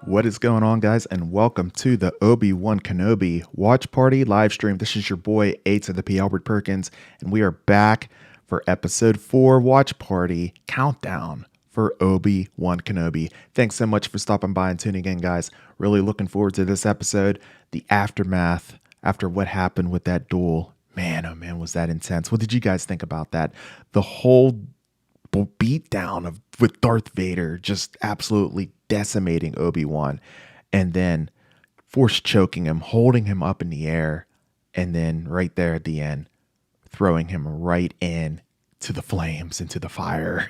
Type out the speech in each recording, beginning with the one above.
What is going on, guys, and welcome to the Obi-Wan Kenobi Watch Party live stream. This is your boy, A to the P. Albert Perkins, and we are back for episode 4 Watch Party Countdown for Obi-Wan Kenobi. Thanks so much for stopping by and tuning in, guys. Really looking forward to this episode. The aftermath after what happened with that duel. Man, oh man, was that intense. What did you guys think about that? The whole beatdown with Darth Vader just absolutely decimating Obi-Wan, and then force choking him, holding him up in the air, and then right there at the end, throwing him right in to the flames, into the fire.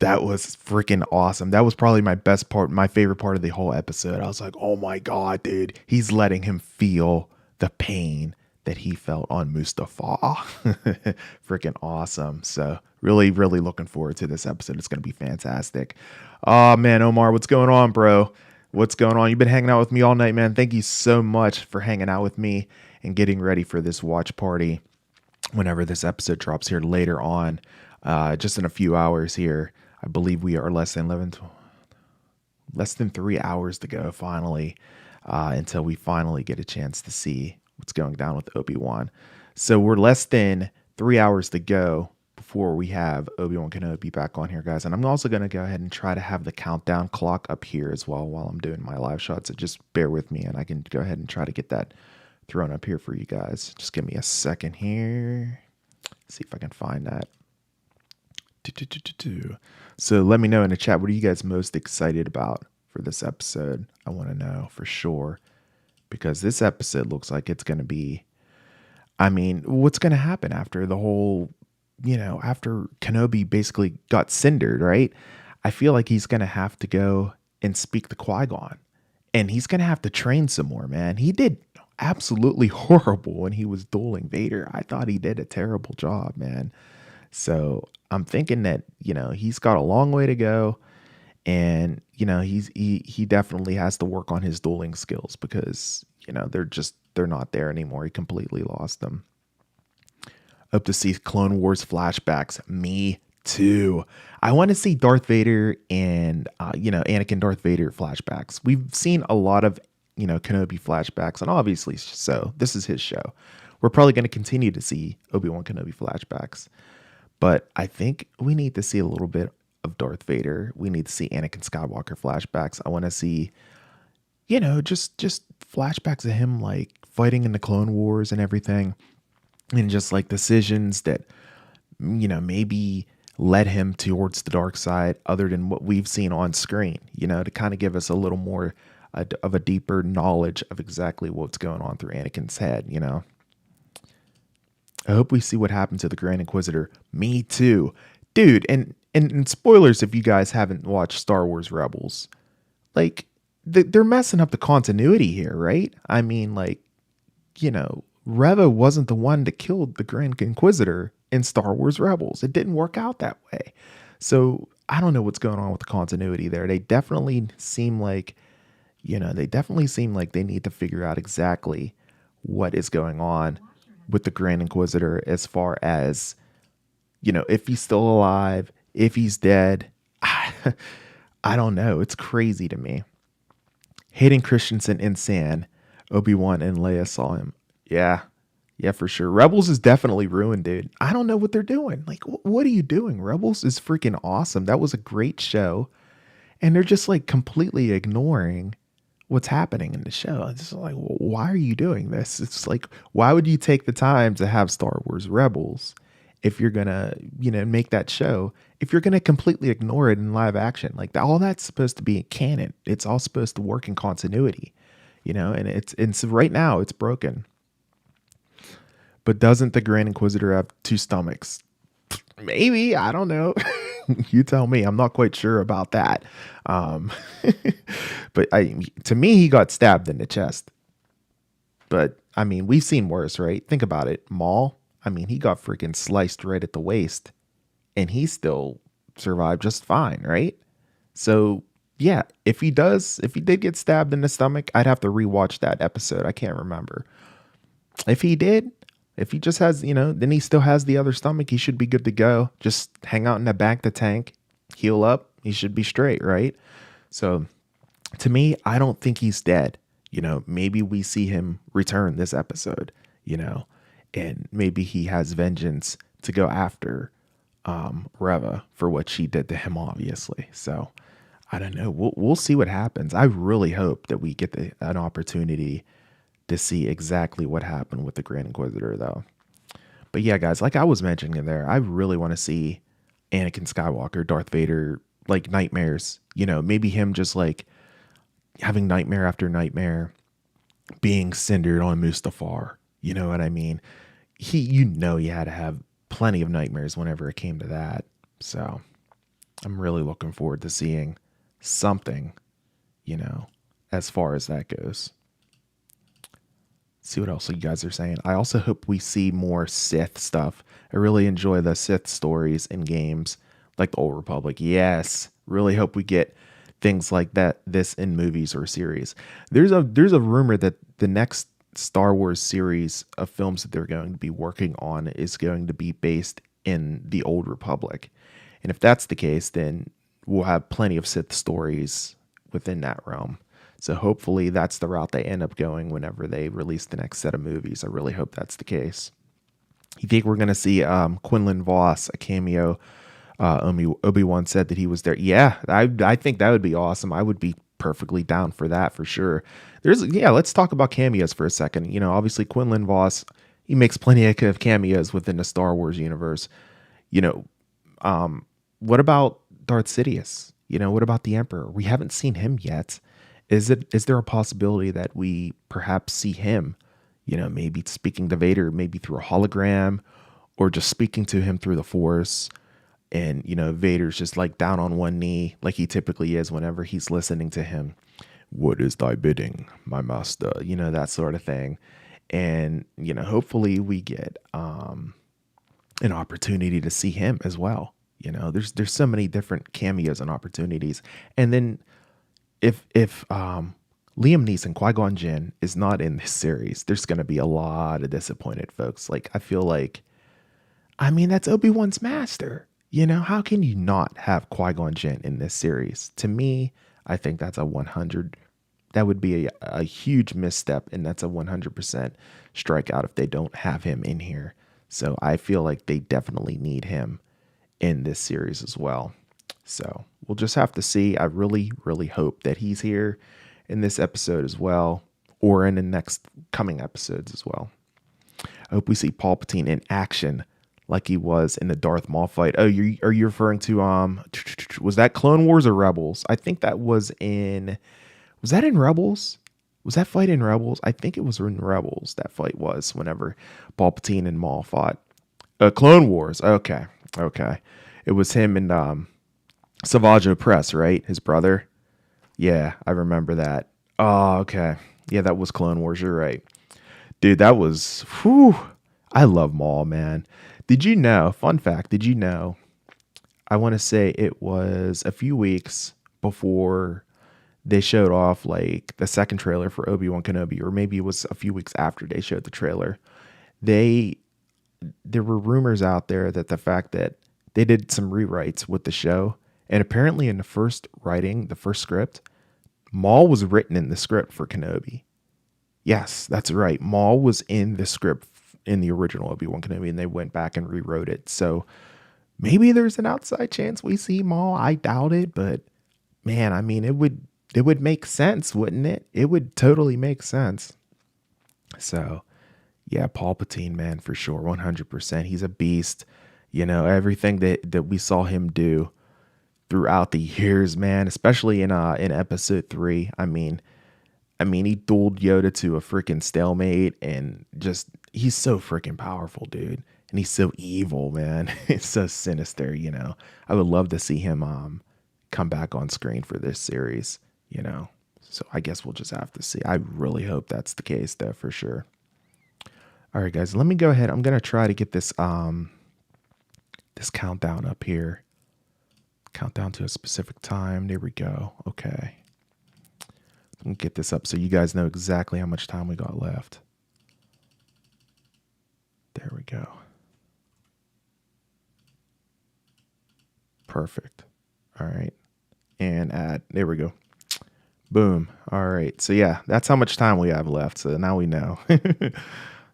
That was freaking awesome. That was probably my best part, my favorite part of the whole episode. I was like, oh my God, dude, he's letting him feel the pain that he felt on Mustafa. Freaking awesome. So really looking forward to this episode. It's going to be fantastic. Oh man, Omar, what's going on, bro? What's going on? You've been hanging out with me all night, man. Thank you so much for hanging out with me and getting ready for this watch party whenever this episode drops here later on. Just in a few hours here. I believe we are less than 3 hours to go finally, until we finally get a chance to see what's going down with Obi-Wan. So we're less than 3 hours to go before we have Obi-Wan Kenobi back on here, guys. And I'm also going to go ahead and try to have the countdown clock up here as well while I'm doing my live shot. So just bear with me and I can go ahead and try to get that thrown up here for you guys. Just give me a second here. See if I can find that. So let me know in the chat, what are you guys most excited about for this episode? I want to know for sure, because this episode looks like it's going to be, I mean, what's going to happen after the whole, after Kenobi basically got cindered, right? I feel like he's going to have to go and speak to Qui-Gon, and he's going to have to train some more, man. He did absolutely horrible when he was dueling Vader. I thought he did a terrible job, man. So I'm thinking that, he's got a long way to go. And, he definitely has to work on his dueling skills because, they're not there anymore. He completely lost them. Hope to see Clone Wars flashbacks. Me too. I want to see Darth Vader and, Anakin Darth Vader flashbacks. We've seen a lot of, Kenobi flashbacks, and obviously so. This is his show. We're probably going to continue to see Obi-Wan Kenobi flashbacks. But I think we need to see a little bit of Darth Vader. We need to see Anakin Skywalker flashbacks. I want to see, just flashbacks of him like fighting in the Clone Wars and everything. And just like decisions that, maybe led him towards the dark side other than what we've seen on screen, to kind of give us a little more of a deeper knowledge of exactly what's going on through Anakin's head, I hope we see what happened to the Grand Inquisitor. Me too. Dude, and spoilers if you guys haven't watched Star Wars Rebels. Like, they're messing up the continuity here, right? I mean, like, Reva wasn't the one that killed the Grand Inquisitor in Star Wars Rebels. It didn't work out that way. So, I don't know what's going on with the continuity there. They definitely seem like, they need to figure out exactly what is going on with the Grand Inquisitor as far as, if he's still alive, if he's dead. I don't know. It's crazy to me. Hayden Christensen in San, Obi-Wan and Leia saw him. Yeah, for sure. Rebels is definitely ruined, dude. I don't know what they're doing. Like, what are you doing? Rebels is freaking awesome. That was a great show. And they're just like completely ignoring what's happening in the show. It's just like, well, why are you doing this? It's like, why would you take the time to have Star Wars Rebels if you're gonna, make that show, if you're gonna completely ignore it in live action? Like, all that's supposed to be canon. It's all supposed to work in continuity, and it's right now it's broken. But doesn't the Grand Inquisitor have 2 stomachs? Maybe, I don't know. You tell me. I'm not quite sure about that. But to me, he got stabbed in the chest. But I mean, we've seen worse, right? Think about it. Maul, I mean, he got freaking sliced right at the waist and he still survived just fine, right? So yeah, if he did get stabbed in the stomach, I'd have to rewatch that episode. I can't remember. If he just has, then he still has the other stomach, he should be good to go. Just hang out in the back of the tank, heal up. He should be straight, right? So To me, I don't think he's dead. Maybe we see him return this episode, you know, and maybe he has vengeance to go after Reva for what she did to him, obviously. So I don't know. We'll see what happens. I really hope that we get an opportunity to see exactly what happened with the Grand Inquisitor, though. But yeah, guys, like I was mentioning there, I really want to see Anakin Skywalker, Darth Vader, like nightmares. Maybe him just like having nightmare after nightmare, being cindered on Mustafar. You know what I mean? He had to have plenty of nightmares whenever it came to that. So I'm really looking forward to seeing something, you know, as far as that goes. See what else you guys are saying. I also hope we see more Sith stuff. I really enjoy the Sith stories in games like the Old Republic. Yes, really hope we get things like this in movies or series. There's a rumor that the next Star Wars series of films that they're going to be working on is going to be based in the Old Republic. And if that's the case, then we'll have plenty of Sith stories within that realm. So hopefully that's the route they end up going whenever they release the next set of movies. I really hope that's the case. You think we're going to see Quinlan Voss, a cameo? Obi-Wan said that he was there. Yeah, I think that would be awesome. I would be perfectly down for that for sure. Let's talk about cameos for a second. Obviously Quinlan Voss, he makes plenty of cameos within the Star Wars universe. You know, what about Darth Sidious? What about the Emperor? We haven't seen him yet. Is there a possibility that we perhaps see him, maybe speaking to Vader, maybe through a hologram, or just speaking to him through the Force? And, Vader's just like down on one knee, like he typically is whenever he's listening to him. What is thy bidding, my master? That sort of thing. And, hopefully we get an opportunity to see him as well. There's so many different cameos and opportunities. And then if Liam Neeson, Qui-Gon Jinn, is not in this series, there's going to be a lot of disappointed folks. Like, I feel like, that's Obi-Wan's master. How can you not have Qui-Gon Jinn in this series? To me, I think that's a 100. That would be a huge misstep, and that's a 100% strikeout if they don't have him in here. So I feel like they definitely need him in this series as well. So we'll just have to see. I really, really hope that he's here in this episode as well, or in the next coming episodes as well. I hope we see Palpatine in action like he was in the Darth Maul fight. Oh, are you referring to was that Clone Wars or Rebels? I think that was in Rebels? Was that fight in Rebels? I think it was in Rebels. That fight was whenever Palpatine and Maul fought. Clone Wars. Okay. It was him and Savage Opress, right? His brother. Yeah, I remember that. Oh, okay. Yeah, that was Clone Wars. You're right. Dude, that was, whew. I love Maul, man. Fun fact, did you know, I want to say it was a few weeks before they showed off like the second trailer for Obi-Wan Kenobi, or maybe it was a few weeks after they showed the trailer. There were rumors out there that the fact that they did some rewrites with the show, and apparently in the first script, Maul was written in the script for Kenobi. Yes, that's right. Maul was in the script in the original Obi-Wan Kenobi, and they went back and rewrote it. So maybe there's an outside chance we see Maul. I doubt it, but man, it would make sense, wouldn't it? It would totally make sense. So yeah, Palpatine, man, for sure, 100%. He's a beast. Everything that we saw him do throughout the years, man, especially in episode 3. He dueled Yoda to a freaking stalemate, and just, he's so freaking powerful, dude. And he's so evil, man. It's so sinister, I would love to see him come back on screen for this series, So I guess we'll just have to see. I really hope that's the case, though, for sure. All right, guys, let me go ahead. I'm going to try to get this this countdown up here. Countdown to a specific time. There we go. Okay. Let me get this up so you guys know exactly how much time we got left. There we go. Perfect. All right. And there we go. Boom. All right. So yeah, that's how much time we have left. So now we know.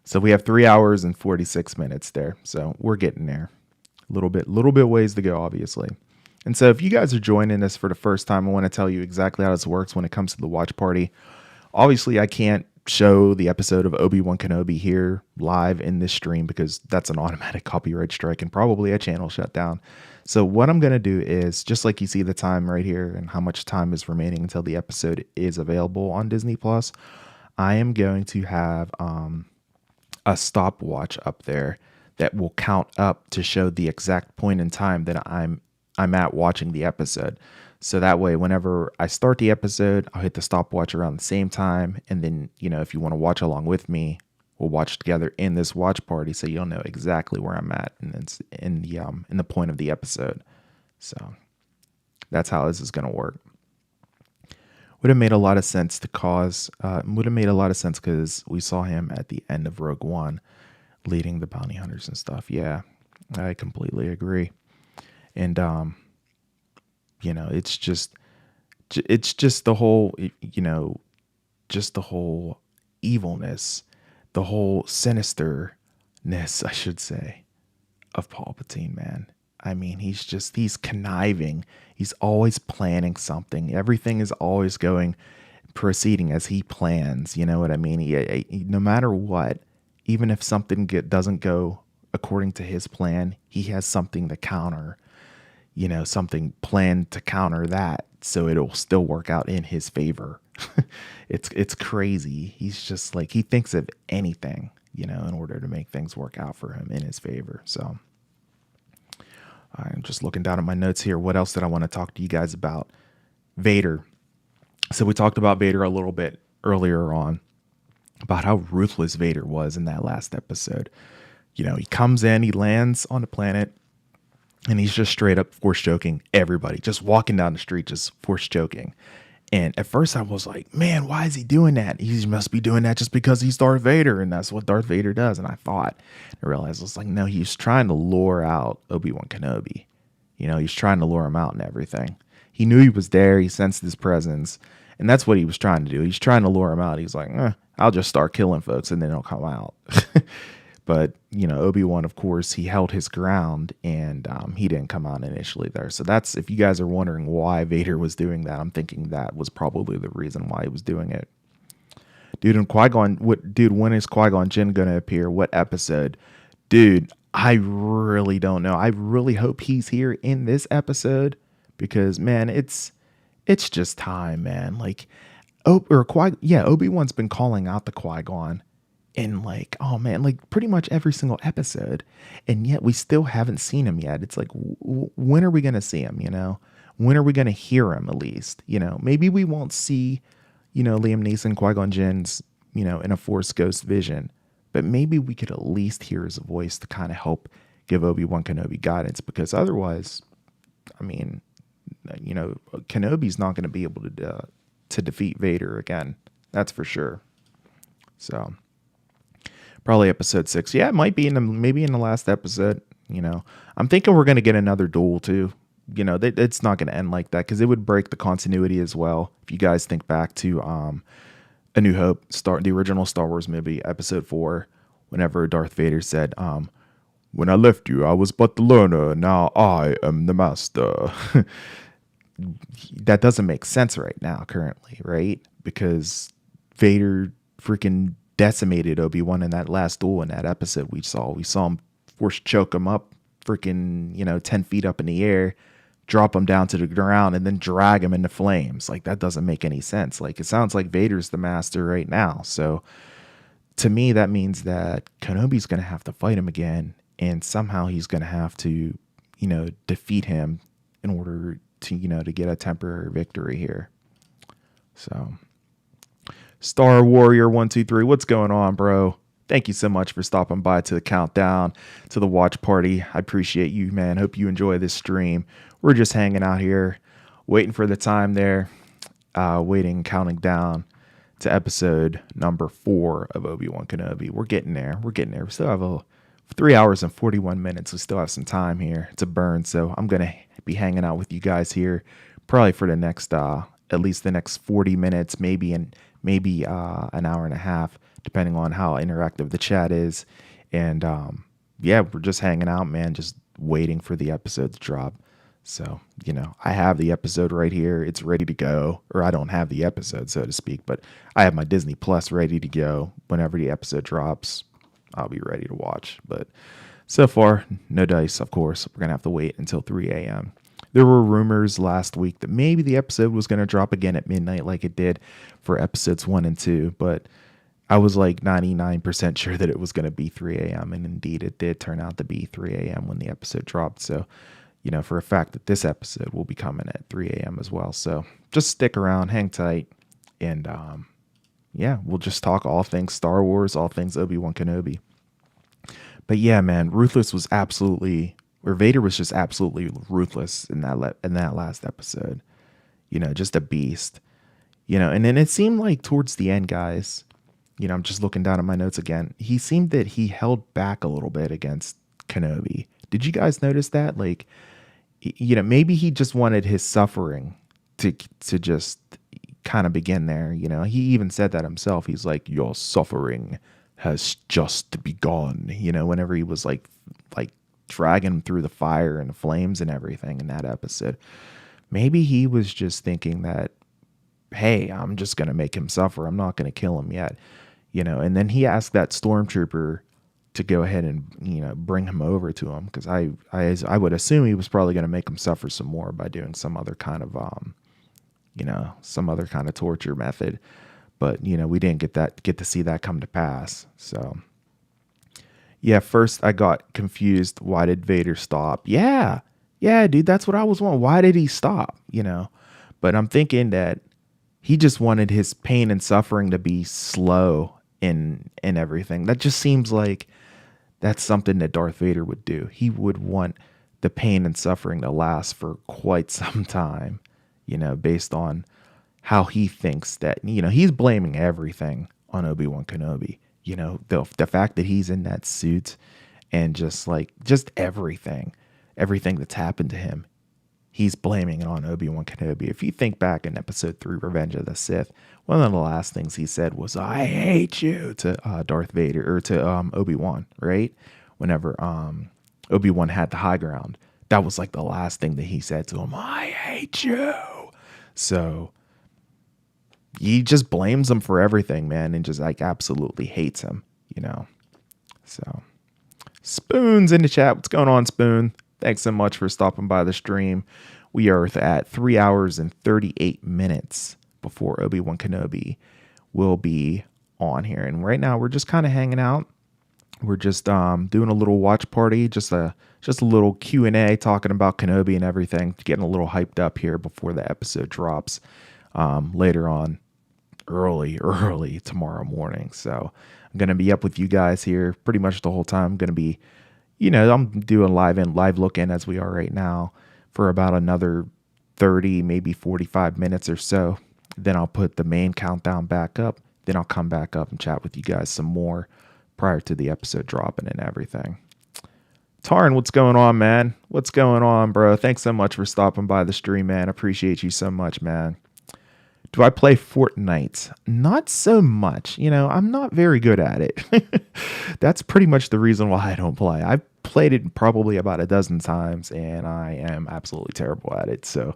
So we have 3 hours and 46 minutes there. So we're getting there. Little bit ways to go, obviously. And so if you guys are joining us for the first time, I want to tell you exactly how this works when it comes to the watch party. Obviously, I can't show the episode of Obi-Wan Kenobi here live in this stream because that's an automatic copyright strike and probably a channel shutdown. So what I'm going to do is, just like you see the time right here and how much time is remaining until the episode is available on Disney Plus, I am going to have a stopwatch up there that will count up to show the exact point in time that I'm at watching the episode. So that way, whenever I start the episode, I'll hit the stopwatch around the same time. And then, if you want to watch along with me, we'll watch together in this watch party, so you'll know exactly where I'm at and it's in the point of the episode. So that's how this is going to work. Would have made a lot of sense because we saw him at the end of Rogue One leading the bounty hunters and stuff. Yeah, I completely agree. And it's just the whole, just the whole evilness, the whole sinisterness, I should say, of Palpatine, man. I mean, he's conniving. He's always planning something. Everything is always proceeding as he plans. You know what I mean? No matter what, even if something doesn't go according to his plan, he has something to counter, something planned to counter that, so it'll still work out in his favor. It's crazy. He's just like, he thinks of anything, in order to make things work out for him in his favor. So I'm just looking down at my notes here. What else did I want to talk to you guys about? Vader. So we talked about Vader a little bit earlier on, about how ruthless Vader was in that last episode. He comes in, he lands on the planet, and he's just straight up force choking everybody, just walking down the street, just force choking. And at first I was like, man, why is he doing that? He must be doing that just because he's Darth Vader, and that's what Darth Vader does. And I realized, I was like, no, he's trying to lure out Obi-Wan Kenobi. He's trying to lure him out and everything. He knew he was there. He sensed his presence. And that's what he was trying to do. He's trying to lure him out. He's like, I'll just start killing folks and then he'll come out. But, Obi-Wan, of course, he held his ground and he didn't come out initially there. So that's, if you guys are wondering why Vader was doing that, I'm thinking that was probably the reason why he was doing it. Dude, and Qui-Gon, when is Qui-Gon Jinn going to appear? What episode? Dude, I really don't know. I really hope he's here in this episode because, man, it's just time, man. Like, Obi-Wan's been calling out the Qui-Gon in pretty much every single episode, and yet we still haven't seen him yet. It's like, when are we going to see him? When are we going to hear him at least? Maybe we won't see, Liam Neeson, Qui-Gon Jinn's, in a Force Ghost vision, but maybe we could at least hear his voice to kind of help give Obi-Wan Kenobi guidance, because otherwise, I mean, Kenobi's not going to be able to defeat Vader again. That's for sure. So probably episode 6. Yeah, it might be maybe in the last episode. I'm thinking we're going to get another duel too. It's not going to end like that because it would break the continuity as well. If you guys think back to A New Hope, the original Star Wars movie, episode 4, whenever Darth Vader said, when I left you, I was but the learner. Now I am the master. That doesn't make sense right now, currently, right? Because Vader freaking decimated Obi-Wan in that last duel in that episode we saw. We saw him force choke him up, freaking, 10 feet up in the air, drop him down to the ground, and then drag him into flames. Like, that doesn't make any sense. Like, it sounds like Vader's the master right now. So to me, that means that Kenobi's going to have to fight him again, and somehow he's going to have to, defeat him in order to, to get a temporary victory here. So Star Warrior 123, what's going on, bro? Thank you so much for stopping by to the countdown, to the watch party. I appreciate you, man. Hope you enjoy this stream. We're just hanging out here, waiting for the time there, counting down to episode number 4 of Obi-Wan Kenobi. We're getting there. We still have 3 hours and 41 minutes. We still have some time here to burn, so I'm going to be hanging out with you guys here probably for the next at least the next 40 minutes, maybe an hour and a half, depending on how interactive the chat is. And yeah, we're just hanging out, man, just waiting for the episode to drop. So, I have the episode right here. It's ready to go. Or I don't have the episode, so to speak, but I have my Disney Plus ready to go. Whenever the episode drops, I'll be ready to watch. But so far, no dice, of course. We're going to have to wait until 3 a.m. There were rumors last week that maybe the episode was going to drop again at midnight like it did for episodes 1 and 2, but I was like 99% sure that it was going to be 3 a.m. And indeed, it did turn out to be 3 a.m. when the episode dropped. So, for a fact that this episode will be coming at 3 a.m. as well. So just stick around, hang tight, and yeah, we'll just talk all things Star Wars, all things Obi-Wan Kenobi. But yeah, man, Vader was just absolutely ruthless in that last episode. Just a beast. And then it seemed like towards the end, guys, I'm just looking down at my notes again. He seemed that he held back a little bit against Kenobi. Did you guys notice that? Like, maybe he just wanted his suffering to just kind of begin there. He even said that himself. He's like, your suffering has just begun. Whenever he was like dragging him through the fire and the flames and everything in that episode, maybe he was just thinking that, hey, I'm just going to make him suffer. I'm not going to kill him yet. And then he asked that stormtrooper to go ahead and, bring him over to him. Cause I would assume he was probably going to make him suffer some more by doing some other kind of, torture method. But, we didn't get to see that come to pass. So yeah, first I got confused. Why did Vader stop? Yeah, dude, that's what I was wondering. Why did he stop? But I'm thinking that he just wanted his pain and suffering to be slow in everything. That just seems like that's something that Darth Vader would do. He would want the pain and suffering to last for quite some time, based on how he thinks that, he's blaming everything on Obi-Wan Kenobi. The fact that he's in that suit and just everything that's happened to him, he's blaming it on Obi-Wan Kenobi. If you think back in episode 3, Revenge of the Sith, one of the last things he said was, I hate you, to Darth Vader, or to Obi-Wan, right? Whenever Obi-Wan had the high ground, that was like the last thing that he said to him, I hate you. So he just blames him for everything, man, and just absolutely hates him, So Spoon's in the chat. What's going on, Spoon? Thanks so much for stopping by the stream. We are at 3 hours and 38 minutes before Obi-Wan Kenobi will be on here. And right now we're just kind of hanging out. We're just doing a little watch party, just a little Q&A talking about Kenobi and everything, getting a little hyped up here before the episode drops later on early tomorrow morning. So I'm going to be up with you guys here pretty much the whole time. I'm going to be, I'm doing live look in as we are right now for about another 30, maybe 45 minutes or so. Then I'll put the main countdown back up. Then I'll come back up and chat with you guys some more prior to the episode dropping and everything. Tarn, what's going on, man? What's going on, bro? Thanks so much for stopping by the stream, man. Appreciate you so much, man. Do I play Fortnite? Not so much. I'm not very good at it. That's pretty much the reason why I don't play. I've played it probably about a dozen times, and I am absolutely terrible at it. So,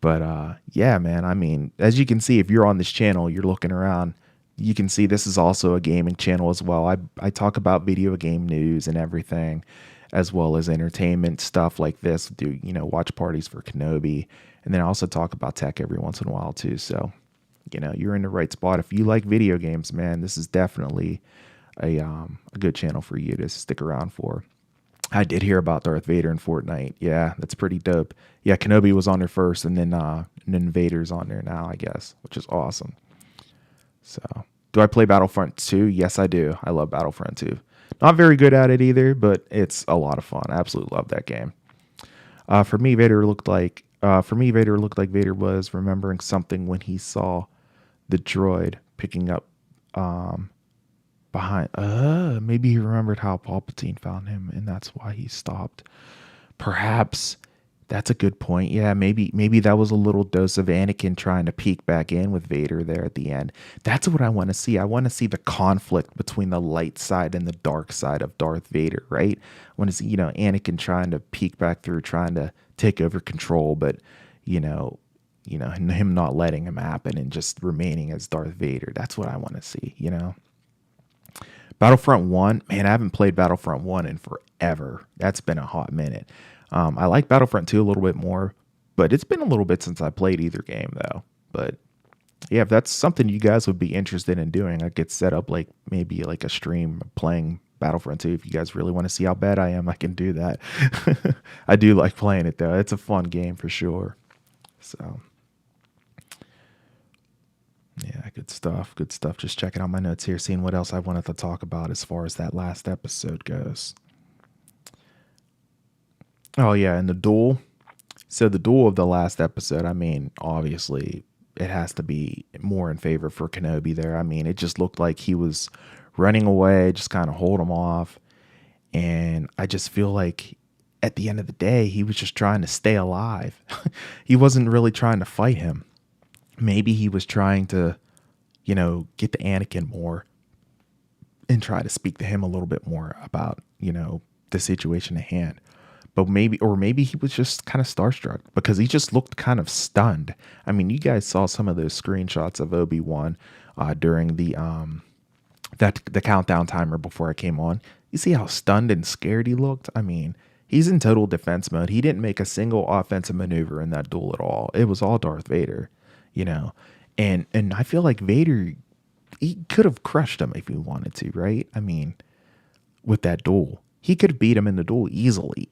but yeah, man. I mean, as you can see, if you're on this channel, you're looking around, you can see this is also a gaming channel as well. I talk about video game news and everything, as well as entertainment stuff like this. Do watch parties for Kenobi. And then I also talk about tech every once in a while too. So, you're in the right spot. If you like video games, man, this is definitely a good channel for you to stick around for. I did hear about Darth Vader in Fortnite. Yeah, that's pretty dope. Yeah, Kenobi was on there first, and then Vader's on there now, I guess, which is awesome. So, do I play Battlefront 2? Yes, I do. I love Battlefront 2. Not very good at it either, but it's a lot of fun. I absolutely love that game. For me, Vader looked like Vader was remembering something when he saw the droid picking up behind. Maybe he remembered how Palpatine found him, and that's why he stopped. Perhaps That's a good point. Yeah, maybe that was a little dose of Anakin trying to peek back in with Vader there at the end. That's what I want to see. I want to see the conflict between the light side and the dark side of Darth Vader, right? I want to see, Anakin trying to peek back through, trying to take over control, but you know, and him not letting him happen and just remaining as Darth Vader. That's what I want to see. Battlefront 1, man, I haven't played Battlefront 1 in forever. That's been a hot minute. I like Battlefront 2 a little bit more, but it's been a little bit since I played either game, though. But yeah, if that's something you guys would be interested in doing, I could set up maybe a stream playing Battlefront 2. If you guys really want to see how bad I am, I can do that. I do like playing it, though. It's a fun game for sure. So yeah, good stuff. Good stuff. Just checking out my notes here, seeing what else I wanted to talk about as far as that last episode goes. Oh, yeah, and the duel. So, the duel of the last episode, I mean, obviously, it has to be more in favor for Kenobi there. I mean, it just looked like he was running away, just kind of hold him off. And I just feel like at the end of the day, he was just trying to stay alive. He wasn't really trying to fight him. Maybe he was trying to, get to Anakin more and try to speak to him a little bit more about, the situation at hand. But maybe he was just kind of starstruck because he just looked kind of stunned. I mean, you guys saw some of those screenshots of Obi-Wan during the countdown timer before I came on. You see how stunned and scared he looked? I mean, he's in total defense mode. He didn't make a single offensive maneuver in that duel at all. It was all Darth Vader, And I feel like Vader, he could have crushed him if he wanted to, right? I mean, with that duel. He could have beat him in the duel easily.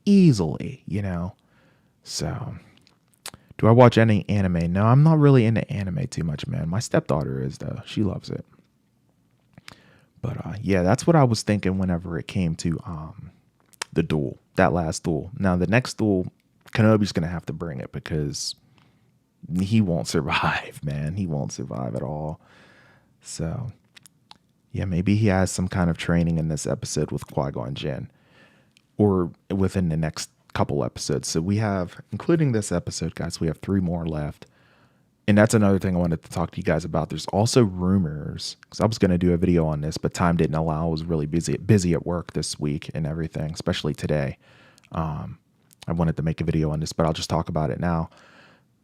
So, do I watch any anime? No, I'm not really into anime too much, man. My stepdaughter is, though. She loves it. But, yeah, that's what I was thinking whenever it came to the duel, that last duel. Now, the next duel, Kenobi's going to have to bring it because he won't survive, man. He won't survive at all. So, yeah, maybe he has some kind of training in this episode with Qui-Gon Jinn. Or within the next couple episodes. So we have, including this episode, guys, we have 3 more left. And that's another thing I wanted to talk to you guys about. There's also rumors, because I was going to do a video on this, but time didn't allow. I was really busy at work this week and everything, especially today. I wanted to make a video on this, but I'll just talk about it now.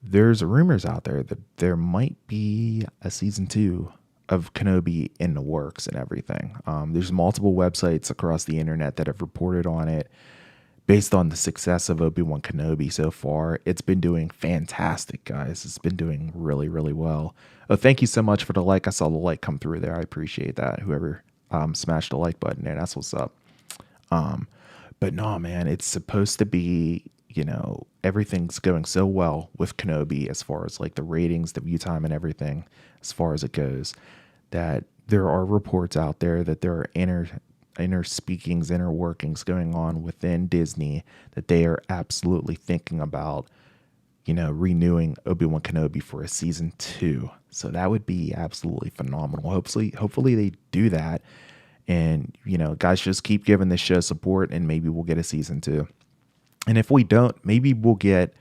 There's rumors out there that there might be a season 2 of Kenobi in the works and everything. There's multiple websites across the internet that have reported on it based on the success of Obi-Wan Kenobi so far. It's been doing fantastic, guys. It's been doing really, really well. Oh, thank you so much for the like. I saw the like come through there. I appreciate that. Whoever smashed the like button there, that's what's up. But no, man, it's supposed to be, everything's going so well with Kenobi as far as the ratings, the view time, and everything as far as it goes, that there are reports out there that there are inner speakings, inner workings going on within Disney, that they are absolutely thinking about, renewing Obi-Wan Kenobi for a season 2. So that would be absolutely phenomenal. Hopefully they do that. And, guys, just keep giving this show support and maybe we'll get a season 2. And if we don't, maybe we'll get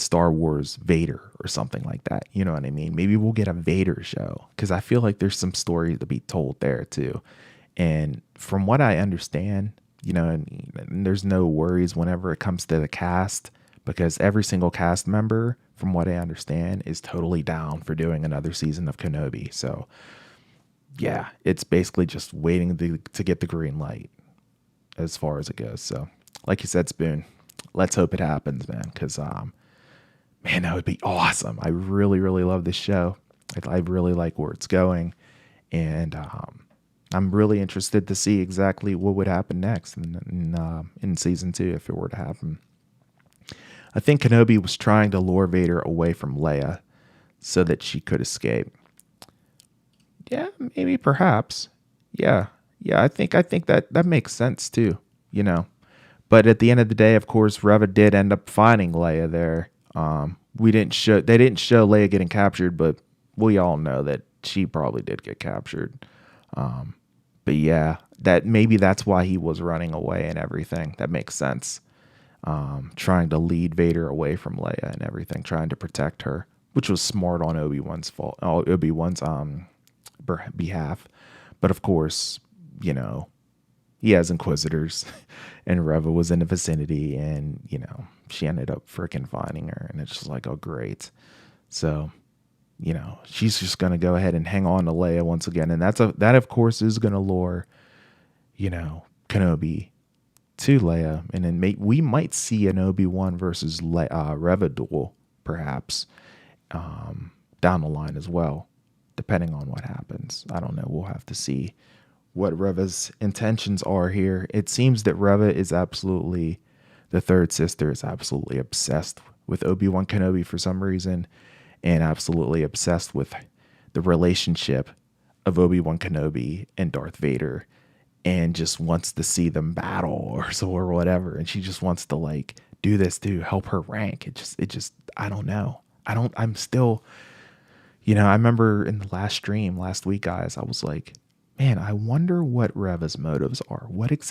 Star Wars Vader or something like that. You know what I mean? Maybe we'll get a Vader show because I feel like there's some stories to be told there too. And from what I understand, and there's no worries whenever it comes to the cast because every single cast member, from what I understand, is totally down for doing another season of Kenobi. So yeah, it's basically just waiting to get the green light as far as it goes. So like you said, Spoon, let's hope it happens, man. Because, man, that would be awesome. I really, really love this show. I really like where it's going. And I'm really interested to see exactly what would happen next in season 2 if it were to happen. I think Kenobi was trying to lure Vader away from Leia so that she could escape. Yeah, maybe, perhaps. Yeah, I think that makes sense too, But at the end of the day, of course, Reva did end up finding Leia there. They didn't show Leia getting captured, but we all know that she probably did get captured. But yeah, that's why he was running away and everything. That makes sense. trying to lead Vader away from Leia and everything, trying to protect her, which was smart on Obi-Wan's behalf. But of course, you know, he has Inquisitors, and Reva was in the vicinity, and she ended up freaking finding her, and it's just like, oh great. So, she's just gonna go ahead and hang on to Leia once again, and that of course is gonna lure, Kenobi to Leia, and then we might see an Obi-Wan versus Reva duel, perhaps, down the line as well, depending on what happens. I don't know. We'll have to see what Reva's intentions are here. It seems that Reva is absolutely, the third sister is absolutely obsessed with Obi-Wan Kenobi for some reason, and absolutely obsessed with the relationship of Obi-Wan Kenobi and Darth Vader, and just wants to see them battle or whatever. And she just wants to like do this to help her rank. It just, I don't know. I'm still, I remember in the last stream last week, guys, I was like, man, I wonder what Reva's motives are. What's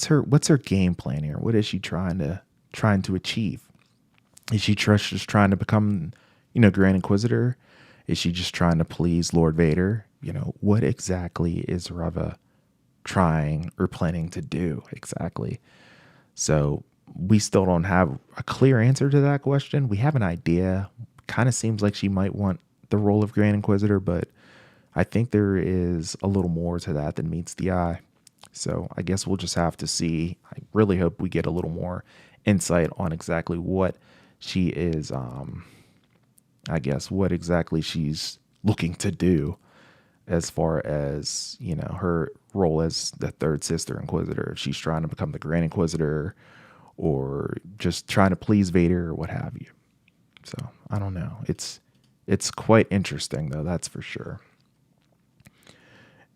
her game plan here? What is she trying to achieve? Is she just trying to become, Grand Inquisitor? Is she just trying to please Lord Vader? What exactly is Reva trying or planning to do exactly? So we still don't have a clear answer to that question. We have an idea. Kind of seems like she might want the role of Grand Inquisitor, but I think there is a little more to that than meets the eye. So I guess we'll just have to see. I really hope we get a little more insight on exactly what she is, what exactly she's looking to do as far as, her role as the third sister Inquisitor. If she's trying to become the Grand Inquisitor or just trying to please Vader or what have you. So I don't know. It's quite interesting though, that's for sure.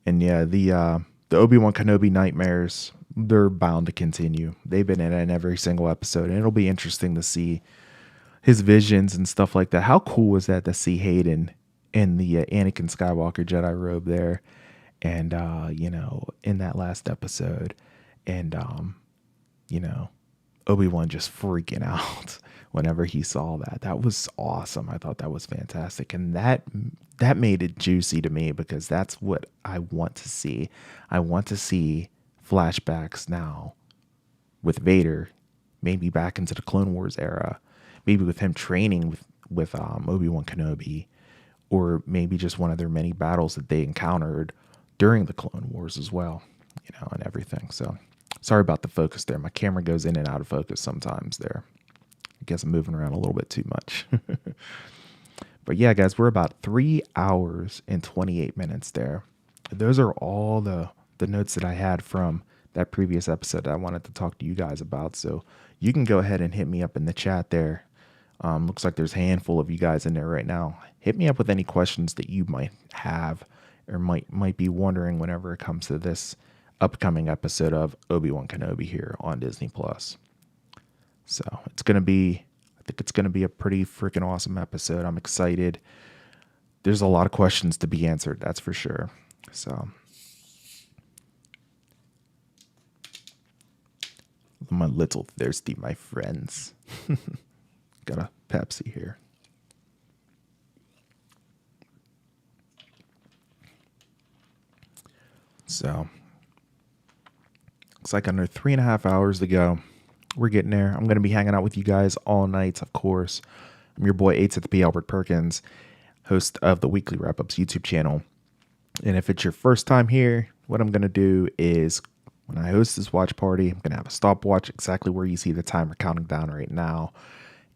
And yeah, the Obi-Wan Kenobi nightmares, they're bound to continue. They've been in every single episode, and it'll be interesting to see his visions and stuff like that. How cool was that to see Hayden in the Anakin Skywalker Jedi robe there, and in that last episode, and Obi-Wan just freaking out whenever he saw that. That was awesome. I thought that was fantastic. And that made it juicy to me, because that's what I want to see. I want to see flashbacks now with Vader, maybe back into the Clone Wars era, maybe with him training with Obi-Wan Kenobi, or maybe just one of their many battles that they encountered during the Clone Wars as well, and everything. So sorry about the focus there. My camera goes in and out of focus sometimes there. I guess I'm moving around a little bit too much. But yeah, guys, we're about 3 hours and 28 minutes there. Those are all the notes that I had from that previous episode that I wanted to talk to you guys about. So you can go ahead and hit me up in the chat there. Looks like there's a handful of you guys in there right now. Hit me up with any questions that you might have or might be wondering whenever it comes to this upcoming episode of Obi-Wan Kenobi here on Disney Plus. So I think it's going to be a pretty freaking awesome episode. I'm excited. There's a lot of questions to be answered, that's for sure. So I'm a little thirsty, my friends. Got a Pepsi here. So looks like under 3.5 hours to go. We're getting there. I'm going to be hanging out with you guys all night, of course. I'm your boy, 8th at the P. Albert Perkins, host of the Weekly Wrap-Ups YouTube channel. And if it's your first time here, what I'm going to do is when I host this watch party, I'm going to have a stopwatch exactly where you see the timer counting down right now.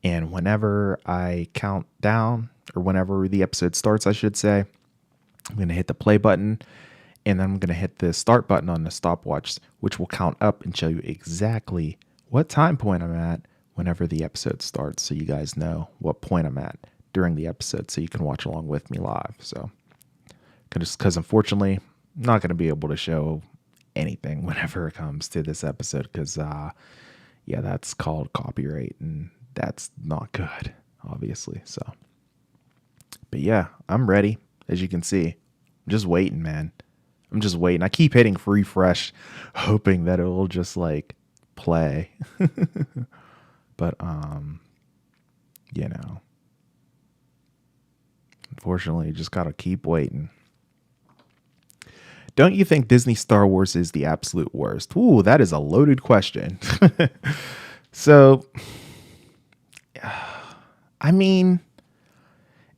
And whenever I count down, or whenever the episode starts, I should say, I'm going to hit the play button, and then I'm going to hit the start button on the stopwatch, which will count up and show you exactly what time point I'm at whenever the episode starts, so you guys know what point I'm at during the episode, so you can watch along with me live. So, because unfortunately, I'm not going to be able to show anything whenever it comes to this episode, because that's called copyright, and that's not good, obviously. So, but yeah, I'm ready. As you can see, I'm just waiting, man. I'm just waiting. I keep hitting refresh, hoping that it will just like play. But unfortunately, you just gotta keep waiting. Don't you think Disney Star Wars is the absolute worst? Ooh, that is a loaded question. So, I mean,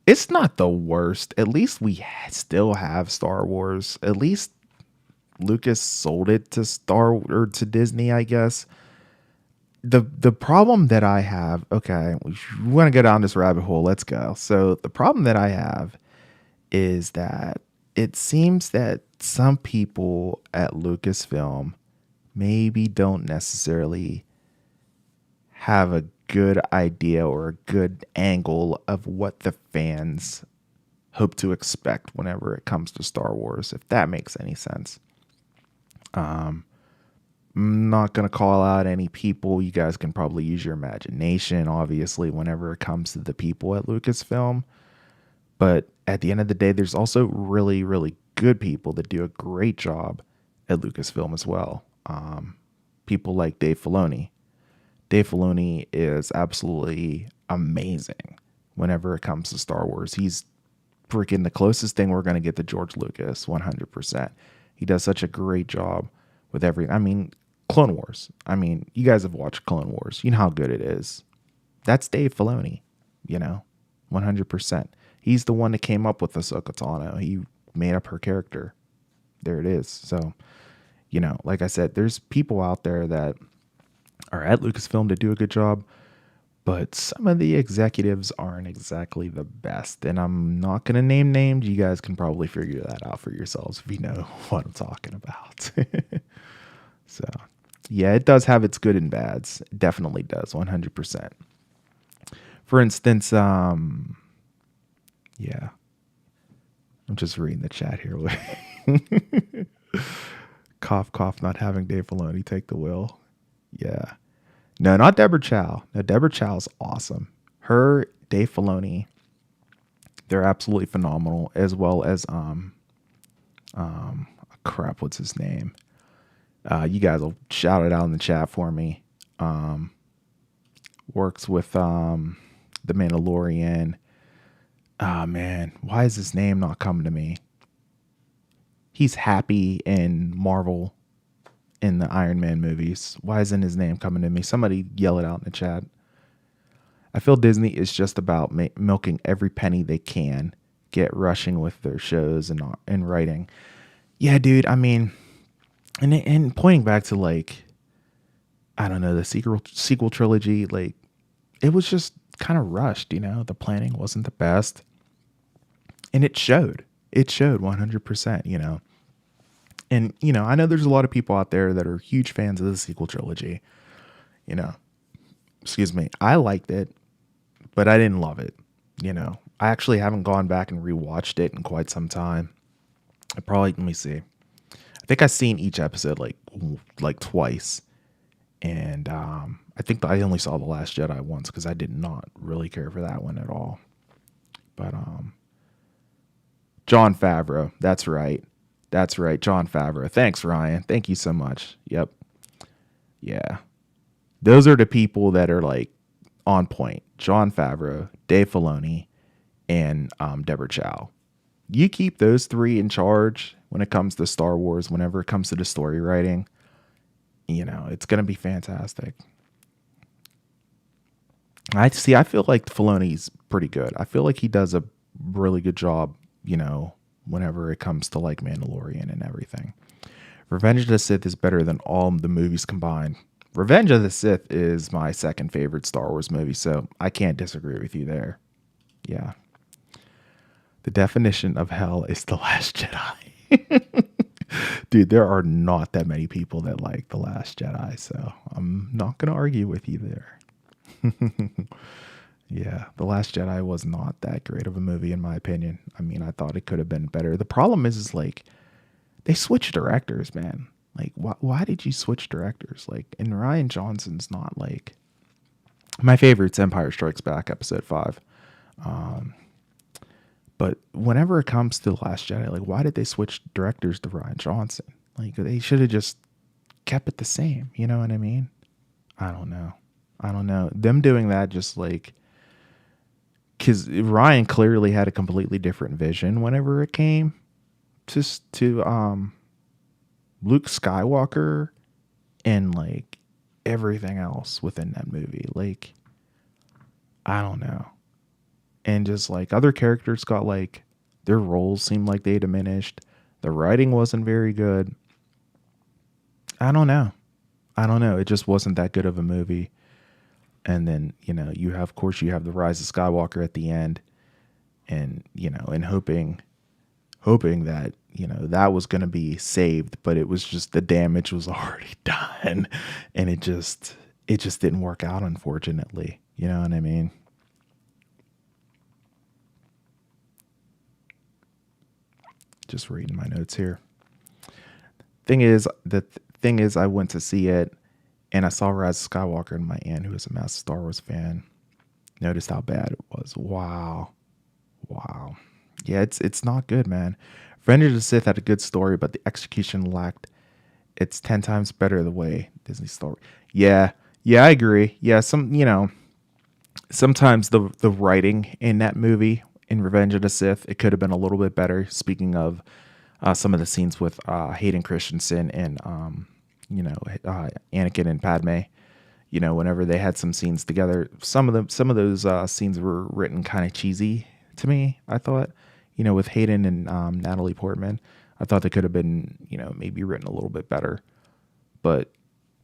it's not the worst. At least we still have Star Wars. At least Lucas sold it to to Disney, I guess. The problem that I have, okay, we want to go down this rabbit hole. Let's go. So the problem that I have is that it seems that some people at Lucasfilm maybe don't necessarily have a good idea or a good angle of what the fans hope to expect whenever it comes to Star Wars, if that makes any sense. I'm not going to call out any people. You guys can probably use your imagination, obviously, whenever it comes to the people at Lucasfilm. But at the end of the day, there's also really, really good people that do a great job at Lucasfilm as well. People like Dave Filoni. Dave Filoni is absolutely amazing whenever it comes to Star Wars. He's freaking the closest thing we're going to get to George Lucas, 100%. He does such a great job with Clone Wars. You guys have watched Clone Wars. You know how good it is. That's Dave Filoni, 100%. He's the one that came up with Ahsoka Tano. He made up her character. There it is. So, like I said, there's people out there that are at Lucasfilm to do a good job, but some of the executives aren't exactly the best. And I'm not going to name names. You guys can probably figure that out for yourselves if you know what I'm talking about. So, yeah, it does have its good and bads. It definitely does, 100%. For instance, yeah, I'm just reading the chat here. Cough, cough, not having Dave Filoni take the wheel. Yeah. No, not Deborah Chow. No, Deborah Chow's awesome. Her, Dave Filoni, they're absolutely phenomenal, as well as crap, what's his name? You guys will shout it out in the chat for me. Works with The Mandalorian. Man, why is his name not coming to me? He's Happy in Marvel in the Iron Man movies. Why isn't his name coming to me? Somebody yell it out in the chat. I feel Disney is just about milking every penny they can, get rushing with their shows and writing. Yeah, dude. And pointing back to the sequel trilogy, it was just kind of rushed. The planning wasn't the best, and it showed. It showed 100%. And, I know there's a lot of people out there that are huge fans of the sequel trilogy. Excuse me. I liked it, but I didn't love it. I actually haven't gone back and rewatched it in quite some time. Let me see. I think I've seen each episode like twice. And I think I only saw The Last Jedi once because I did not really care for that one at all. But Jon Favreau. That's right. Jon Favreau. Thanks, Ryan. Thank you so much. Yep. Yeah. Those are the people that are on point. Jon Favreau, Dave Filoni, and Deborah Chow. You keep those three in charge when it comes to Star Wars, whenever it comes to the story writing, it's going to be fantastic. I feel like Filoni's pretty good. I feel like he does a really good job, whenever it comes to Mandalorian and everything. Revenge of the Sith is better than all the movies combined. Revenge of the Sith is my second favorite Star Wars movie, so I can't disagree with you there. Yeah. The definition of hell is The Last Jedi. Dude, there are not that many people that like The Last Jedi, so I'm not going to argue with you there. Yeah, The Last Jedi was not that great of a movie, in my opinion. I thought it could have been better. The problem is they switched directors, man. Why did you switch directors? And Rian Johnson's not my favorite's Empire Strikes Back, Episode 5. But whenever it comes to The Last Jedi, why did they switch directors to Rian Johnson? They should have just kept it the same. You know what I mean? I don't know. I don't know. Them doing that just like, because Ryan clearly had a completely different vision whenever it came to Luke Skywalker and like everything else within that movie. Like, I don't know. And just like other characters got like their roles seemed like they diminished. The writing wasn't very good. I don't know. I don't know. It just wasn't that good of a movie. And then, you have, of course, you have the Rise of Skywalker at the end, and, and hoping that, that was going to be saved, but it was just the damage was already done. And it just didn't work out, unfortunately. You know what I mean? Just reading my notes here. The thing is, I went to see it, and I saw Rise of Skywalker, and my aunt, who is a massive Star Wars fan, noticed how bad it was. Wow. Yeah, it's not good, man. Revenge of the Sith had a good story, but the execution lacked. It's 10 times better the way Disney story. Yeah, I agree. Yeah, sometimes the writing in that movie in Revenge of the Sith, it could have been a little bit better. Speaking of some of the scenes with Hayden Christensen and Anakin and Padme, whenever they had some scenes together, some of those scenes were written kind of cheesy to me. I thought, with Hayden and Natalie Portman, I thought they could have been, maybe written a little bit better. But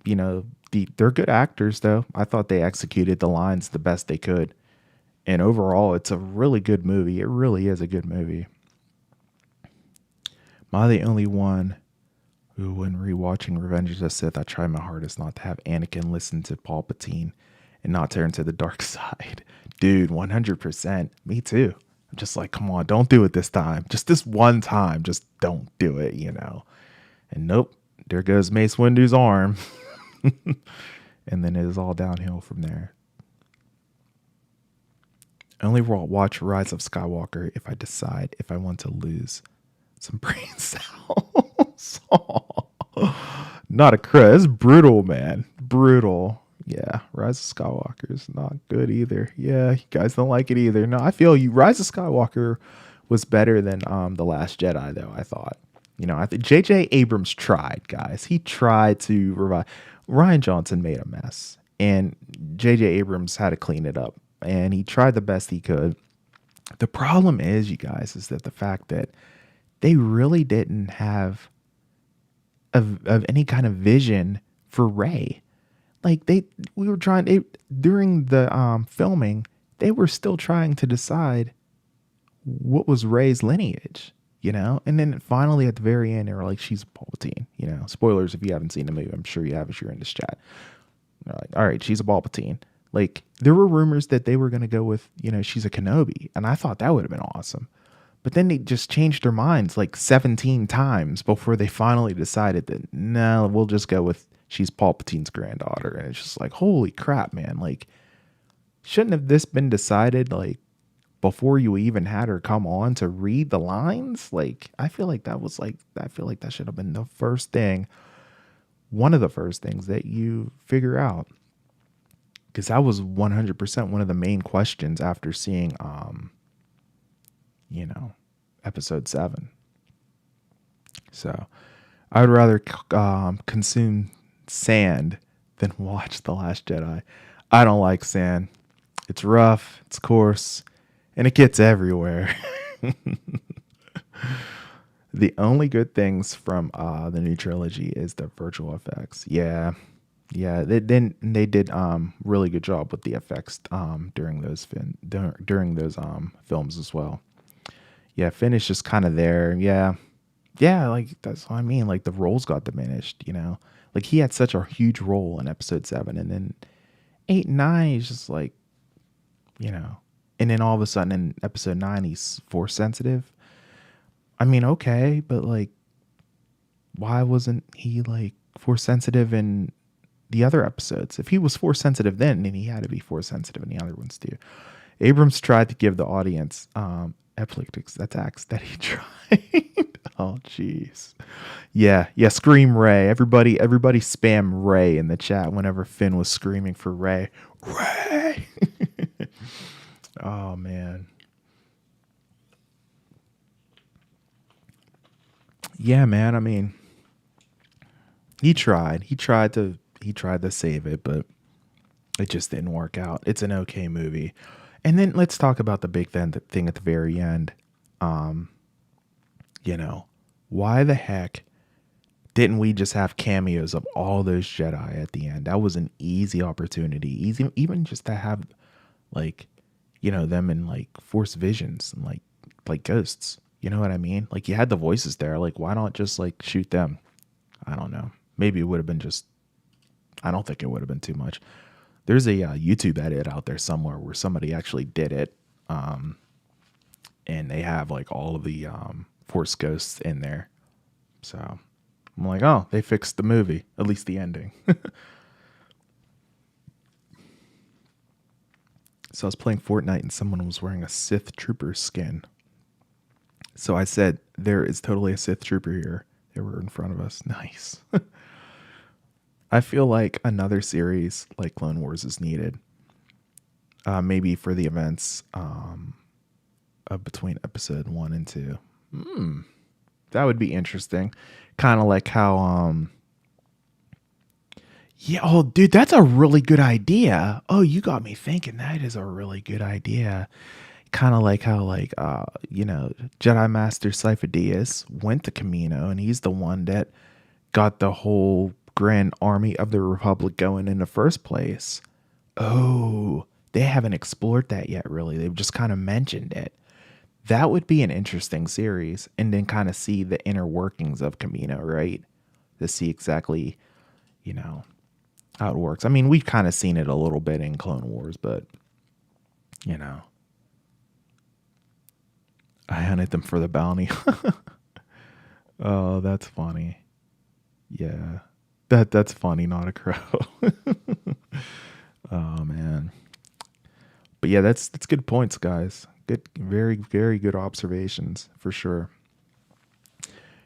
they're good actors, though. I thought they executed the lines the best they could, and overall, it's a really good movie. It really is a good movie. Am I the only one who, when rewatching Revenge of the Sith, I try my hardest not to have Anakin listen to Palpatine and not turn to the dark side? Dude, 100%. Me too. I'm just like, come on, don't do it this time. Just this one time. Just don't do it, And nope, there goes Mace Windu's arm. And then it is all downhill from there. I only watch Rise of Skywalker if I decide if I want to lose some brain cells. Not a Chris. Brutal, man. Brutal. Yeah, Rise of Skywalker is not good either. Yeah, you guys don't like it either. No, I feel you. Rise of Skywalker was better than The Last Jedi, though, I thought. I think J.J. Abrams tried, guys. He tried to revive. Ryan Johnson made a mess, and J.J. Abrams had to clean it up, and he tried the best he could. The problem is, you guys, is that the fact that they really didn't have of any kind of vision for Rey. Like we were trying during the filming, they were still trying to decide what was Rey's lineage, and then finally at the very end, they were like, she's Palpatine, spoilers if you haven't seen the movie. I'm sure you have if you're in this chat. They're like, all right, she's a Palpatine. Like, there were rumors that they were going to go with, she's a Kenobi, and I thought that would have been awesome. But then they just changed their minds like 17 times before they finally decided that, no, we'll just go with she's Palpatine's granddaughter. And it's just like, holy crap, man. Like, shouldn't have this been decided like before you even had her come on to read the lines? Like, I feel like that should have been the first thing, one of the first things that you figure out. Because that was 100% one of the main questions after seeing, episode 7. So I would rather consume sand than watch The Last Jedi. I don't like sand. It's rough, it's coarse, and it gets everywhere. The only good things from the new trilogy is the virtual effects. Yeah, they did really good job with the effects during those films as well. Yeah, Finn is just kind of there. Yeah, like that's what I mean. Like the roles got diminished, Like he had such a huge role in episode 7, and then 8 and 9 is just like, and then all of a sudden in episode 9 he's force sensitive. I mean, okay, but like, why wasn't he like force sensitive in the other episodes? If he was force sensitive then he had to be force sensitive in the other ones too. Abrams tried to give the audience epileptic attacks that he tried. Oh, jeez. Yeah, yeah. Scream Ray. Everybody, spam Ray in the chat whenever Finn was screaming for Ray. Ray. Oh man. Yeah, man. I mean, he tried. He tried to save it, but it just didn't work out. It's an okay movie. And then let's talk about the big thing at the very end. Um, you know, why the heck didn't we just have cameos of all those Jedi at the end? That was an easy opportunity. Easy, even just to have like, them in like Force visions and like ghosts. You know what I mean? Like you had the voices there. Like why not just like shoot them? I don't know. Maybe it would have been just. I don't think it would have been too much. There's a YouTube edit out there somewhere where somebody actually did it, and they have like all of the Force ghosts in there. So I'm like, oh, they fixed the movie, at least the ending. So I was playing Fortnite and someone was wearing a Sith Trooper skin. So I said, there is totally a Sith Trooper here. They were in front of us. Nice. I feel like another series like Clone Wars is needed. Maybe for the events between episode 1 and 2. That would be interesting. Kind of like how yeah, oh dude, that's a really good idea. Oh, you got me thinking. That is a really good idea. Kind of like how Jedi Master Sifo Dyas went to Camino and he's the one that got the whole Grand Army of the Republic going in the first place. Oh, they haven't explored that yet, really. They've just kind of mentioned it. That would be an interesting series, and then kind of see the inner workings of Camino, right? To see exactly, how it works. I mean, we've kind of seen it a little bit in Clone Wars, but, I hunted them for the bounty. Oh, that's funny. Yeah. That's funny, not a crow. Oh man. But yeah, that's good points, guys. Good, very, very good observations for sure.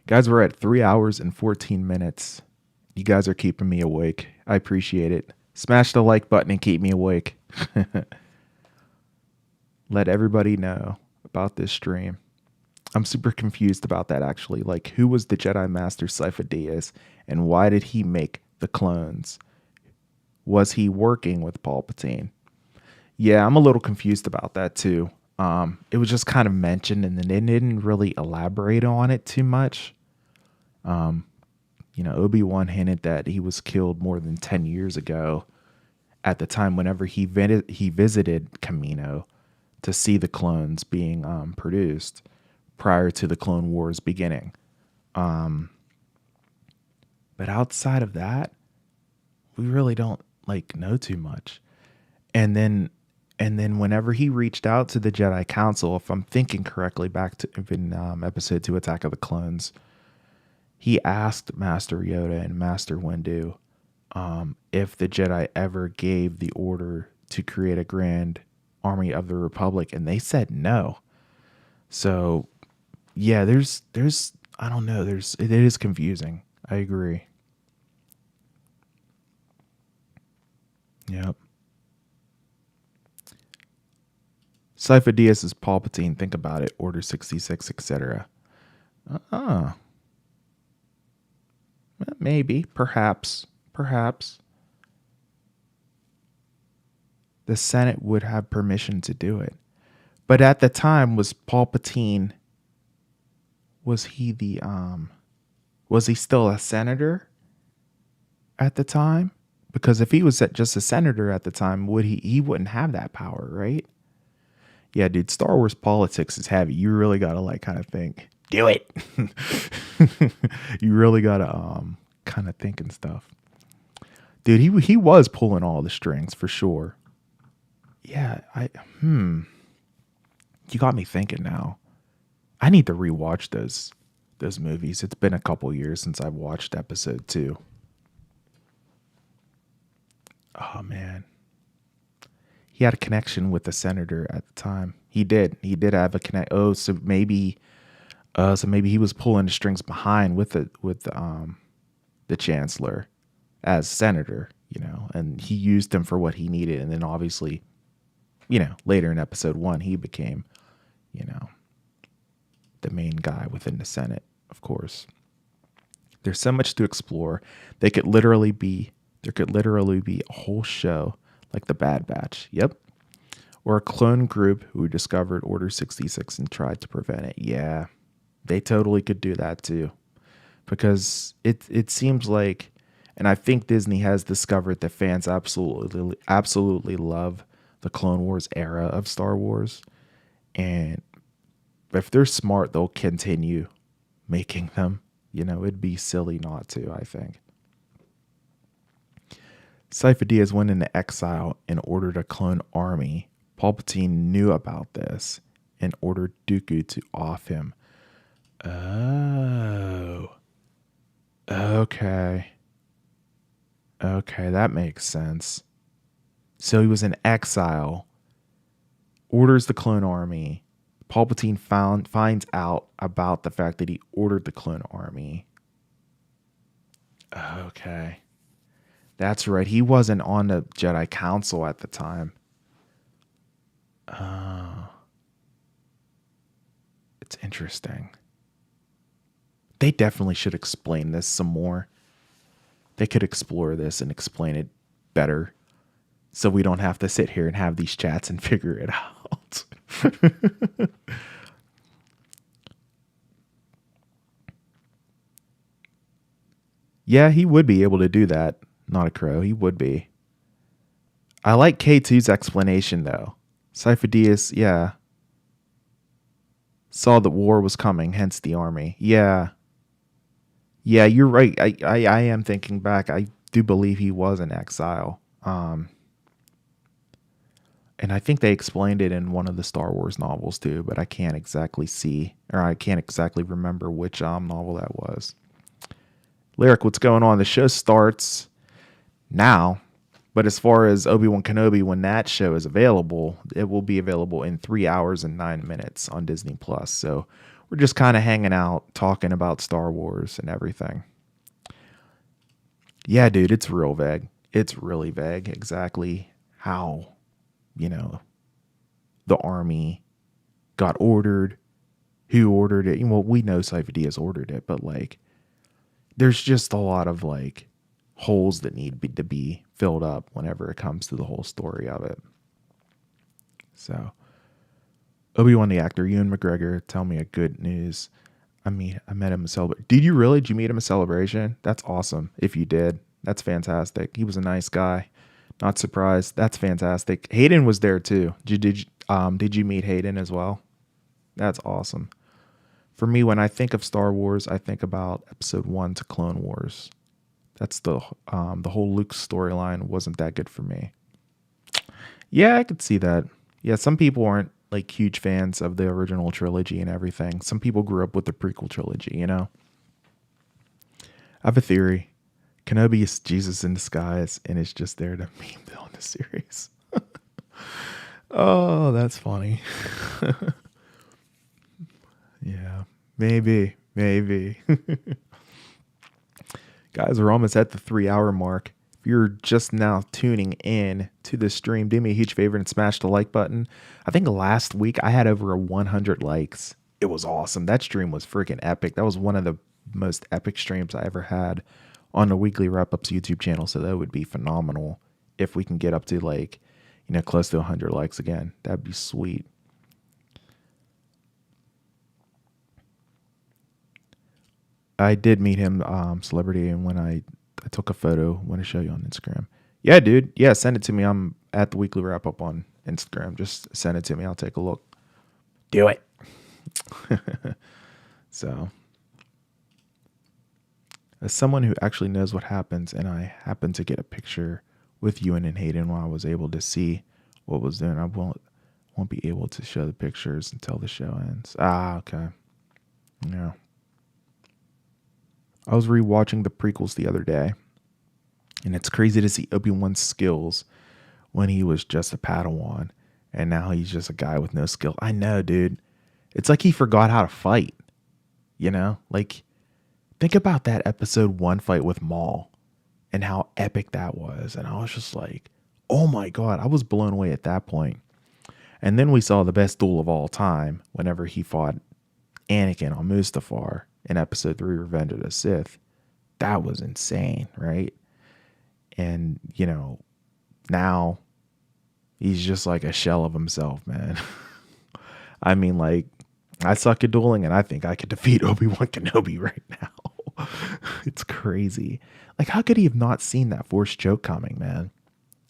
Guys, we're at 3 hours and 14 minutes. You guys are keeping me awake. I appreciate it. Smash the like button and keep me awake. Let everybody know about this stream. I'm super confused about that, actually. Like, who was the Jedi Master Sifo Dyas, and why did he make the clones? Was he working with Palpatine? Yeah, I'm a little confused about that, too. It was just kind of mentioned, and then they didn't really elaborate on it too much. Obi-Wan hinted that he was killed more than 10 years ago at the time whenever he visited Camino to see the clones being produced prior to the Clone Wars beginning. But outside of that, we really don't know too much. And then whenever he reached out to the Jedi Council, if I'm thinking correctly, back to even episode 2, Attack of the Clones, he asked Master Yoda and Master Windu if the Jedi ever gave the order to create a Grand Army of the Republic, and they said no. So yeah, there's I don't know, it is confusing. I agree. Yep. Sifo Dyas is Palpatine. Think about it. Order 66, etc. Maybe. Perhaps. The Senate would have permission to do it. But at the time, was Palpatine... Was he still a senator at the time? Because if he was just a senator at the time, he wouldn't have that power, right? Yeah, dude, Star Wars politics is heavy. You really gotta kind of think. Do it. You really gotta kind of think and stuff. Dude, he was pulling all the strings for sure. Yeah, you got me thinking now. I need to rewatch those movies. It's been a couple years since I've watched episode 2. Oh man. He had a connection with the senator at the time. He did have a connect. Oh, so maybe So maybe he was pulling the strings behind with the chancellor as senator, and he used him for what he needed. And then obviously, later in episode 1, he became, the main guy within the Senate, of course. There's so much to explore. There could literally be a whole show like the Bad Batch. Yep. Or a clone group who discovered Order 66 and tried to prevent it. Yeah. They totally could do that too. Because it seems like, and I think Disney has discovered that fans absolutely love the Clone Wars era of Star Wars. And if they're smart, they'll continue making them. It'd be silly not to, I think. Cypher Diaz went into exile and ordered a clone army. Palpatine knew about this and ordered Dooku to off him. Oh. Okay. Okay, that makes sense. So he was in exile, orders the clone army. Palpatine finds out about the fact that he ordered the clone army. Okay. That's right. He wasn't on the Jedi Council at the time. It's interesting. They definitely should explain this some more. They could explore this and explain it better so we don't have to sit here and have these chats and figure it out. Yeah, he would be able to do that. Not a crow. He would be. I like K2's explanation, though. Cypher Diaz, yeah. Saw that war was coming, hence the army. Yeah. Yeah, you're right. I am thinking back. I do believe he was in exile. And I think they explained it in one of the Star Wars novels, too. But I can't exactly remember which novel that was. Lyric, what's going on? The show starts now, but as far as Obi-Wan Kenobi, when that show is available, it will be available in 3 hours and 9 minutes on Disney Plus. So we're just kind of hanging out, talking about Star Wars and everything. Yeah, dude, it's real vague. It's really vague exactly how, the army got ordered, who ordered it. Well, we know Cypher Diaz ordered it, but there's just a lot of holes that need to be filled up whenever it comes to the whole story of it. So, Obi-Wan the actor, Ewan McGregor, tell me a good news. I met him at Celebration. Did you really? Did you meet him at Celebration? That's awesome. If you did, that's fantastic. He was a nice guy. Not surprised. That's fantastic. Hayden was there too. Did you meet Hayden as well? That's awesome. For me, when I think of Star Wars, I think about Episode 1 to Clone Wars. That's the whole Luke storyline wasn't that good for me. Yeah, I could see that. Yeah, some people aren't huge fans of the original trilogy and everything. Some people grew up with the prequel trilogy, I have a theory. Kenobi is Jesus in disguise, and it's just there to meme villain the series. Oh, that's funny. Yeah, maybe. Guys, we're almost at the 3-hour mark. If you're just now tuning in to the stream, do me a huge favor and smash the like button. I think last week I had over 100 likes. It was awesome. That stream was freaking epic. That was one of the most epic streams I ever had on the Weekly Wrap-Ups YouTube channel. So that would be phenomenal if we can get up to close to 100 likes again. That'd be sweet. I did meet him, celebrity, and when I took a photo, I want to show you on Instagram. Yeah, dude. Yeah, send it to me. I'm at the Weekly Wrap Up on Instagram. Just send it to me. I'll take a look. Do it. So, as someone who actually knows what happens, and I happened to get a picture with Ewan and Hayden while I was able to see what was there, and I won't be able to show the pictures until the show ends. Okay. Yeah. I was rewatching the prequels the other day, and it's crazy to see Obi-Wan's skills when he was just a Padawan, and now he's just a guy with no skill. I know, dude. It's like he forgot how to fight. You know, like think about that episode 1 fight with Maul and how epic that was. And I was just like, oh my God, I was blown away at that point. And then we saw the best duel of all time whenever he fought Anakin on Mustafar in episode 3, Revenge of the Sith. That was insane, right? And, you know, now he's just like a shell of himself, man. I mean, like, I suck at dueling and I think I could defeat Obi-Wan Kenobi right now. It's crazy. Like, how could he have not seen that Force choke coming, man?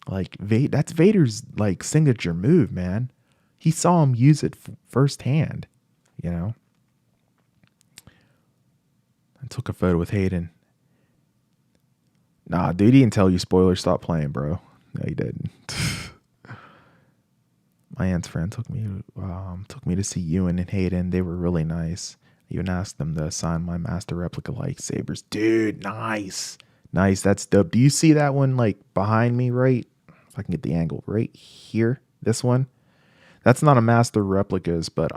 Like, that's Vader's, like, signature move, man. He saw him use it firsthand, you know? I took a photo with Hayden. Nah, dude, he didn't tell you spoilers. Stop playing, bro. No, he didn't. My aunt's friend took me to see Ewan and Hayden. They were really nice. I even asked them to sign my master replica lightsabers. Dude, nice. Nice. That's dope. Do you see that one like behind me, right? If I can get the angle right here. This one. That's not a master replicas, but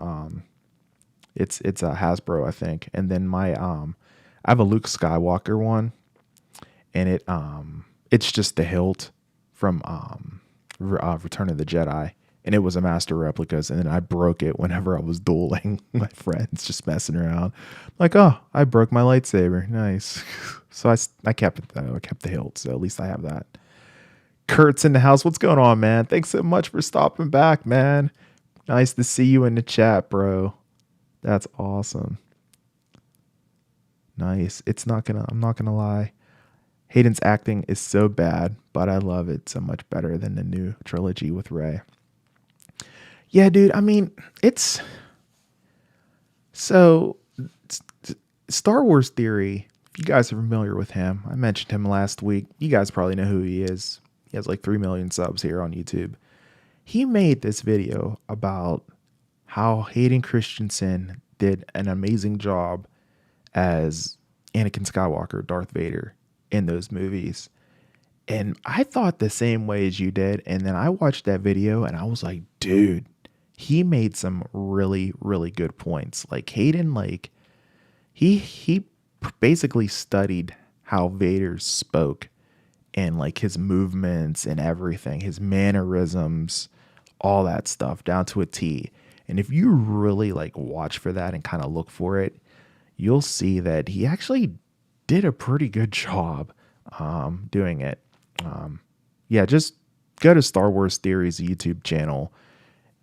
it's a Hasbro, I think. And then my I have a Luke Skywalker one, and it's just the hilt from Return of the Jedi. And it was a master replicas, and then I broke it whenever I was dueling my friends, just messing around. I'm like, oh, I broke my lightsaber. Nice. So I kept it though. I kept the hilt, so at least I have that. Kurt's in the house. What's going on, man? Thanks so much for stopping back, man. Nice to see you in the chat, bro. That's awesome. Nice. I'm not gonna lie. Hayden's acting is so bad, but I love it so much better than the new trilogy with Rey. Yeah, dude. I mean, it's so Star Wars Theory. If you guys are familiar with him, I mentioned him last week. You guys probably know who he is. He has like 3 million subs here on YouTube. He made this video about how Hayden Christensen did an amazing job as Anakin Skywalker, Darth Vader in those movies. And I thought the same way as you did. And then I watched that video and I was like, dude, he made some really, really good points. Like Hayden, like he basically studied how Vader spoke and like his movements and everything, his mannerisms, all that stuff down to a T. And if you really like watch for that and kind of look for it, you'll see that he actually did a pretty good job doing it. Yeah, just go to Star Wars Theory's YouTube channel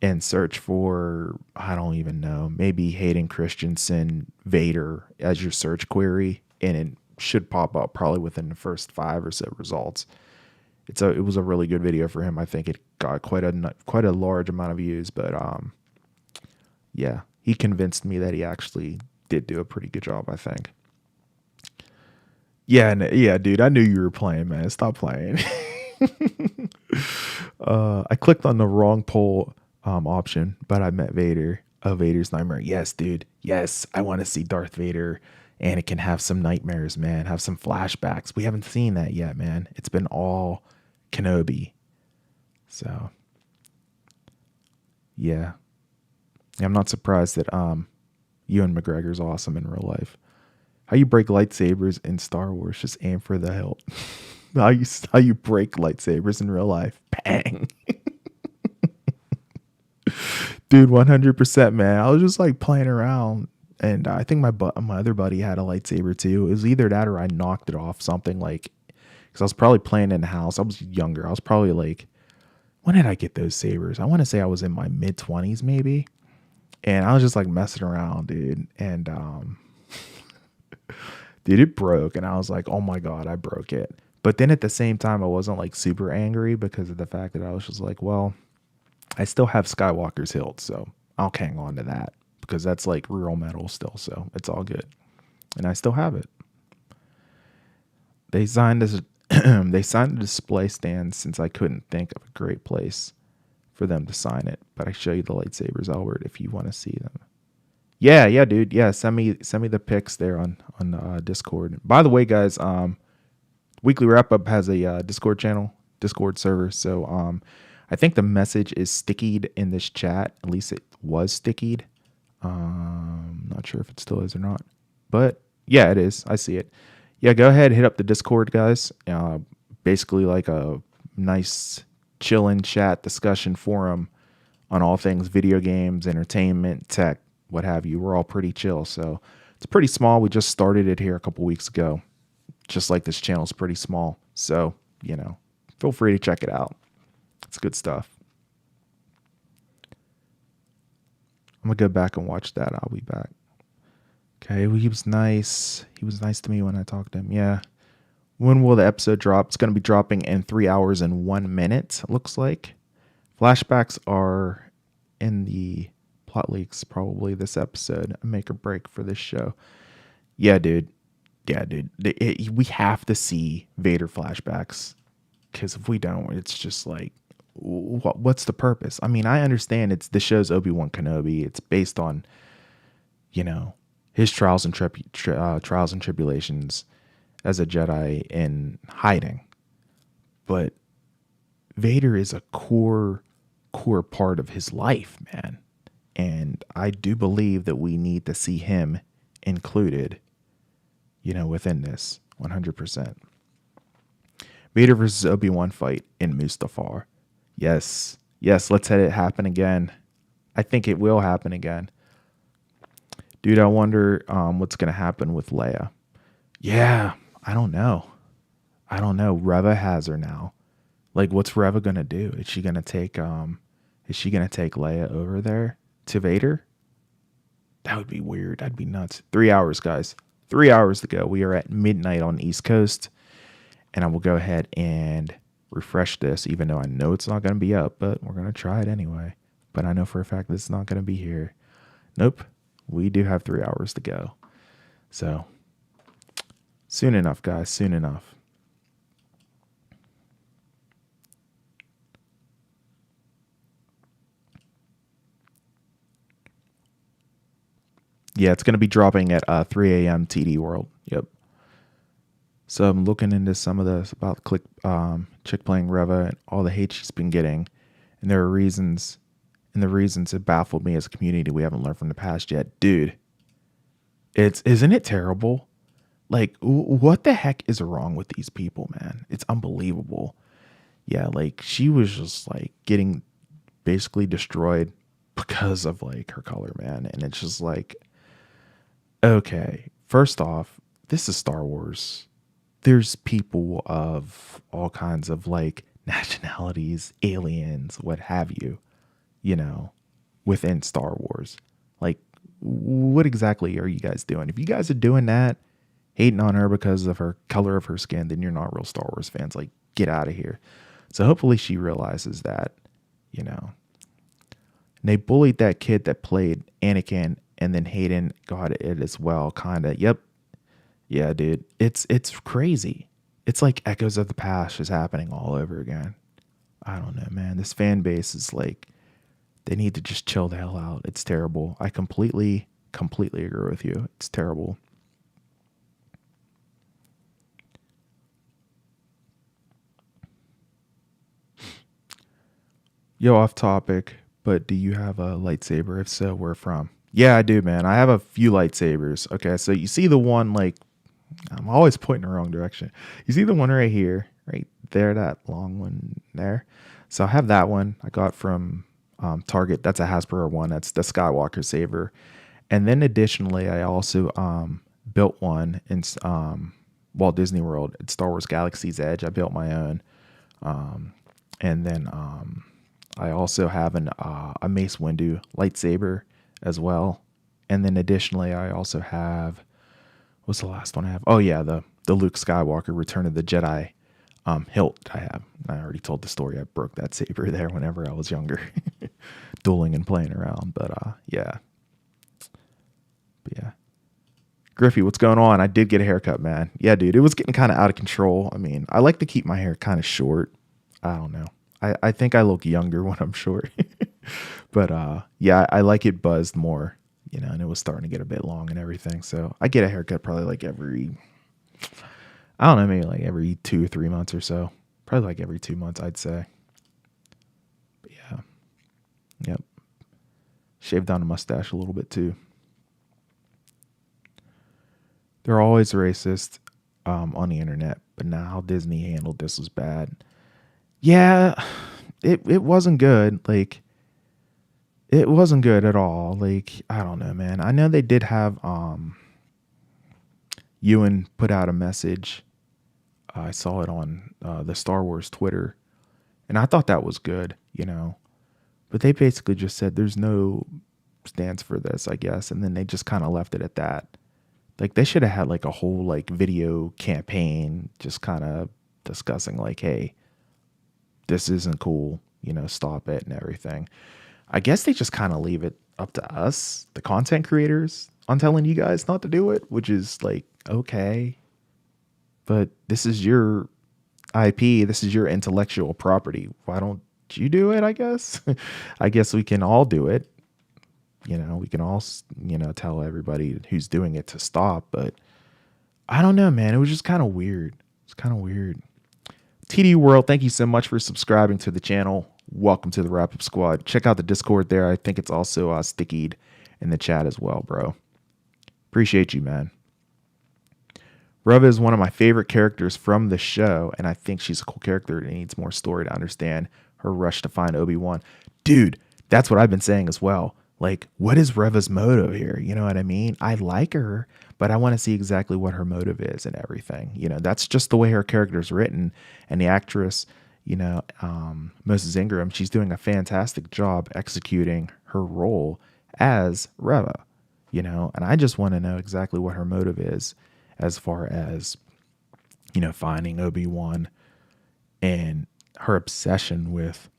and search for, I don't even know, maybe Hayden Christensen Vader as your search query, and it should pop up probably within the first 5 or so results. It was a really good video for him. I think it got quite a large amount of views, but yeah, he convinced me that he actually did do a pretty good job, I think. Yeah, dude, I knew you were playing, man. Stop playing. I clicked on the wrong poll option, but I met Vader. Vader's Nightmare. Yes, dude. Yes, I want to see Darth Vader. Anakin have some nightmares, man. Have some flashbacks. We haven't seen that yet, man. It's been all Kenobi. So, yeah. I'm not surprised that Ewan McGregor's awesome in real life. How you break lightsabers in Star Wars? Just aim for the hilt. how you break lightsabers in real life? Bang. Dude, 100%, man. I was just like playing around, and I think my other buddy had a lightsaber too. It was either that or I knocked it off something, like, because I was probably playing in the house. I was younger. I was probably like, when did I get those sabers? I want to say I was in my mid-20s maybe, and I was just like messing around, dude. And dude, it broke, and I was like, oh my God, I broke it. But then at the same time, I wasn't like super angry because of the fact that I was just like, well, I still have Skywalker's hilt, so I'll hang on to that because that's like real metal still, so it's all good. And I still have it. They signed a display stand since I couldn't think of a great place for them to sign it. But I show you the lightsabers, Albert, if you want to see them. Yeah, dude. Yeah, send me the pics there on Discord. By the way, guys, Weekly Wrap Up has a Discord channel, Discord server. So I think the message is stickied in this chat. At least it was stickied. Not sure if it still is or not. But yeah, it is. I see it. Yeah, go ahead, hit up the Discord, guys. Basically like a nice chillin' chat discussion forum on all things video games, entertainment, tech, what have you. We're all pretty chill. So it's pretty small. We just started it here a couple weeks ago. Just like this channel is pretty small. So, feel free to check it out. It's good stuff. I'm going to go back and watch that. I'll be back. Okay, well, he was nice. He was nice to me when I talked to him. Yeah. When will the episode drop? It's going to be dropping in 3 hours and 1 minute, it looks like. Flashbacks are in the plot leaks probably this episode. A make or break for this show. Yeah, dude. We have to see Vader flashbacks. Because if we don't, it's just like, what's the purpose? I mean, I understand the show's Obi-Wan Kenobi. It's based on, his trials and tribulations as a Jedi in hiding. But Vader is a core part of his life, man. And I do believe that we need to see him included, within this 100%. Vader versus Obi-Wan fight in Mustafar. Yes, let's let it happen again. I think it will happen again. Dude, I wonder what's going to happen with Leia. Yeah, I don't know. Reva has her now. Like, what's Reva going to do? Is she going to take Leia over there to Vader? That would be weird. That'd be nuts. 3 hours, guys. 3 hours to go. We are at midnight on the East Coast. And I will go ahead and refresh this, even though I know it's not going to be up, but we're going to try it anyway. But I know for a fact that it's not going to be here. Nope. We do have 3 hours to go. So, soon enough, guys. Soon enough. Yeah, it's going to be dropping at 3 a.m. TD World. Yep. So I'm looking into some of this about Chick playing Reva and all the hate she's been getting. And there are reasons, and the reasons it baffled me as a community we haven't learned from the past yet. Dude, isn't it terrible? Like, what the heck is wrong with these people, man? It's unbelievable. Yeah, like, she was just, like, getting basically destroyed because of, like, her color, man. And it's just like, okay, first off, this is Star Wars. There's people of all kinds of, like, nationalities, aliens, what have you, within Star Wars. Like, what exactly are you guys doing? If you guys are doing that, hating on her because of her color of her skin, then you're not real Star Wars fans. Like, get out of here. So hopefully she realizes that, And they bullied that kid that played Anakin, and then Hayden got it as well, kind of. Yep. Yeah, dude. It's crazy. It's like Echoes of the Past is happening all over again. I don't know, man. This fan base is like, they need to just chill the hell out. It's terrible. I completely agree with you. It's terrible. Yo, off topic, but do you have a lightsaber? If so, where from? Yeah, I do, man. I have a few lightsabers. Okay, so you see the one, like, I'm always pointing the wrong direction. You see the one right here, right there, that long one there. So I have that one I got from Target. That's a Hasbro one. That's the Skywalker saber. And then additionally, I also built one in Walt Disney World at Star Wars Galaxy's Edge. I built my own. And then I also have a Mace Windu lightsaber as well. And then additionally, I also have, what's the last one I have? Oh yeah, the Luke Skywalker Return of the Jedi hilt I have. I already told the story. I broke that saber there whenever I was younger, dueling and playing around. But yeah. Griffey, what's going on? I did get a haircut, man. Yeah, dude, it was getting kind of out of control. I mean, I like to keep my hair kind of short. I don't know. I think I look younger when I'm short. But yeah, I like it buzzed more, and it was starting to get a bit long and everything. So I get a haircut probably like every, I don't know, maybe like every 2 or 3 months or so. Probably like every 2 months, I'd say. But yeah. Yep. Shaved down a mustache a little bit too. They're always racist on the internet, but now how Disney handled this was bad. Yeah, it wasn't good. Like, it wasn't good at all. Like, I don't know, man. I know they did have Ewan put out a message. I saw it on the Star Wars Twitter, and I thought that was good, you know. But they basically just said there's no stance for this, I guess, and then they just kind of left it at that. Like, they should have had like a whole like video campaign just kind of discussing like, hey, this isn't cool, you know, stop it and everything. I guess they just kind of leave it up to us, the content creators, on telling you guys not to do it, which is like, okay, but this is your IP, this is your intellectual property. Why don't you do it? I guess. I guess we can all do it. You know, we can all, you know, tell everybody who's doing it to stop, but I don't know, man. It was just kind of weird. It's kind of weird. TD World, thank you so much for subscribing to the channel. Welcome to the Wrap Up Squad. Check out the Discord there. I think it's also stickied in the chat as well, bro. Appreciate you, man. Reva is one of my favorite characters from the show, and I think she's a cool character that needs more story to understand her rush to find Obi-Wan. Dude, that's what I've been saying as well. Like, what is Reva's motive here? You know what I mean? I like her, but I want to see exactly what her motive is and everything. You know, that's just the way her character is written. And the actress, you know, Moses Ingram, she's doing a fantastic job executing her role as Reva, you know, and I just want to know exactly what her motive is as far as, you know, finding Obi-Wan and her obsession with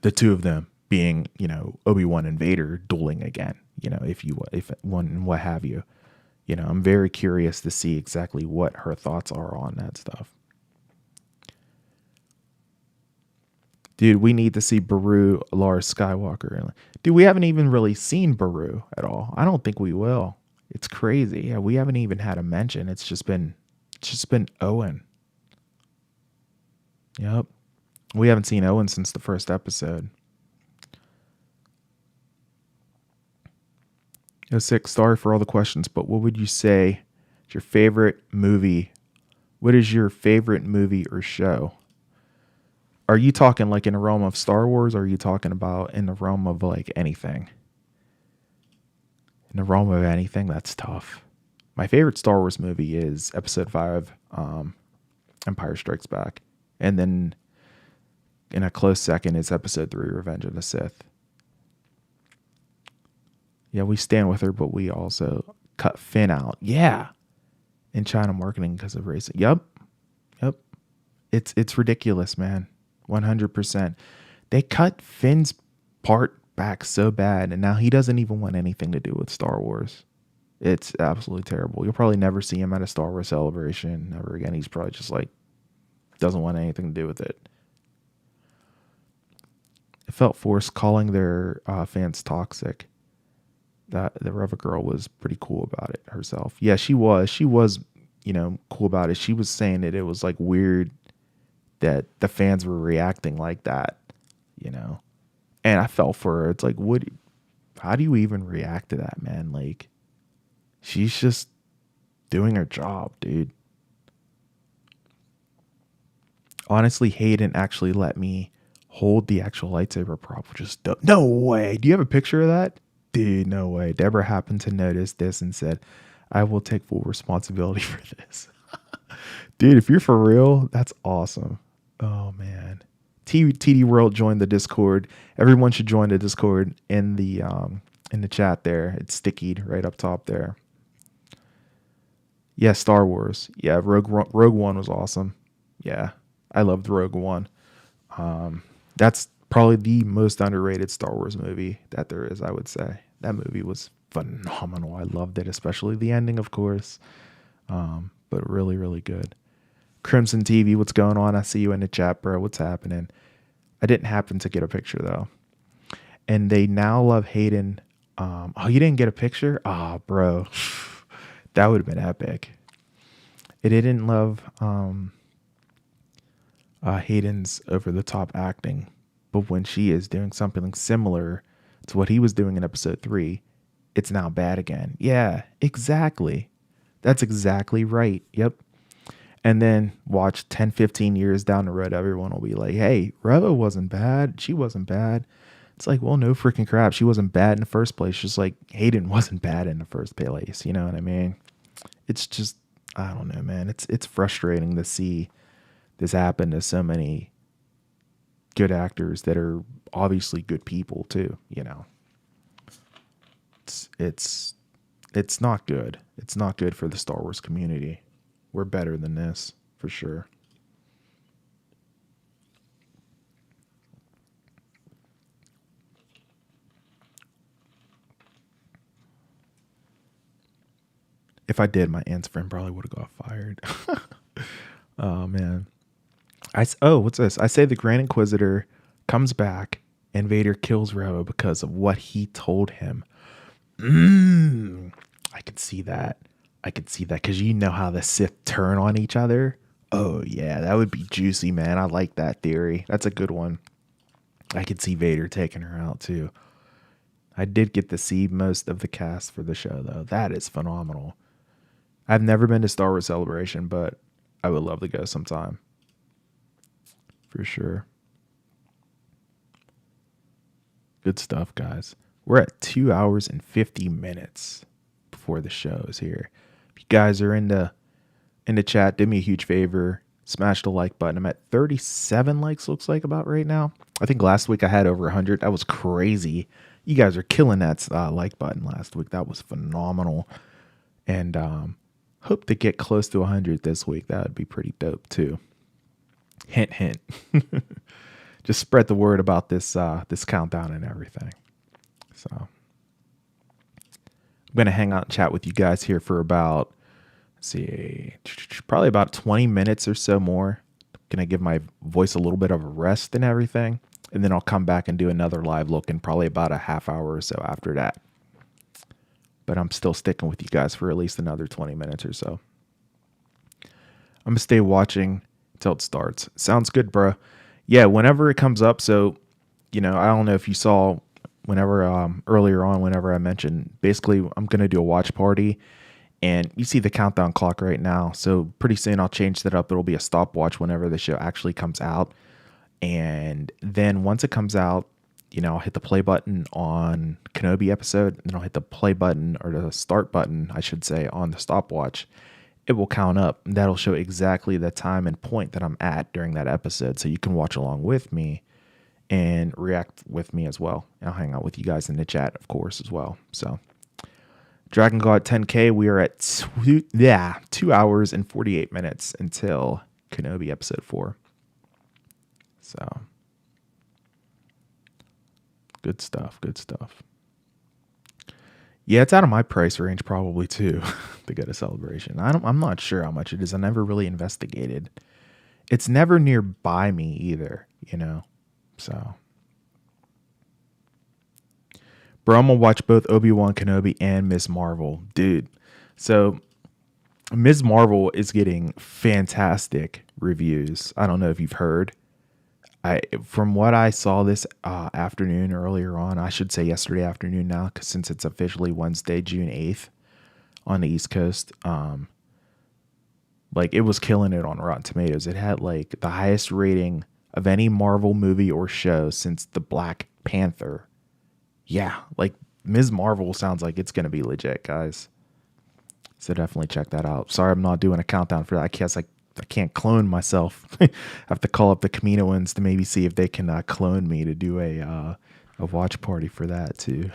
the two of them being, you know, Obi-Wan and Vader dueling again, you know, if one, what have you. You know, I'm very curious to see exactly what her thoughts are on that stuff. Dude, we need to see Beru, Lars Skywalker. Dude, we haven't even really seen Beru at all. I don't think we will. It's crazy. Yeah, we haven't even had a mention. It's just been Owen. Yep. We haven't seen Owen since the first episode. 6, sorry for all the questions, but what would you say is your favorite movie? What is your favorite movie or show? Are you talking like in the realm of Star Wars, or are you talking about in the realm of like anything? In the realm of anything, that's tough. My favorite Star Wars movie is Episode 5, Empire Strikes Back. And then in a close second is Episode 3, Revenge of the Sith. Yeah, we stand with her, but we also cut Finn out. Yeah. In China marketing because of racism. Yep. It's ridiculous, man. 100%. They cut Finn's part back so bad, and now he doesn't even want anything to do with Star Wars. It's absolutely terrible. You'll probably never see him at a Star Wars celebration ever again. He's probably just like, doesn't want anything to do with it. It felt forced calling their fans toxic. That the Reva girl was pretty cool about it herself. Yeah, she was, you know, cool about it. She was saying that it was like weird that the fans were reacting like that, you know. And I felt for her. It's like, how do you even react to that, man? Like, she's just doing her job, dude. Honestly, Hayden actually let me hold the actual lightsaber prop, which is dope. No way. Do you have a picture of that? Dude, no way. Deborah happened to notice this and said, I will take full responsibility for this. Dude, if you're for real, that's awesome. Oh, man. TD World joined the Discord. Everyone should join the Discord in the chat there. It's stickied right up top there. Yeah, Star Wars. Yeah, Rogue One was awesome. Yeah, I loved Rogue One. That's probably the most underrated Star Wars movie that there is, I would say. That movie was phenomenal. I loved it, especially the ending, of course. But really, really good. Crimson TV, what's going on? I see you in the chat, bro. What's happening? I didn't happen to get a picture, though. And they now love Hayden. Oh, you didn't get a picture? Oh, bro. That would have been epic. It didn't love Hayden's over-the-top acting. But when she is doing something similar to what he was doing in episode 3, it's now bad again. Yeah, exactly. That's exactly right. Yep. And then watch 10, 15 years down the road, everyone will be like, hey, Reva wasn't bad. She wasn't bad. It's like, well, no freaking crap. She wasn't bad in the first place. Just like Hayden wasn't bad in the first place. You know what I mean? It's just, I don't know, man. It's frustrating to see this happen to so many good actors that are obviously good people too. You know, it's it's it's not good. It's not good for the Star Wars community. We're better than this for sure. If I did, my aunt's friend probably would have got fired. Oh man. What's this? I say the Grand Inquisitor comes back and Vader kills Reva because of what he told him. I could see that. I could see that because you know how the Sith turn on each other. Oh yeah, that would be juicy, man. I like that theory. That's a good one. I could see Vader taking her out too. I did get to see most of the cast for the show though. That is phenomenal. I've never been to Star Wars Celebration, but I would love to go sometime for sure. Good stuff, guys. We're at 2 hours and 50 minutes before the show is here. If you guys are in the chat, do me a huge favor. Smash the like button. I'm at 37 likes, looks like about right now. I think last week I had over 100. That was crazy. You guys are killing that like button last week. That was phenomenal. And hope to get close to 100 this week. That would be pretty dope too. Hint, hint. Just spread the word about this countdown and everything. So I'm gonna hang out and chat with you guys here for about, let's see, probably about 20 minutes or so more. Gonna give my voice a little bit of a rest and everything, and then I'll come back and do another live look in probably about a half hour or so after that. But I'm still sticking with you guys for at least another 20 minutes or so. I'm gonna stay watching until it starts. Sounds good, bro. Yeah, whenever it comes up. So, I don't know if you saw whenever earlier on, whenever I mentioned, basically I'm gonna do a watch party, and you see the countdown clock right now. So pretty soon I'll change that up. It'll be a stopwatch whenever the show actually comes out, and then once it comes out, I'll hit the play button on Kenobi episode, and then I'll hit the play button, or the start button, I should say, on the stopwatch. It will count up. That'll show exactly the time and point that I'm at during that episode. So you can watch along with me and react with me as well. And I'll hang out with you guys in the chat, of course, as well. So Dragon God 10K, we are at 2 hours and 48 minutes until Kenobi episode 4. So good stuff. Good stuff. Yeah, it's out of my price range probably too to get a celebration. I'm not sure how much it is. I never really investigated. It's never nearby me either, So, bro, I'm gonna watch both Obi-Wan Kenobi and Ms. Marvel, dude. So, Ms. Marvel is getting fantastic reviews. I don't know if you've heard. From what I saw this afternoon earlier on, I should say yesterday afternoon now, because since it's officially Wednesday, June 8th on the East Coast, like it was killing it on Rotten Tomatoes. It had like the highest rating of any Marvel movie or show since the Black Panther. Yeah, like Ms. Marvel sounds like it's going to be legit, guys. So definitely check that out. Sorry, I'm not doing a countdown for that. I guess I can't clone myself. I have to call up the Kaminoans to maybe see if they can clone me to do a watch party for that too.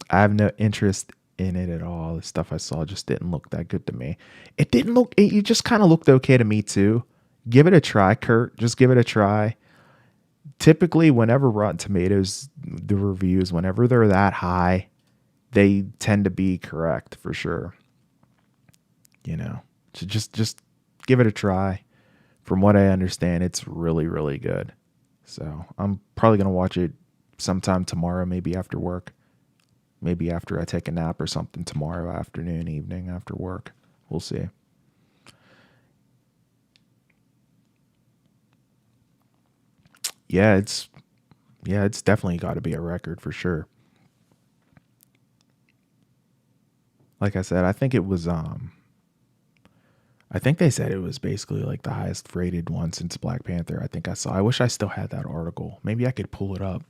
I have no interest in it at all. The stuff I saw just didn't look that good to me. It just kind of looked okay to me too. Give it a try, Kurt. Just give it a try. Typically, whenever Rotten Tomatoes, the reviews, whenever they're that high, they tend to be correct for sure. So just give it a try. From what I understand, it's really, really good. So I'm probably going to watch it sometime tomorrow, maybe after work. Maybe after I take a nap or something tomorrow afternoon, evening after work. We'll see. Yeah, it's definitely got to be a record for sure. Like I said, I think it was I think they said it was basically like the highest rated one since Black Panther. I think I saw. I wish I still had that article. Maybe I could pull it up.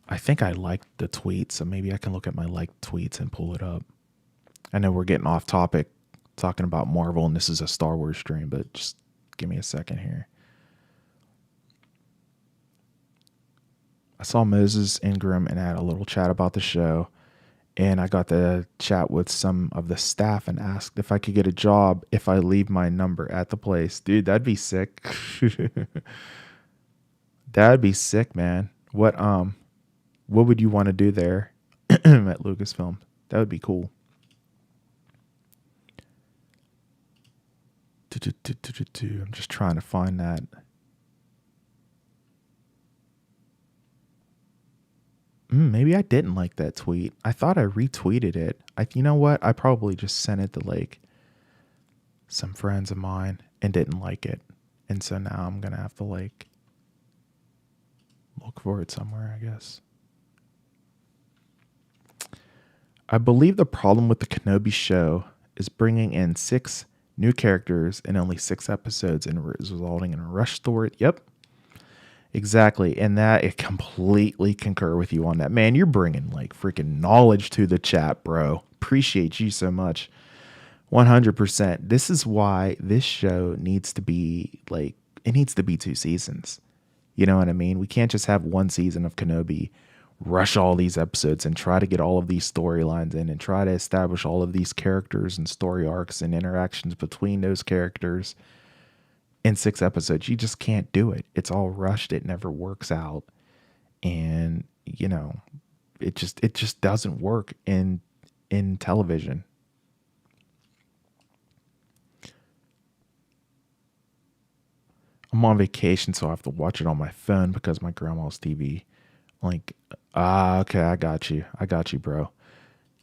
I think I liked the tweet, so maybe I can look at my liked tweets and pull it up. I know we're getting off topic talking about Marvel and this is a Star Wars stream, but just give me a second here. I saw Moses Ingram and had a little chat about the show. And I got to chat with some of the staff and asked if I could get a job if I leave my number at the place. Dude, that'd be sick. That'd be sick, man. What would you want to do there at Lucasfilm? That would be cool. I'm just trying to find that. Maybe I didn't like that tweet. I thought I retweeted it. You know what? I probably just sent it to like some friends of mine and didn't like it. And so now I'm going to have to like look for it somewhere, I guess. I believe the problem with the Kenobi show is bringing in 6 new characters in only 6 episodes and resulting in a rush story. Yep. Exactly. And that, I completely concur with you on that. Man, you're bringing like freaking knowledge to the chat, bro. Appreciate you so much. 100%. This is why this show needs to be like, it needs to be 2 seasons. You know what I mean? We can't just have 1 season of Kenobi, rush all these episodes and try to get all of these storylines in and try to establish all of these characters and story arcs and interactions between those characters in 6 episodes. You just can't do it. It's all rushed. It never works out. And, you know, it just doesn't work in television. I'm on vacation, so I have to watch it on my phone because my grandma's TV. Like, okay, I got you, bro.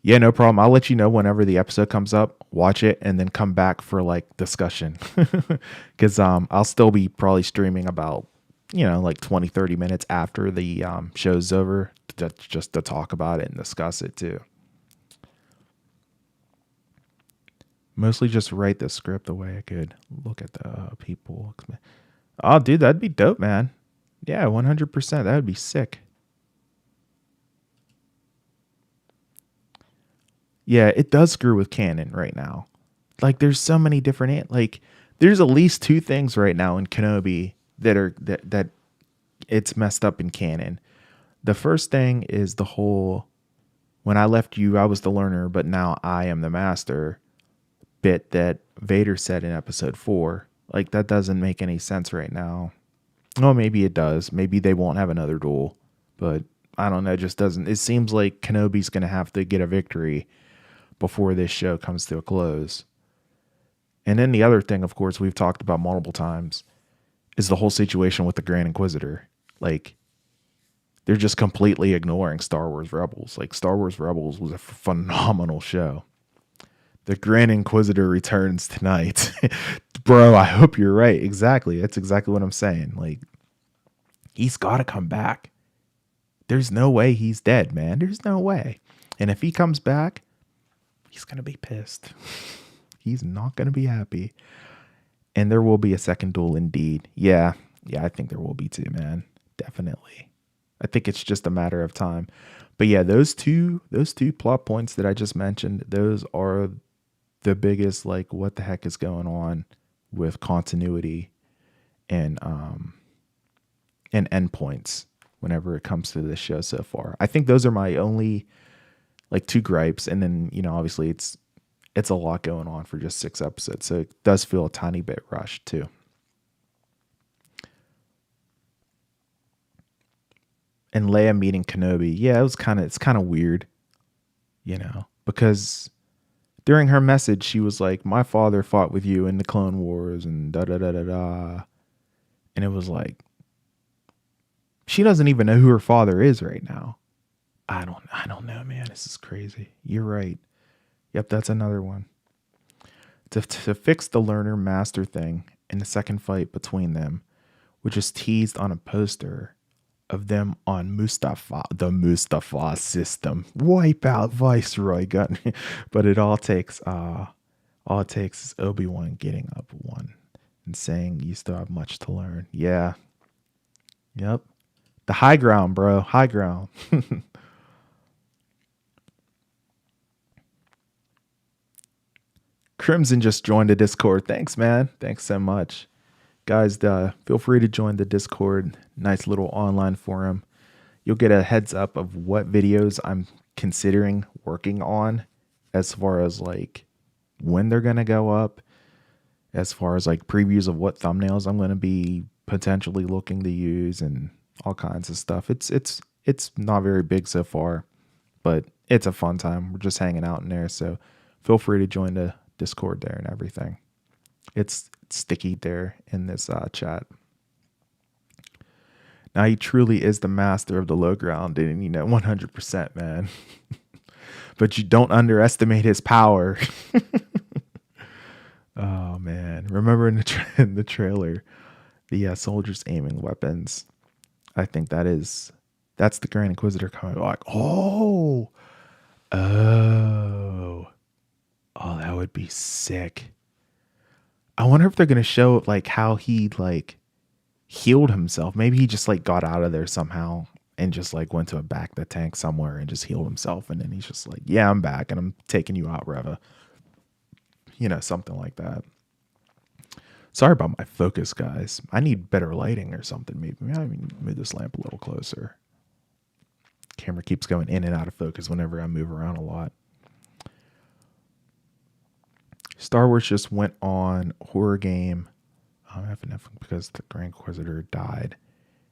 Yeah, no problem. I'll let you know whenever the episode comes up. Watch it and then come back for like discussion. Because I'll still be probably streaming about, you know, like 20, 30 minutes after the show's over just to talk about it and discuss it too. Mostly just write the script the way I could. Look at the people. Oh, dude, that'd be dope, man. Yeah, 100%. That would be sick. Yeah, it does screw with canon right now. Like, there's so many different, like, there's at least 2 things right now in Kenobi that it's messed up in canon. The first thing is the whole, when I left you, I was the learner, but now I am the master bit that Vader said in episode 4. Like, that doesn't make any sense right now. Oh, maybe it does. Maybe they won't have another duel, but I don't know. It just doesn't. It seems like Kenobi's going to have to get a victory before this show comes to a close. And then the other thing, of course, we've talked about multiple times is the whole situation with the Grand Inquisitor. Like, they're just completely ignoring Star Wars Rebels. Like, Star Wars Rebels was a phenomenal show. The Grand Inquisitor returns tonight. Bro, I hope you're right. Exactly. That's exactly what I'm saying. Like, he's got to come back. There's no way he's dead, man. There's no way. And if he comes back, he's going to be pissed. He's not going to be happy. And there will be a second duel indeed. Yeah, I think there will be too, man. Definitely. I think it's just a matter of time. But yeah, those two plot points that I just mentioned, those are the biggest, like, what the heck is going on with continuity and endpoints whenever it comes to this show so far. I think those are my only, like, 2 gripes. And then, you know, obviously it's a lot going on for just 6 episodes. So it does feel a tiny bit rushed too. And Leia meeting Kenobi. Yeah, it's kind of weird, you know, because during her message, she was like, my father fought with you in the Clone Wars and da da da da da. And it was like, she doesn't even know who her father is right now. I don't know, man. This is crazy. You're right. Yep, that's another one. To fix the learner master thing in the second fight between them, which is teased on a poster, of them on Mustafa, the Mustafa system. Wipe out Viceroy gun. But all it takes is Obi-Wan getting up one and saying you still have much to learn. Yeah. Yep. The high ground, bro. High ground. Crimson just joined the Discord. Thanks, man. Thanks so much. Guys, feel free to join the Discord. Nice little online forum. You'll get a heads up of what videos I'm considering working on as far as like when they're going to go up, as far as like previews of what thumbnails I'm going to be potentially looking to use and all kinds of stuff. It's not very big so far, but it's a fun time. We're just hanging out in there. So feel free to join the Discord there and everything. It's sticky there in this chat. Now he truly is the master of the low ground, and 100%, man. But you don't underestimate his power. Oh man! Remember in the trailer, the soldiers aiming weapons. I think that's the Grand Inquisitor coming. Like, oh, that would be sick. I wonder if they're gonna show like how he like healed himself. Maybe he just like got out of there somehow and just like went to a back the tank somewhere and just healed himself, and then he's just like, yeah, I'm back and I'm taking you out, Reva. Something like that. Sorry about my focus, guys. I need better lighting or something. Maybe I move this lamp a little closer. Camera keeps going in and out of focus whenever I move around a lot. Star Wars just went on horror game. I have enough because the Grand Inquisitor died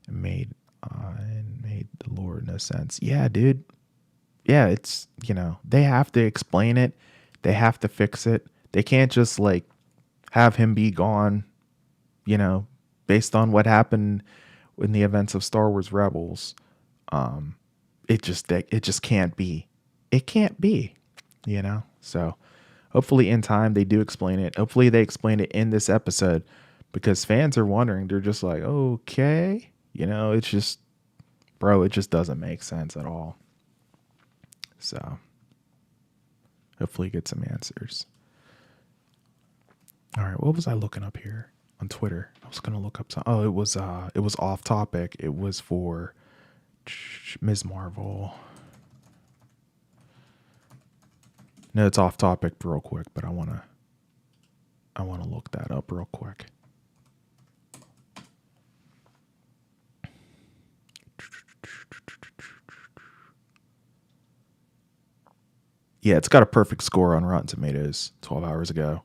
and made the lore no sense. Yeah, dude. Yeah, it's they have to explain it. They have to fix it. They can't just like have him be gone, based on what happened in the events of Star Wars Rebels. It just can't be. It can't be, So hopefully in time they do explain it. Hopefully they explain it in this episode, because fans are wondering. They're just like, okay, it's just, bro, it just doesn't make sense at all. So hopefully get some answers. All right, what was I looking up here on Twitter? I was gonna look up some. Oh, it was off topic. It was for Ms. Marvel. No, it's off topic real quick, but I wanna look that up real quick. Yeah, it's got a perfect score on Rotten Tomatoes 12 hours ago.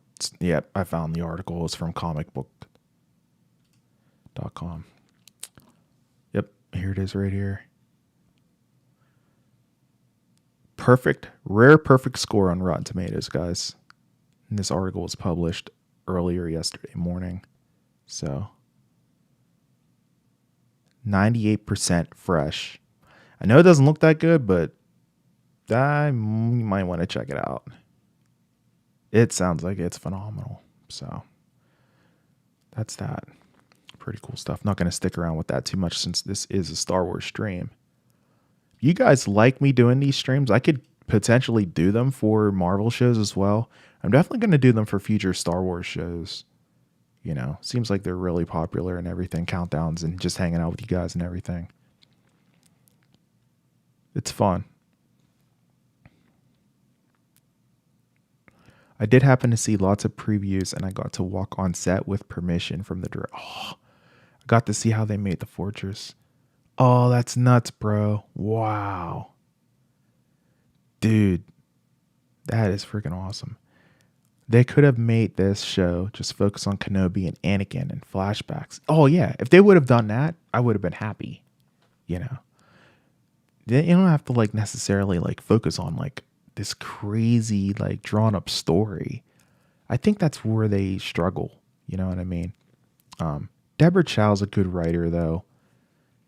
I found the article. It's from comicbook.com. Yep, here it is right here. Rare perfect score on Rotten Tomatoes, guys. And this article was published earlier yesterday morning. So 98% fresh. I know it doesn't look that good, but you might want to check it out. It sounds like it's phenomenal. So that's that. Pretty cool stuff. Not going to stick around with that too much since this is a Star Wars stream. If you guys like me doing these streams, I could potentially do them for Marvel shows as well. I'm definitely going to do them for future Star Wars shows. Seems like they're really popular and everything. Countdowns and just hanging out with you guys and everything. It's fun. I did happen to see lots of previews, and I got to walk on set with permission from the director. Oh, I got to see how they made the fortress. Oh, that's nuts, bro. Wow. Dude, that is freaking awesome. They could have made this show just focus on Kenobi and Anakin and flashbacks. Oh, yeah. If they would have done that, I would have been happy. You don't have to necessarily focus on this crazy drawn up story. I think that's where they struggle. You know what I mean? Deborah Chow's a good writer, though.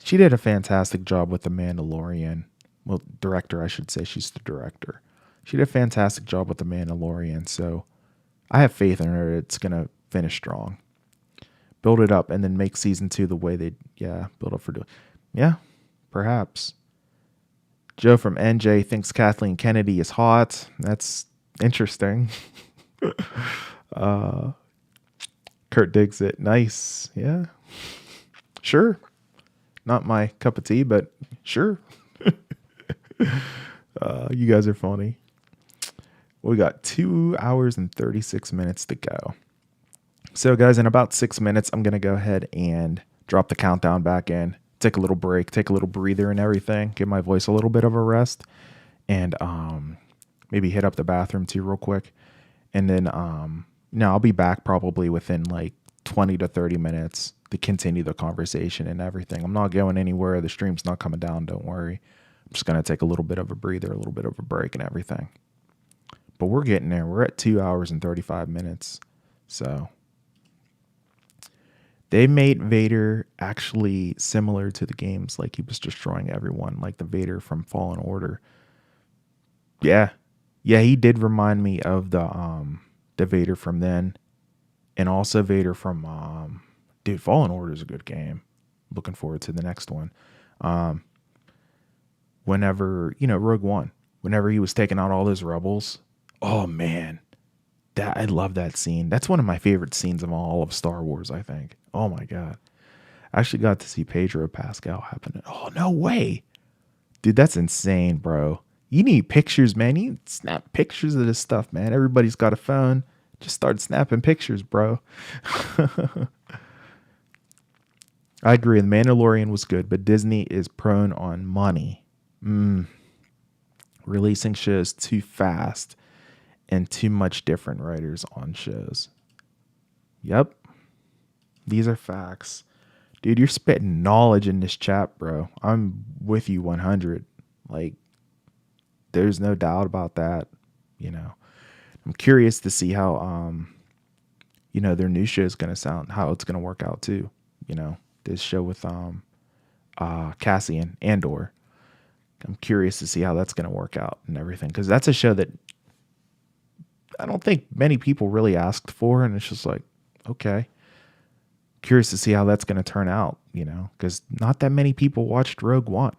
She did a fantastic job with The Mandalorian. Well, director, I should say. She's the director. She did a fantastic job with The Mandalorian, so I have faith in her. It's going to finish strong. Build it up and then make season 2 the way they, build up for doing. Yeah, Perhaps. Joe from NJ thinks Kathleen Kennedy is hot. That's interesting. Kurt digs it. Nice. Yeah. Sure. Not my cup of tea, but sure. You guys are funny. We got 2 hours and 36 minutes to go. So, guys, in about 6 minutes, I'm going to go ahead and drop the countdown back in. Take a little break, take a little breather and everything. Give my voice a little bit of a rest. And maybe hit up the bathroom too real quick. And then I'll be back probably within like 20 to 30 minutes to continue the conversation and everything. I'm not going anywhere. The stream's not coming down. Don't worry. I'm just going to take a little bit of a breather, a little bit of a break and everything. But we're getting there. We're at 2 hours and 35 minutes. So they made Vader actually similar to the games. Like he was destroying everyone, like the Vader from Fallen Order. Yeah. Yeah, he did remind me of the Vader from then. And also Vader from Fallen Order is a good game. Looking forward to the next one. Whenever, Rogue One, whenever he was taking out all those rebels. Oh man. I love that scene. That's one of my favorite scenes of all of Star Wars, I think. Oh my God. I actually got to see Pedro Pascal happen. Oh, no way. Dude, that's insane, bro. You need pictures, man. You need to snap pictures of this stuff, man. Everybody's got a phone. Just start snapping pictures, bro. I agree. The Mandalorian was good, but Disney is prone on money. Releasing shows too fast and too much different writers on shows. Yep. These are facts. Dude, you're spitting knowledge in this chat, bro. I'm with you 100. Like, there's no doubt about that. I'm curious to see how, their new show is going to sound, how it's going to work out too. This show with Cassian Andor. I'm curious to see how that's going to work out and everything. Because that's a show that I don't think many people really asked for. And it's just like, okay. Curious to see how that's going to turn out, because not that many people watched Rogue One,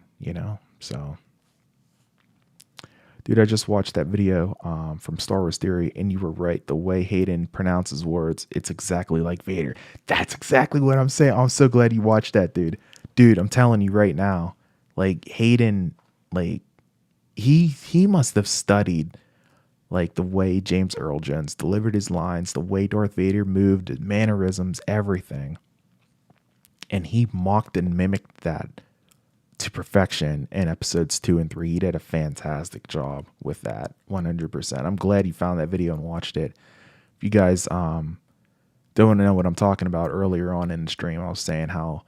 so. Dude, I just watched that video from Star Wars Theory, and you were right. The way Hayden pronounces words, it's exactly like Vader. That's exactly what I'm saying. I'm so glad you watched that, dude. Dude, I'm telling you right now, like Hayden, like he must have studied like the way James Earl Jones delivered his lines, the way Darth Vader moved, his mannerisms, everything. And he mocked and mimicked that to perfection in episodes 2 and 3. He did a fantastic job with that, 100%. I'm glad you found that video and watched it. If you guys don't know what I'm talking about, earlier on in the stream, I was saying how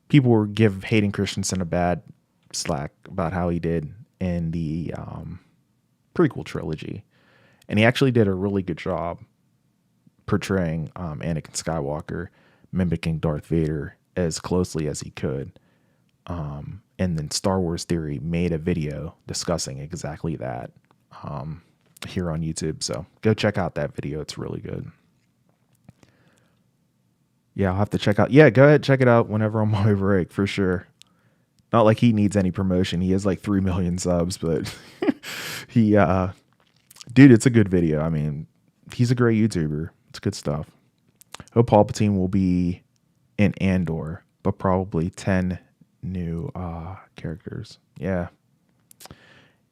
people were give Hayden Christensen a bad slack about how he did in the prequel trilogy. And he actually did a really good job portraying Anakin Skywalker, mimicking Darth Vader as closely as he could. And then Star Wars Theory made a video discussing exactly that here on YouTube. So go check out that video. It's really good. Yeah, I'll have to check out. Yeah, go ahead, check it out whenever I'm on my break for sure. Not like he needs any promotion. He has like 3 million subs, but he, dude, it's a good video. I mean, he's a great YouTuber. It's good stuff. Hope Palpatine will be in Andor, but probably 10 new characters. Yeah,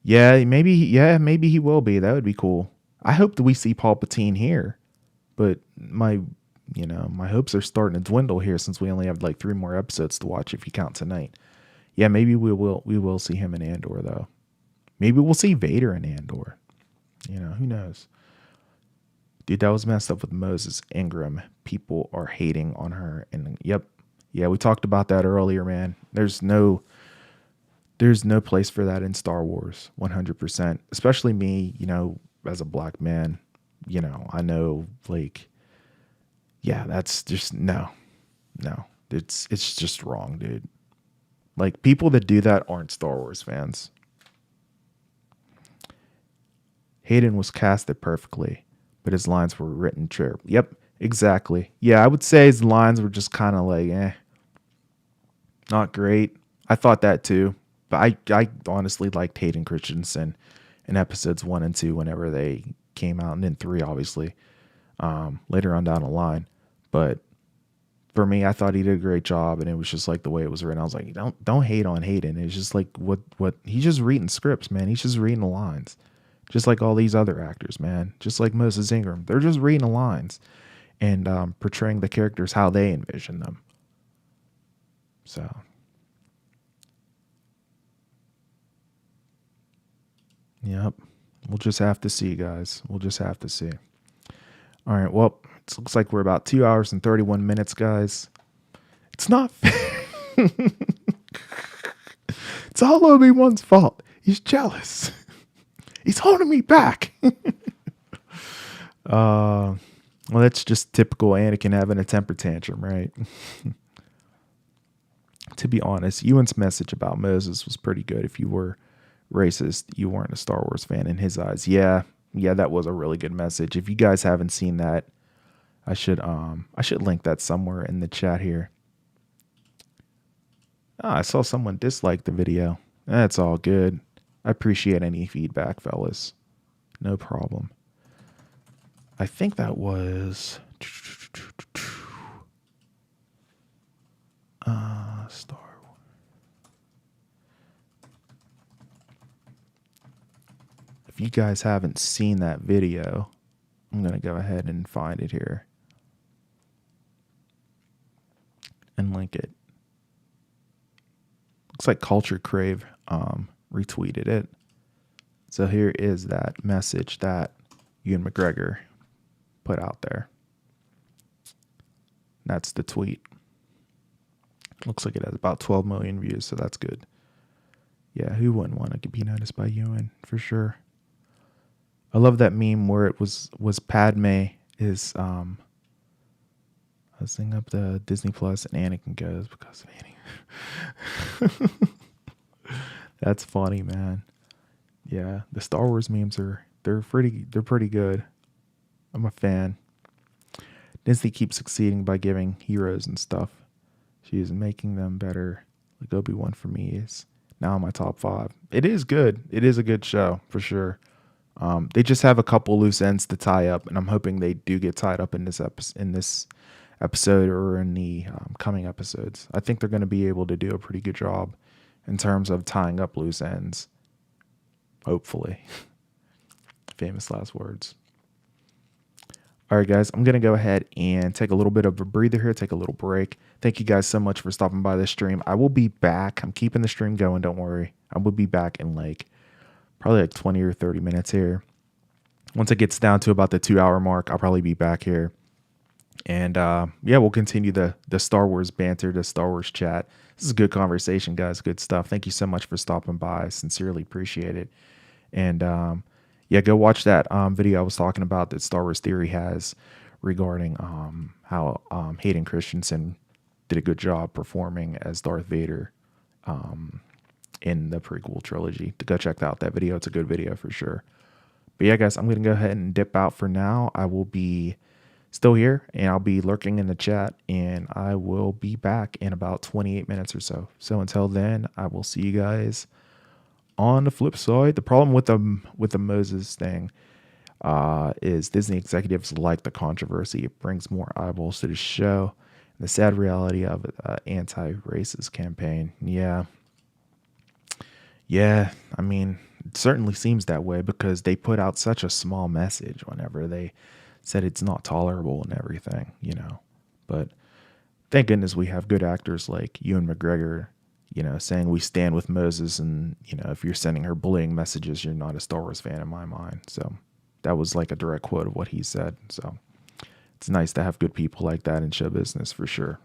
maybe he will be. That would be cool. I hope that we see Palpatine here, but my hopes are starting to dwindle here since we only have like 3 more episodes to watch if you count tonight. Yeah, maybe we will see him in Andor though. Maybe we'll see Vader in Andor. Who knows? Dude, that was messed up with Moses Ingram. People are hating on her, and yep. Yeah, we talked about that earlier, man. There's no place for that in Star Wars, 100%. Especially me, as a black man, I know, like, yeah, that's just no. It's just wrong, dude. Like, people that do that aren't Star Wars fans. Hayden was casted perfectly, but his lines were written true. Yep. Exactly. Yeah, I would say his lines were just kind of like, not great. I thought that too, but I honestly liked Hayden Christensen in episodes 1 and 2 whenever they came out, and then 3 obviously later on down the line. But for me, I thought he did a great job, and it was just like the way it was written. I was like, don't hate on Hayden. It's just like what he's just reading scripts, man. He's just reading the lines, just like all these other actors, man. Just like Moses Ingram, they're just reading the lines and portraying the characters how they envision them. So, yep, we'll just have to see, guys. We'll just have to see. All right, well, it looks like we're about 2 hours and 31 minutes, guys. It's not fair. It's all Obi-Wan's fault. He's jealous. He's holding me back. Well, that's just typical Anakin having a temper tantrum, right? To be honest, Ewan's message about Moses was pretty good. If you were racist, you weren't a Star Wars fan in his eyes. Yeah, that was a really good message. If you guys haven't seen that, I should link that somewhere in the chat here. I saw someone dislike the video. That's all good. I appreciate any feedback, fellas. No problem. I think that was Star Wars. If you guys haven't seen that video, I'm going to go ahead and find it here and link it. Looks like Culture Crave retweeted it. So here is that message that Ewan McGregor put out there. That's the tweet. Looks like it has about 12 million views, so that's good. Yeah, who wouldn't want to be noticed by Ewan, for sure. I love that meme where it was Padme is hosting up the Disney Plus and Anakin goes because of Anakin. That's funny, man. Yeah, the Star Wars memes they're pretty good. I'm a fan. Disney keeps succeeding by giving heroes and stuff. She is making them better. Like Obi-Wan for me is now in my top 5. It is good. It is a good show for sure. They just have a couple loose ends to tie up, and I'm hoping they do get tied up in this episode or in the coming episodes. I think they're going to be able to do a pretty good job in terms of tying up loose ends. Hopefully. Famous last words. All right, guys, I'm going to go ahead and take a little bit of a breather here, take a little break. Thank you guys so much for stopping by this stream. I will be back. I'm keeping the stream going. Don't worry. I will be back in probably 20 or 30 minutes here. Once it gets down to about the 2-hour mark, I'll probably be back here. And we'll continue the Star Wars banter, the Star Wars chat. This is a good conversation, guys. Good stuff. Thank you so much for stopping by. I sincerely appreciate it. And go watch that video I was talking about that Star Wars Theory has regarding how Hayden Christensen did a good job performing as Darth Vader in the prequel trilogy. To go check out that video. It's a good video for sure. But yeah, guys, I'm going to go ahead and dip out for now. I will be still here, and I'll be lurking in the chat, and I will be back in about 28 minutes or so. So until then, I will see you guys on the flip side. The problem with the Moses thing is Disney executives like the controversy. It brings more eyeballs to the show. And the sad reality of anti-racist campaign. Yeah, I mean, it certainly seems that way because they put out such a small message whenever they said it's not tolerable and everything, But thank goodness we have good actors like Ewan McGregor, saying we stand with Moses, and, if you're sending her bullying messages, you're not a Star Wars fan in my mind. So that was like a direct quote of what he said. So it's nice to have good people like that in show business for sure.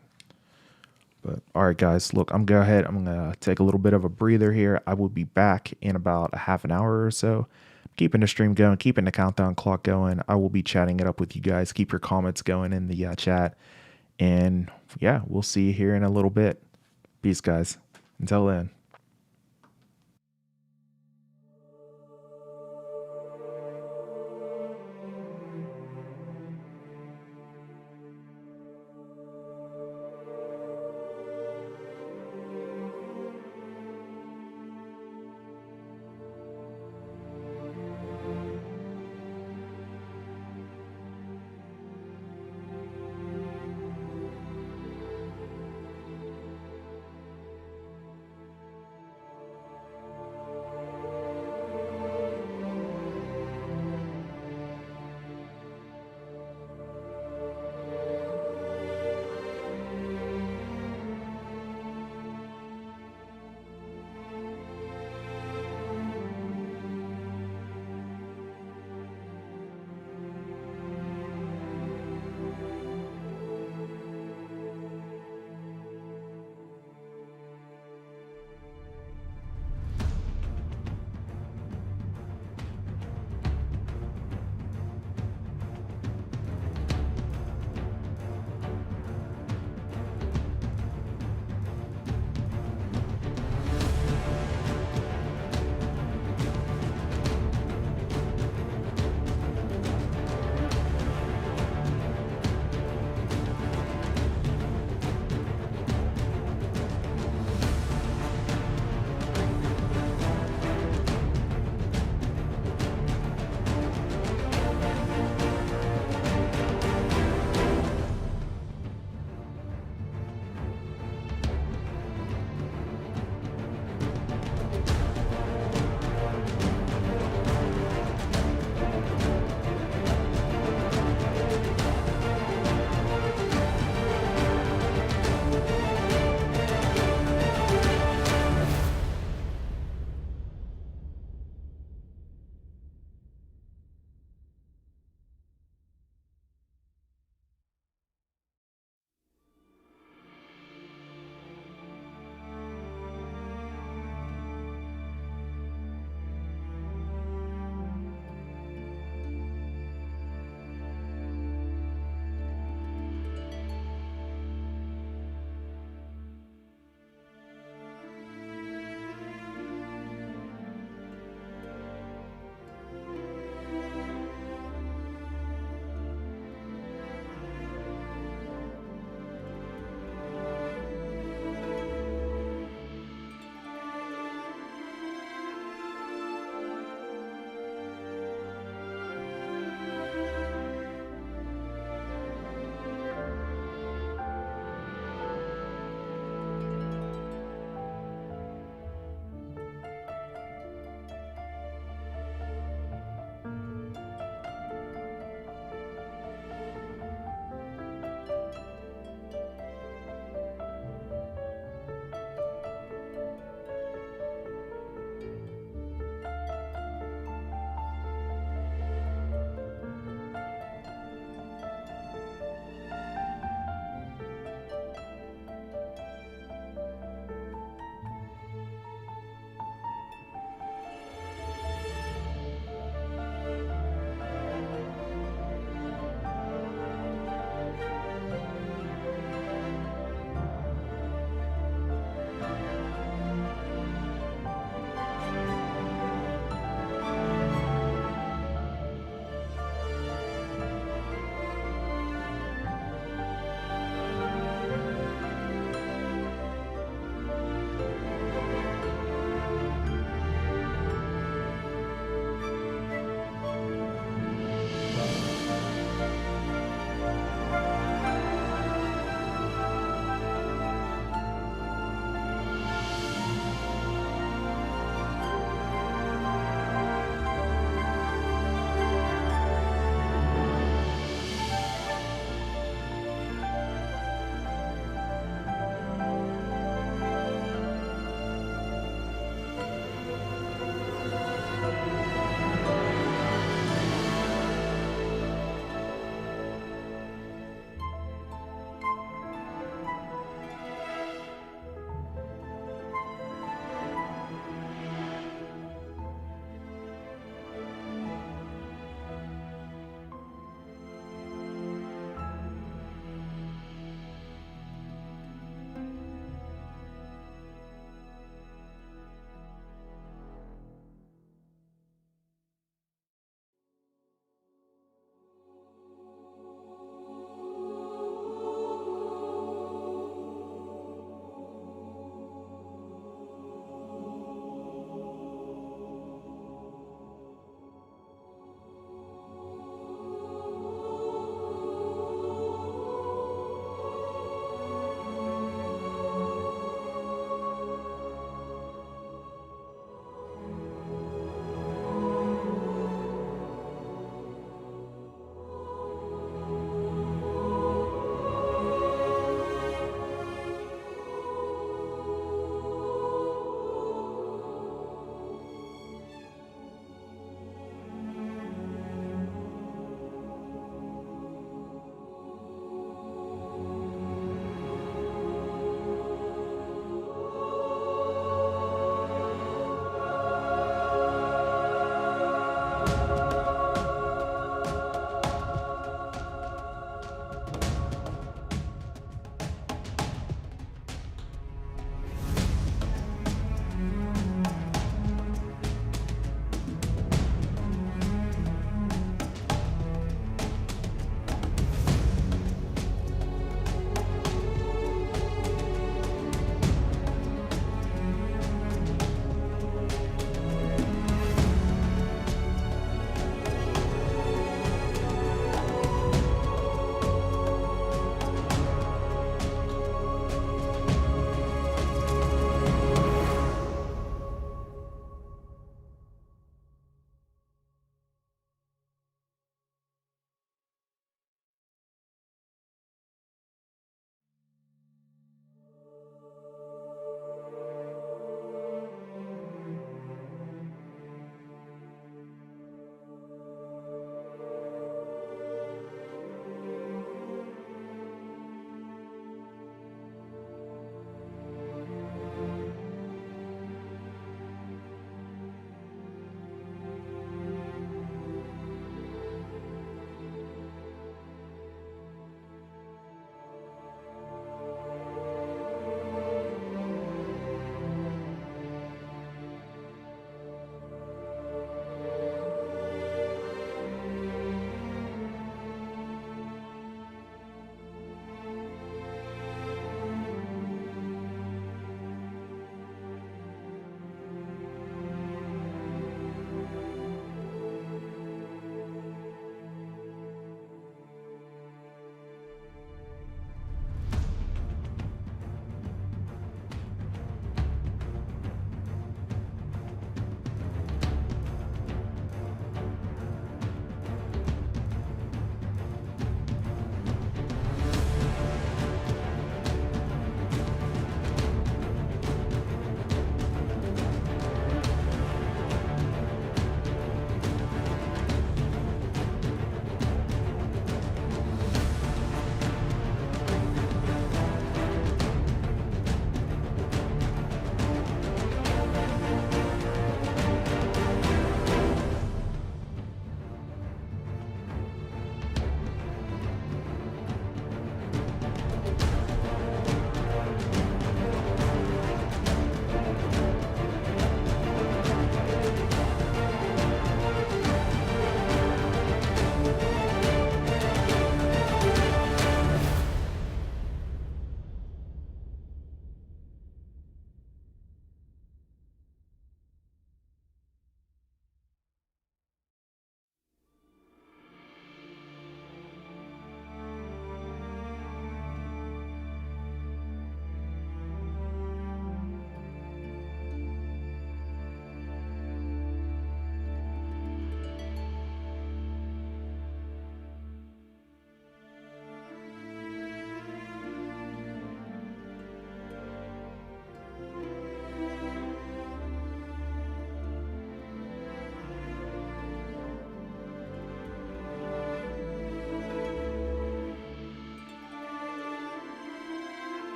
But all right, guys, look, I'm going to take a little bit of a breather here. I will be back in about a half an hour or so. Keeping the stream going, keeping the countdown clock going. I will be chatting it up with you guys. Keep your comments going in the chat. And we'll see you here in a little bit. Peace, guys. Until then.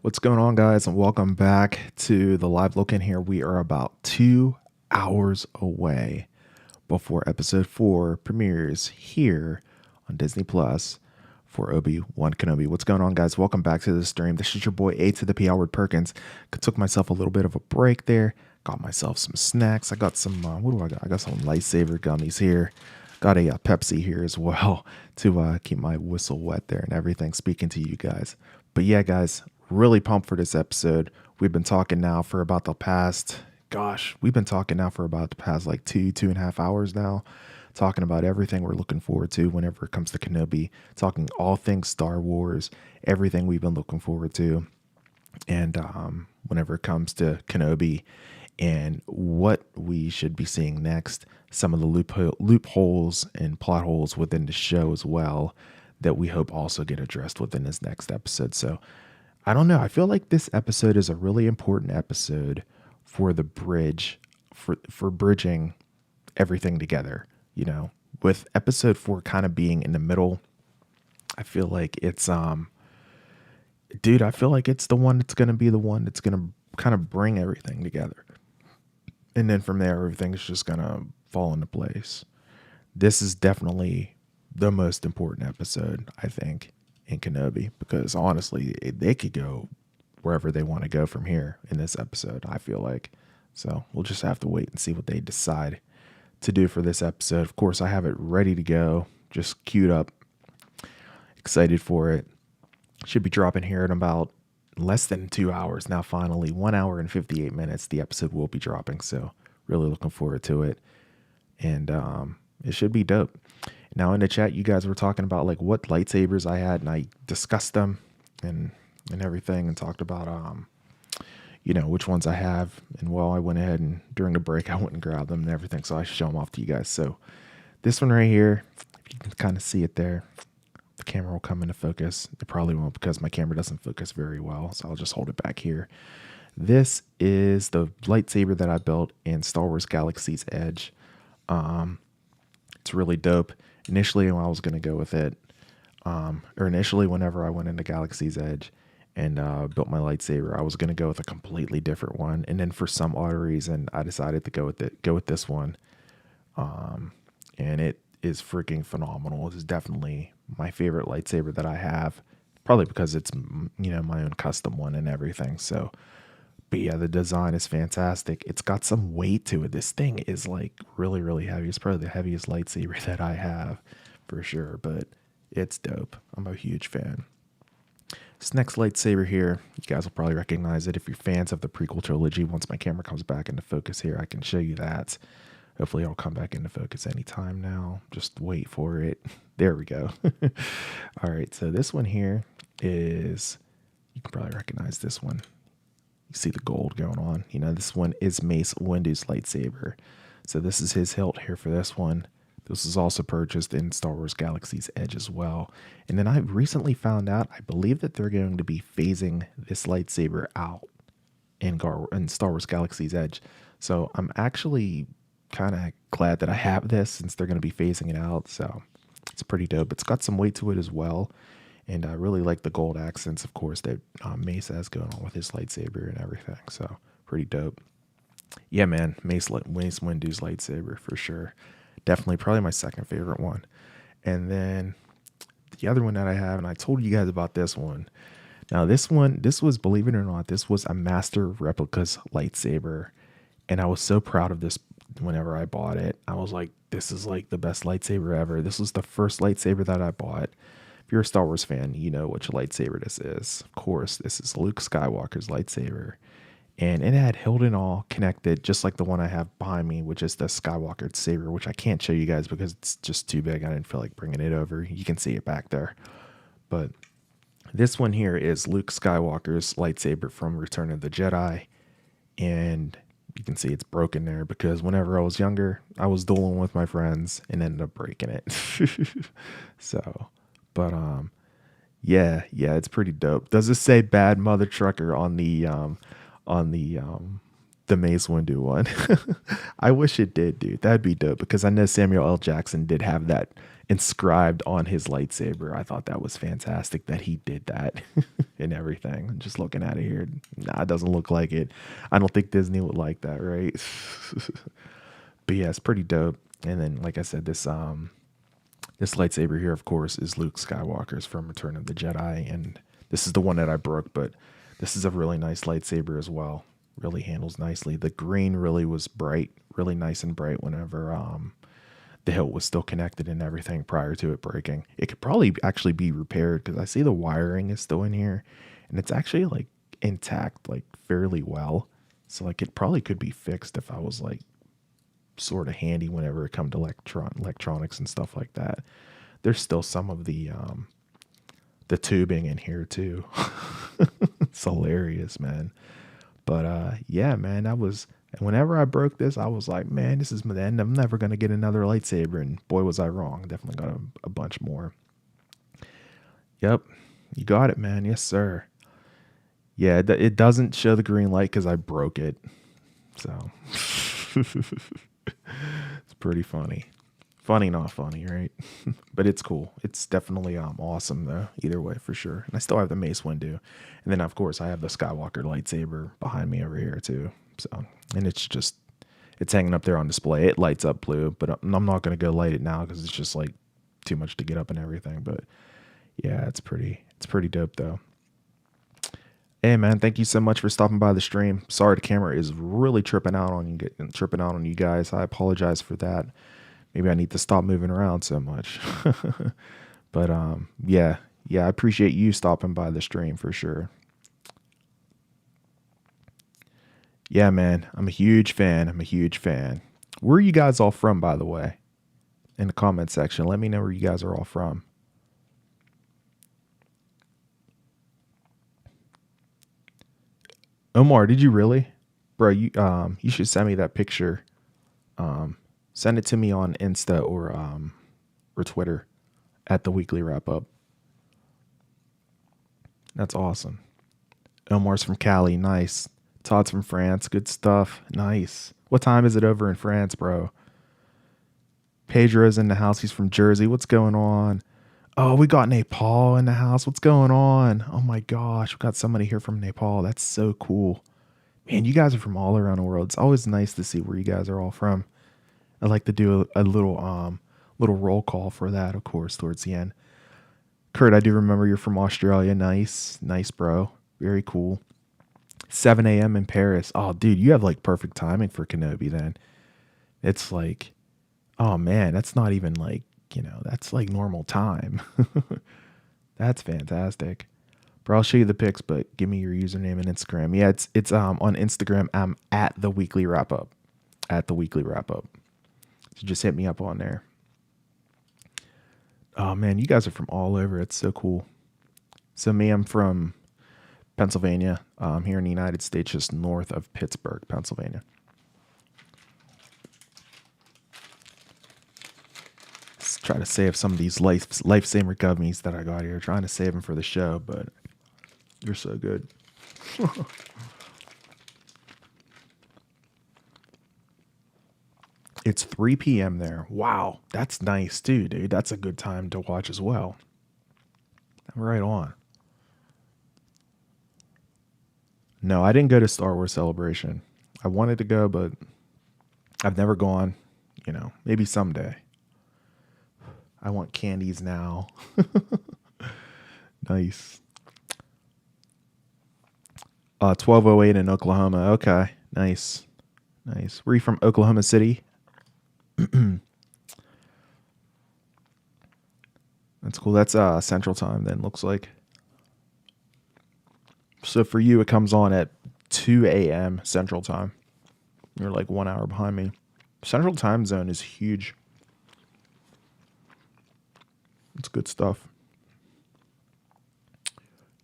What's going on, guys, and welcome back to the live look in here. We are about 2 hours away before episode 4 premieres here on Disney Plus for Obi-Wan Kenobi. What's going on, guys? Welcome back to the stream. This is your boy A to the P. Howard Perkins. Took myself a little bit of a break there. Got myself some snacks. I got some, what do I got? I got some Lightsaber gummies here. Got a Pepsi here as well to keep my whistle wet there and everything, speaking to you guys. But yeah, guys, really pumped for this episode. We've been talking now for about the past, like 2.5 hours now, talking about everything we're looking forward to whenever it comes to Kenobi, talking all things Star Wars, everything we've been looking forward to. And whenever it comes to Kenobi and what we should be seeing next, some of the loopholes and plot holes within the show as well that we hope also get addressed within this next episode. So I don't know. I feel like this episode is a really important episode for the bridge, for bridging everything together, you know, with episode 4 kind of being in the middle. I feel like it's, I feel like it's the one that's going to be the one that's going to kind of bring everything together. And then from there, everything's just going to fall into place. This is definitely the most important episode, I think, in Kenobi, because honestly, they could go wherever they want to go from here in this episode, I feel like. So we'll just have to wait and see what they decide to do for this episode. Of course, I have it ready to go, just queued up, excited for it. Should be dropping here in about less than 2 hours now. Finally, 1 hour and 58 minutes, the episode will be dropping. So really looking forward to it. And it should be dope. Now in the chat, you guys were talking about like what lightsabers I had, and I discussed them and everything, and talked about which ones I have. And well, I went ahead and during the break I went and grabbed them and everything, so I should show them off to you guys. So this one right here, if you can kind of see it there, the camera will come into focus. It probably won't because my camera doesn't focus very well, so I'll just hold it back here. This is the lightsaber that I built in Star Wars Galaxy's Edge. It's really dope. Initially, when I was going to go with it, whenever I went into Galaxy's Edge and built my lightsaber, I was going to go with a completely different one. And then for some odd reason, I decided to go with this one. And it is freaking phenomenal. It is definitely my favorite lightsaber that I have, probably because it's, my own custom one and everything. So, but yeah, the design is fantastic. It's got some weight to it. This thing is like really, really heavy. It's probably the heaviest lightsaber that I have for sure, but it's dope. I'm a huge fan. This next lightsaber here, you guys will probably recognize it if you're fans of the prequel trilogy. Once my camera comes back into focus here, I can show you that. Hopefully it'll come back into focus anytime now. Just wait for it. There we go. All right, so this one here is, you can probably recognize this one. You see the gold going on. This one is Mace Windu's lightsaber. So this is his hilt here for this one. This is also purchased in Star Wars Galaxy's Edge as well. And then I recently found out, I believe that they're going to be phasing this lightsaber out in Star Wars Galaxy's Edge. So I'm actually kind of glad that I have this, since they're going to be phasing it out. So it's pretty dope. It's got some weight to it as well. And I really like the gold accents, of course, that Mace has going on with his lightsaber and everything. So pretty dope. Yeah, man, Mace Windu's lightsaber for sure. Definitely probably my second favorite one. And then the other one that I have, and I told you guys about this one. Now this was, believe it or not, this was a Master Replica's lightsaber. And I was so proud of this whenever I bought it. I was like, this is like the best lightsaber ever. This was the first lightsaber that I bought. If you're a Star Wars fan, you know which lightsaber this is. Of course, this is Luke Skywalker's lightsaber. And it had hilt and all connected, just like the one I have behind me, which is the Skywalker saber, which I can't show you guys because it's just too big. I didn't feel like bringing it over. You can see it back there. But this one here is Luke Skywalker's lightsaber from Return of the Jedi. And you can see it's broken there because whenever I was younger, I was dueling with my friends and ended up breaking it. So... But yeah, it's pretty dope. Does it say "Bad Mother Trucker" on the Mace Windu one? I wish it did, dude. That'd be dope because I know Samuel L. Jackson did have that inscribed on his lightsaber. I thought that was fantastic that he did that and everything. Just looking at it here, nah, it doesn't look like it. I don't think Disney would like that, right? But yeah, it's pretty dope. And then, like I said, this lightsaber here, of course, is Luke Skywalker's from Return of the Jedi, and this is the one that I broke. But this is a really nice lightsaber as well. Really handles nicely. The green really was bright, really nice and bright whenever the hilt was still connected and everything prior to it breaking. It could probably actually be repaired because I see the wiring is still in here and it's actually like intact, like fairly well. So like it probably could be fixed if I was like sort of handy whenever it comes to electronics and stuff like that. There's still some of the tubing in here too. It's hilarious, man. But yeah, man, that was. And whenever I broke this, I was like, man, this is the end. I'm never going to get another lightsaber. And boy, was I wrong. Definitely got a bunch more. Yep. You got it, man. Yes, sir. Yeah, it doesn't show the green light because I broke it. So it's pretty funny. Funny, not funny, right? But it's cool. It's definitely awesome, though. Either way, for sure. And I still have the Mace Windu. And then, of course, I have the Skywalker lightsaber behind me over here, too. So, and it's hanging up there on display. It lights up blue, but I'm not going to go light it now because it's just like too much to get up and everything. But yeah, it's pretty dope though. Hey man, thank you so much for stopping by the stream. Sorry the camera is really tripping out on you guys. I apologize for that. Maybe I need to stop moving around so much. But yeah, I appreciate you stopping by the stream for sure. Yeah, man, I'm a huge fan. Where are you guys all from, by the way? In the comment section, let me know where you guys are all from. Omar, did you really? Bro, you should send me that picture. Send it to me on Insta or Twitter at the Weekly Wrap Up. That's awesome. Omar's from Cali, nice. Todd's from France. Good stuff. Nice. What time is it over in France, bro? Pedro's in the house. He's from Jersey. What's going on? Oh, we got Nepal in the house. What's going on? Oh my gosh. We got somebody here from Nepal. That's so cool. Man, you guys are from all around the world. It's always nice to see where you guys are all from. I like to do a little roll call for that, of course, towards the end. Kurt, I do remember you're from Australia. Nice, bro. Very cool. 7 a.m. in Paris. Oh, dude, you have like perfect timing for Kenobi then. It's like, oh man, that's not even like, that's like normal time. That's fantastic. Bro, I'll show you the pics, but give me your username and Instagram. Yeah, it's on Instagram. I'm at the Weekly Wrap Up. At the Weekly Wrap Up. So just hit me up on there. Oh man, you guys are from all over. It's so cool. So me, I'm from Pennsylvania, here in the United States, just north of Pittsburgh, Pennsylvania. Let's try to save some of these lifesaver gummies that I got here. Trying to save them for the show, but you're so good. It's 3 p.m. there. Wow, that's nice too, dude. That's a good time to watch as well. Right on. No, I didn't go to Star Wars Celebration. I wanted to go, but I've never gone. Maybe someday. I want candies now. Nice. 1208 in Oklahoma. Okay, nice. Were you from Oklahoma City? That's cool. That's Central Time then, looks like. So for you, it comes on at 2 a.m. Central Time. You're like 1 hour behind me. Central Time Zone is huge. It's good stuff.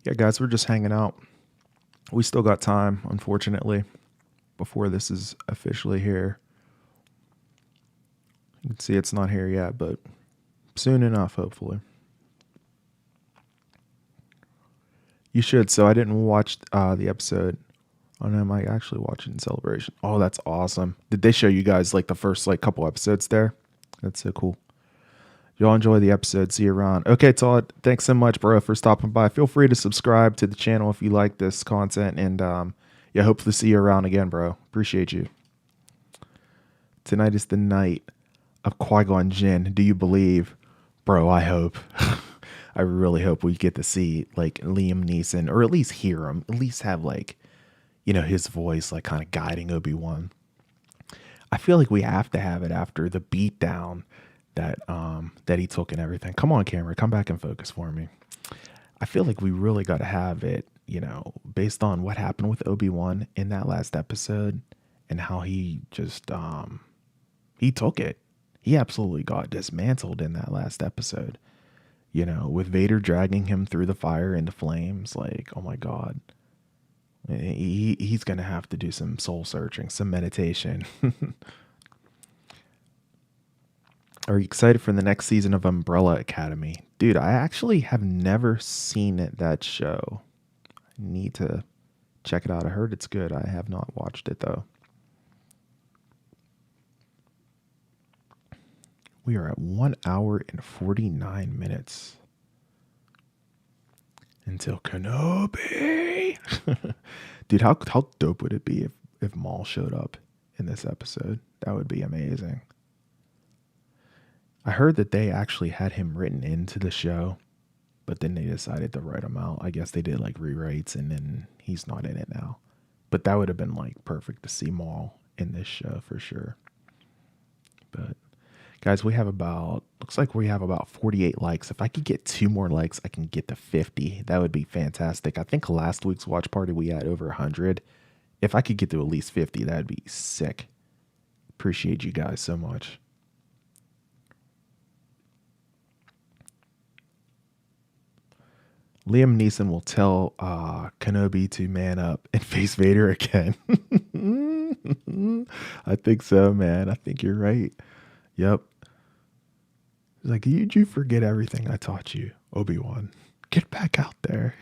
Yeah, guys, we're just hanging out. We still got time, unfortunately, before this is officially here. You can see it's not here yet, but soon enough, hopefully. You should. So I didn't watch the episode. Oh no, am I actually watching in Celebration? Oh, that's awesome. Did they show you guys like the first like couple episodes there? That's so cool. Y'all enjoy the episode. See you around. Okay, Todd, thanks so much, bro, for stopping by. Feel free to subscribe to the channel if you like this content. And yeah, hopefully see you around again, bro. Appreciate you. Tonight is the night of Qui-Gon Jinn. Do you believe? Bro, I hope. I really hope we get to see like Liam Neeson, or at least hear him, at least have like, you know, his voice like kind of guiding Obi-Wan. I feel like we have to have it after the beatdown that he took and everything. Come on, camera, come back and focus for me. I feel like we really got to have it, you know, based on what happened with Obi-Wan in that last episode and how he just he took it. He absolutely got dismantled in that last episode. You know, with Vader dragging him through the fire into flames, like, oh my God. He's going to have to do some soul searching, some meditation. Are you excited for the next season of Umbrella Academy? Dude, I actually have never seen that show. I need to check it out. I heard it's good. I have not watched it, though. We are at 1 hour and 49 minutes. Until Kenobi. Dude, how dope would it be if Maul showed up in this episode? That would be amazing. I heard that they actually had him written into the show, but then they decided to write him out. I guess they did like rewrites and then he's not in it now. But that would have been like perfect to see Maul in this show for sure. But guys, looks like we have about 48 likes. If I could get 2 more likes, I can get to 50. That would be fantastic. I think last week's watch party, we had over 100. If I could get to at least 50, that'd be sick. Appreciate you guys so much. Liam Neeson will tell Kenobi to man up and face Vader again. I think so, man. I think you're right. Yep. He's like, did you forget everything I taught you, Obi-Wan? Get back out there.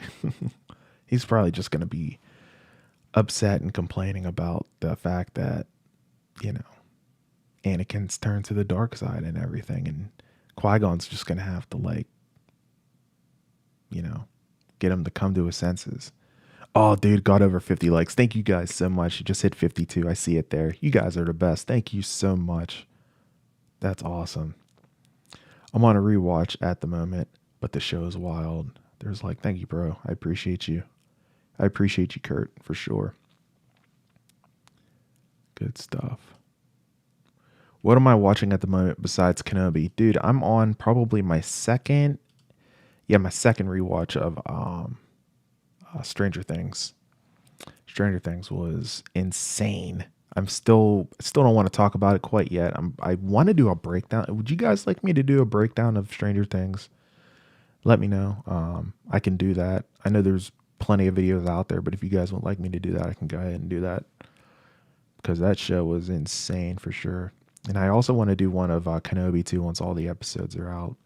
He's probably just going to be upset and complaining about the fact that, you know, Anakin's turned to the dark side and everything. And Qui-Gon's just going to have to, like, you know, get him to come to his senses. Oh, dude, got over 50 likes. Thank you guys so much. You just hit 52. I see it there. You guys are the best. Thank you so much. That's awesome. I'm on a rewatch at the moment, but the show is wild. There's like, thank you, bro. I appreciate you. I appreciate you, Kurt, for sure. Good stuff. What am I watching at the moment besides Kenobi? Dude, I'm on probably my second rewatch of Stranger Things. Stranger Things was insane. I'm still don't want to talk about it quite yet. I want to do a breakdown. Would you guys like me to do a breakdown of Stranger Things? Let me know. I can do that. I know there's plenty of videos out there, but if you guys would like me to do that, I can go ahead and do that. Because that show was insane for sure. And I also want to do one of Kenobi too once all the episodes are out.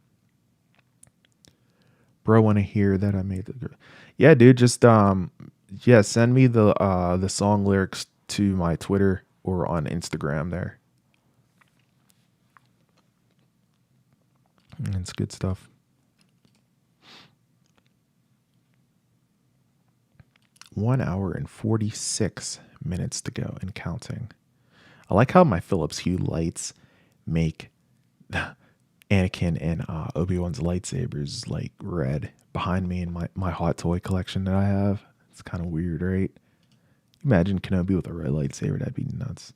Bro, want to hear that I made the... Yeah, dude, just send me the song lyrics to my Twitter or on Instagram there. It's good stuff. One hour and 46 minutes to go and counting. I like how my Philips Hue lights make Anakin and Obi-Wan's lightsabers like red behind me in my hot toy collection that I have. It's kind of weird, right? Imagine Kenobi with a red lightsaber. That'd be nuts.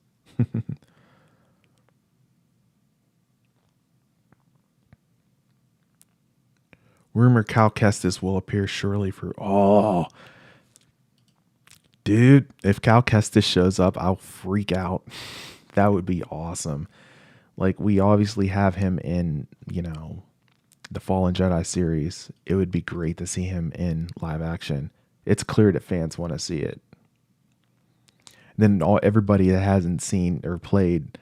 Rumor Cal Kestis will appear shortly for... Oh, dude, if Cal Kestis shows up, I'll freak out. That would be awesome. Like, we obviously have him in, you know, the Fallen Jedi series. It would be great to see him in live action. It's clear that fans want to see it. Then everybody that hasn't seen or played,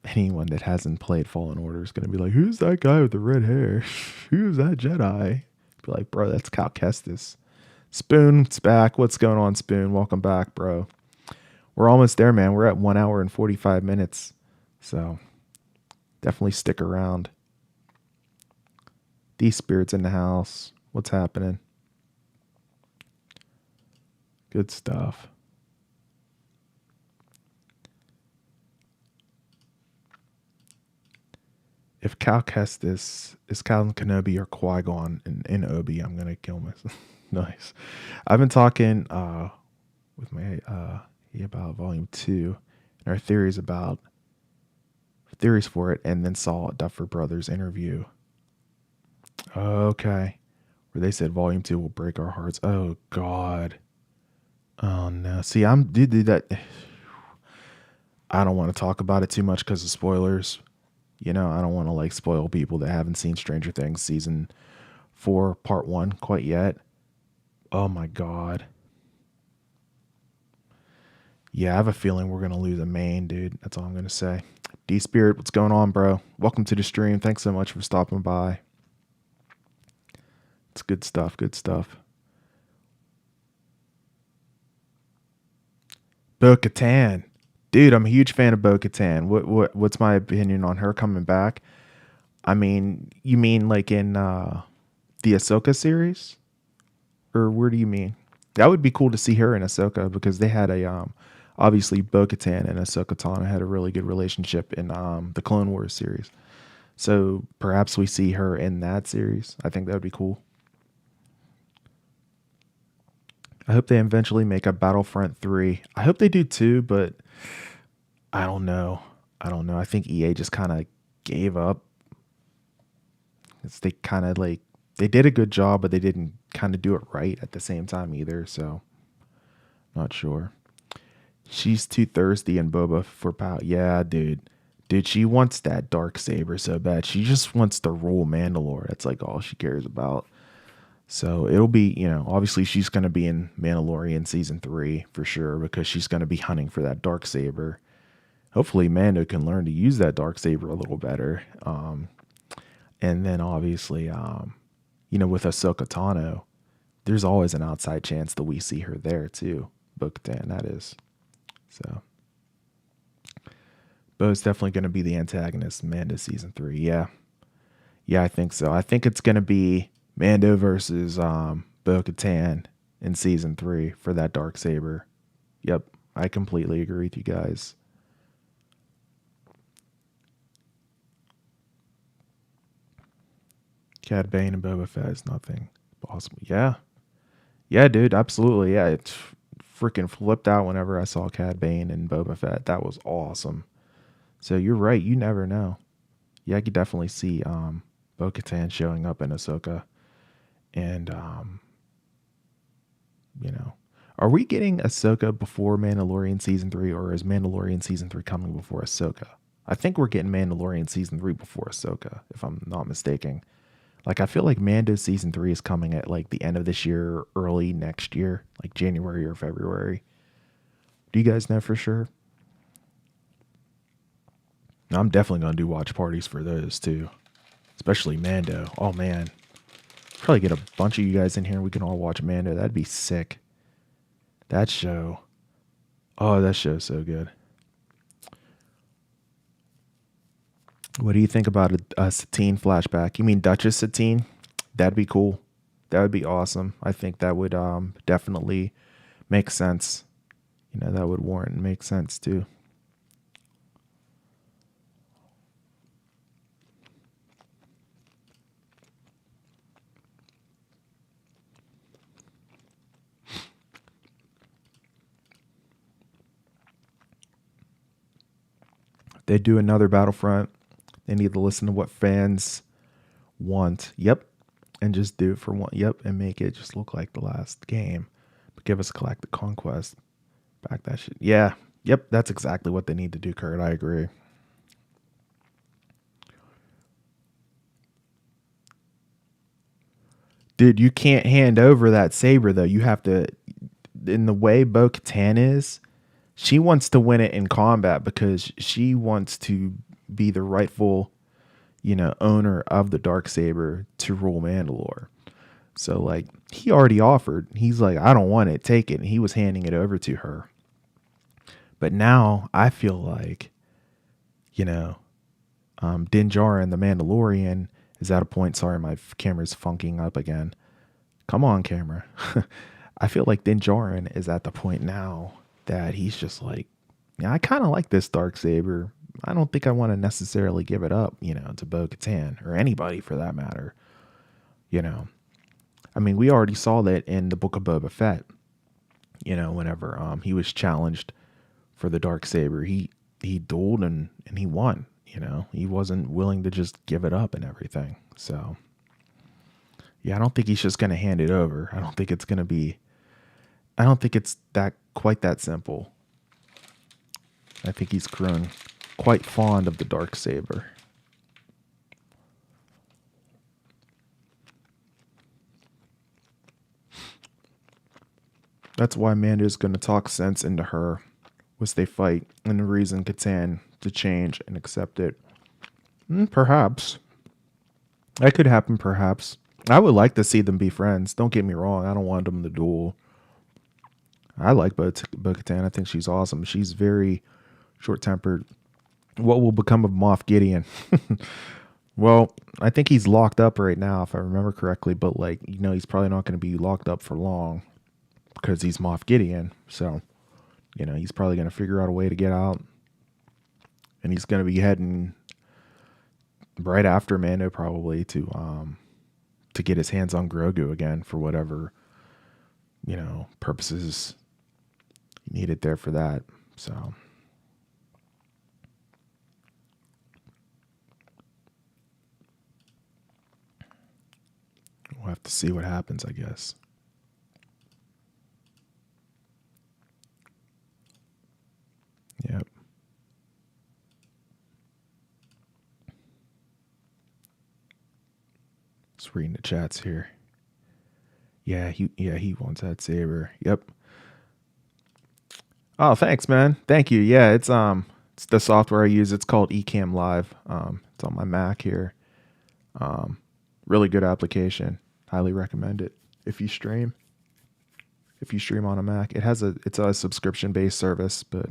anyone that hasn't played Fallen Order is going to be like, who's that guy with the red hair? Who's that Jedi? Be like, bro, that's Cal Kestis. Spoon's back. What's going on, Spoon? Welcome back, bro. We're almost there, man. We're at 1 hour and 45 minutes. So Definitely stick around. These spirits in the house. What's happening? Good stuff. If Cal Kestis is Cal Kenobi or Qui-Gon in Obi, I'm gonna kill myself. Nice. I've been talking with my about Volume 2 and our theories for it, and then saw a Duffer Brothers interview. Okay. Where they said Volume 2 will break our hearts. Oh God. Oh no. See, dude, that I don't want to talk about it too much because of spoilers. I don't want to like spoil people that haven't seen Stranger Things season 4 part 1 quite yet. Oh my God. Yeah, I have a feeling we're going to lose a main, dude. That's all I'm going to say. D-Spirit, what's going on, bro? Welcome to the stream. Thanks so much for stopping by. It's good stuff, good stuff. Bo-Katan. Dude, I'm a huge fan of Bo-Katan. What's my opinion on her coming back? I mean, you mean like in the Ahsoka series? Or where do you mean? That would be cool to see her in Ahsoka because they had a obviously Bo-Katan and Ahsoka Tano had a really good relationship in the Clone Wars series. So perhaps we see her in that series. I think that would be cool. I hope they eventually make a Battlefront 3. I hope they do too, but I don't know. I think EA just kind of gave up. They kind of like, they did a good job, but they didn't kind of do it right at the same time either. So not sure. She's too thirsty in Boba for power. Yeah, dude. Dude, she wants that dark saber so bad. She just wants to rule Mandalore. That's like all she cares about. So it'll be, obviously she's going to be in Mandalorian season 3 for sure because she's going to be hunting for that dark saber. Hopefully Mando can learn to use that dark saber a little better. And then obviously, with Ahsoka Tano, there's always an outside chance that we see her there too. Bo-Katan, that is. So Bo's definitely going to be the antagonist in Mando season 3. Yeah, I think so. I think it's going to be Mando versus Bo-Katan in season 3 for that dark saber. Yep, I completely agree with you guys. Cad Bane and Boba Fett is nothing possible. Yeah, dude, absolutely. Yeah, it freaking flipped out whenever I saw Cad Bane and Boba Fett. That was awesome. So you're right. You never know. Yeah, I could definitely see Bo-Katan showing up in Ahsoka. And, are we getting Ahsoka before Mandalorian season 3, or is Mandalorian season 3 coming before Ahsoka? I think we're getting Mandalorian season 3 before Ahsoka, if I'm not mistaken. Like, I feel like Mando season 3 is coming at like the end of this year, early next year, like January or February. Do you guys know for sure? I'm definitely going to do watch parties for those too, especially Mando. Oh man, probably get a bunch of you guys in here and we can all watch Mando. That'd be sick. That show. Oh, that show's so good. What do you think about a Satine flashback? You mean Duchess Satine? That'd be cool. That would be awesome. I think that would definitely make sense. That would warrant and make sense too. If they do another Battlefront, they need to listen to what fans want. Yep. And just do it for one. Yep. And make it just look like the last game. But give us Galactic Conquest. Back that shit. Yeah. Yep. That's exactly what they need to do, Kurt. I agree. Dude, you can't hand over that saber, though. You have to, in the way Bo-Katan is, she wants to win it in combat because she wants to be the rightful, owner of the Darksaber to rule Mandalore. So, like, he already offered. He's like, I don't want it. Take it. And he was handing it over to her. But now I feel like, Din Djarin, the Mandalorian, is at a point. Sorry, my camera's funking up again. Come on, camera. I feel like Din Djarin is at the point now that he's just like, yeah, I kind of like this dark saber. I don't think I want to necessarily give it up, to Bo-Katan or anybody for that matter. You know, I mean, we already saw that in the Book of Boba Fett. Whenever he was challenged for the dark saber, he dueled and he won. He wasn't willing to just give it up and everything. So, yeah, I don't think he's just going to hand it over. I don't think it's going to be. I don't think it's that quite that simple. I think he's grown quite fond of the dark saber. That's why Amanda's going to talk sense into her once they fight and the reason Catan to change and accept it. Perhaps. That could happen, perhaps. I would like to see them be friends. Don't get me wrong. I don't want them to duel. I like Bo-Katan. I think she's awesome. She's very short-tempered. What will become of Moff Gideon? Well, I think he's locked up right now, if I remember correctly. But, he's probably not going to be locked up for long because he's Moff Gideon. So, he's probably going to figure out a way to get out. And he's going to be heading right after Mando probably to get his hands on Grogu again for whatever, purposes needed there for that. So we'll have to see what happens, I guess. Yep. Just reading the chats here. Yeah, he wants that saber. Yep. Oh, thanks, man. Thank you. Yeah, it's the software I use. It's called Ecamm Live. It's on my Mac here. Really good application. Highly recommend it. If you stream on a Mac, it's a subscription based service, but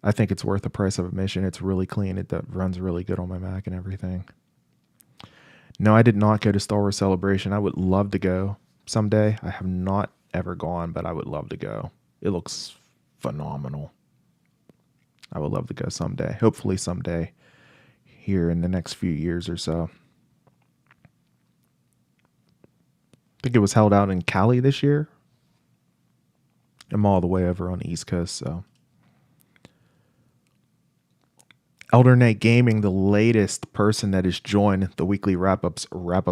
I think it's worth the price of admission. It's really clean. It runs really good on my Mac and everything. No, I did not go to Star Wars Celebration. I would love to go someday. I have not ever gone, but I would love to go. It looks phenomenal. I would love to go someday. Hopefully someday here in the next few years or so. I think it was held out in Cali this year. I'm all the way over on the East Coast, so. Elder Knight Gaming, the latest person that has joined the weekly wrap-up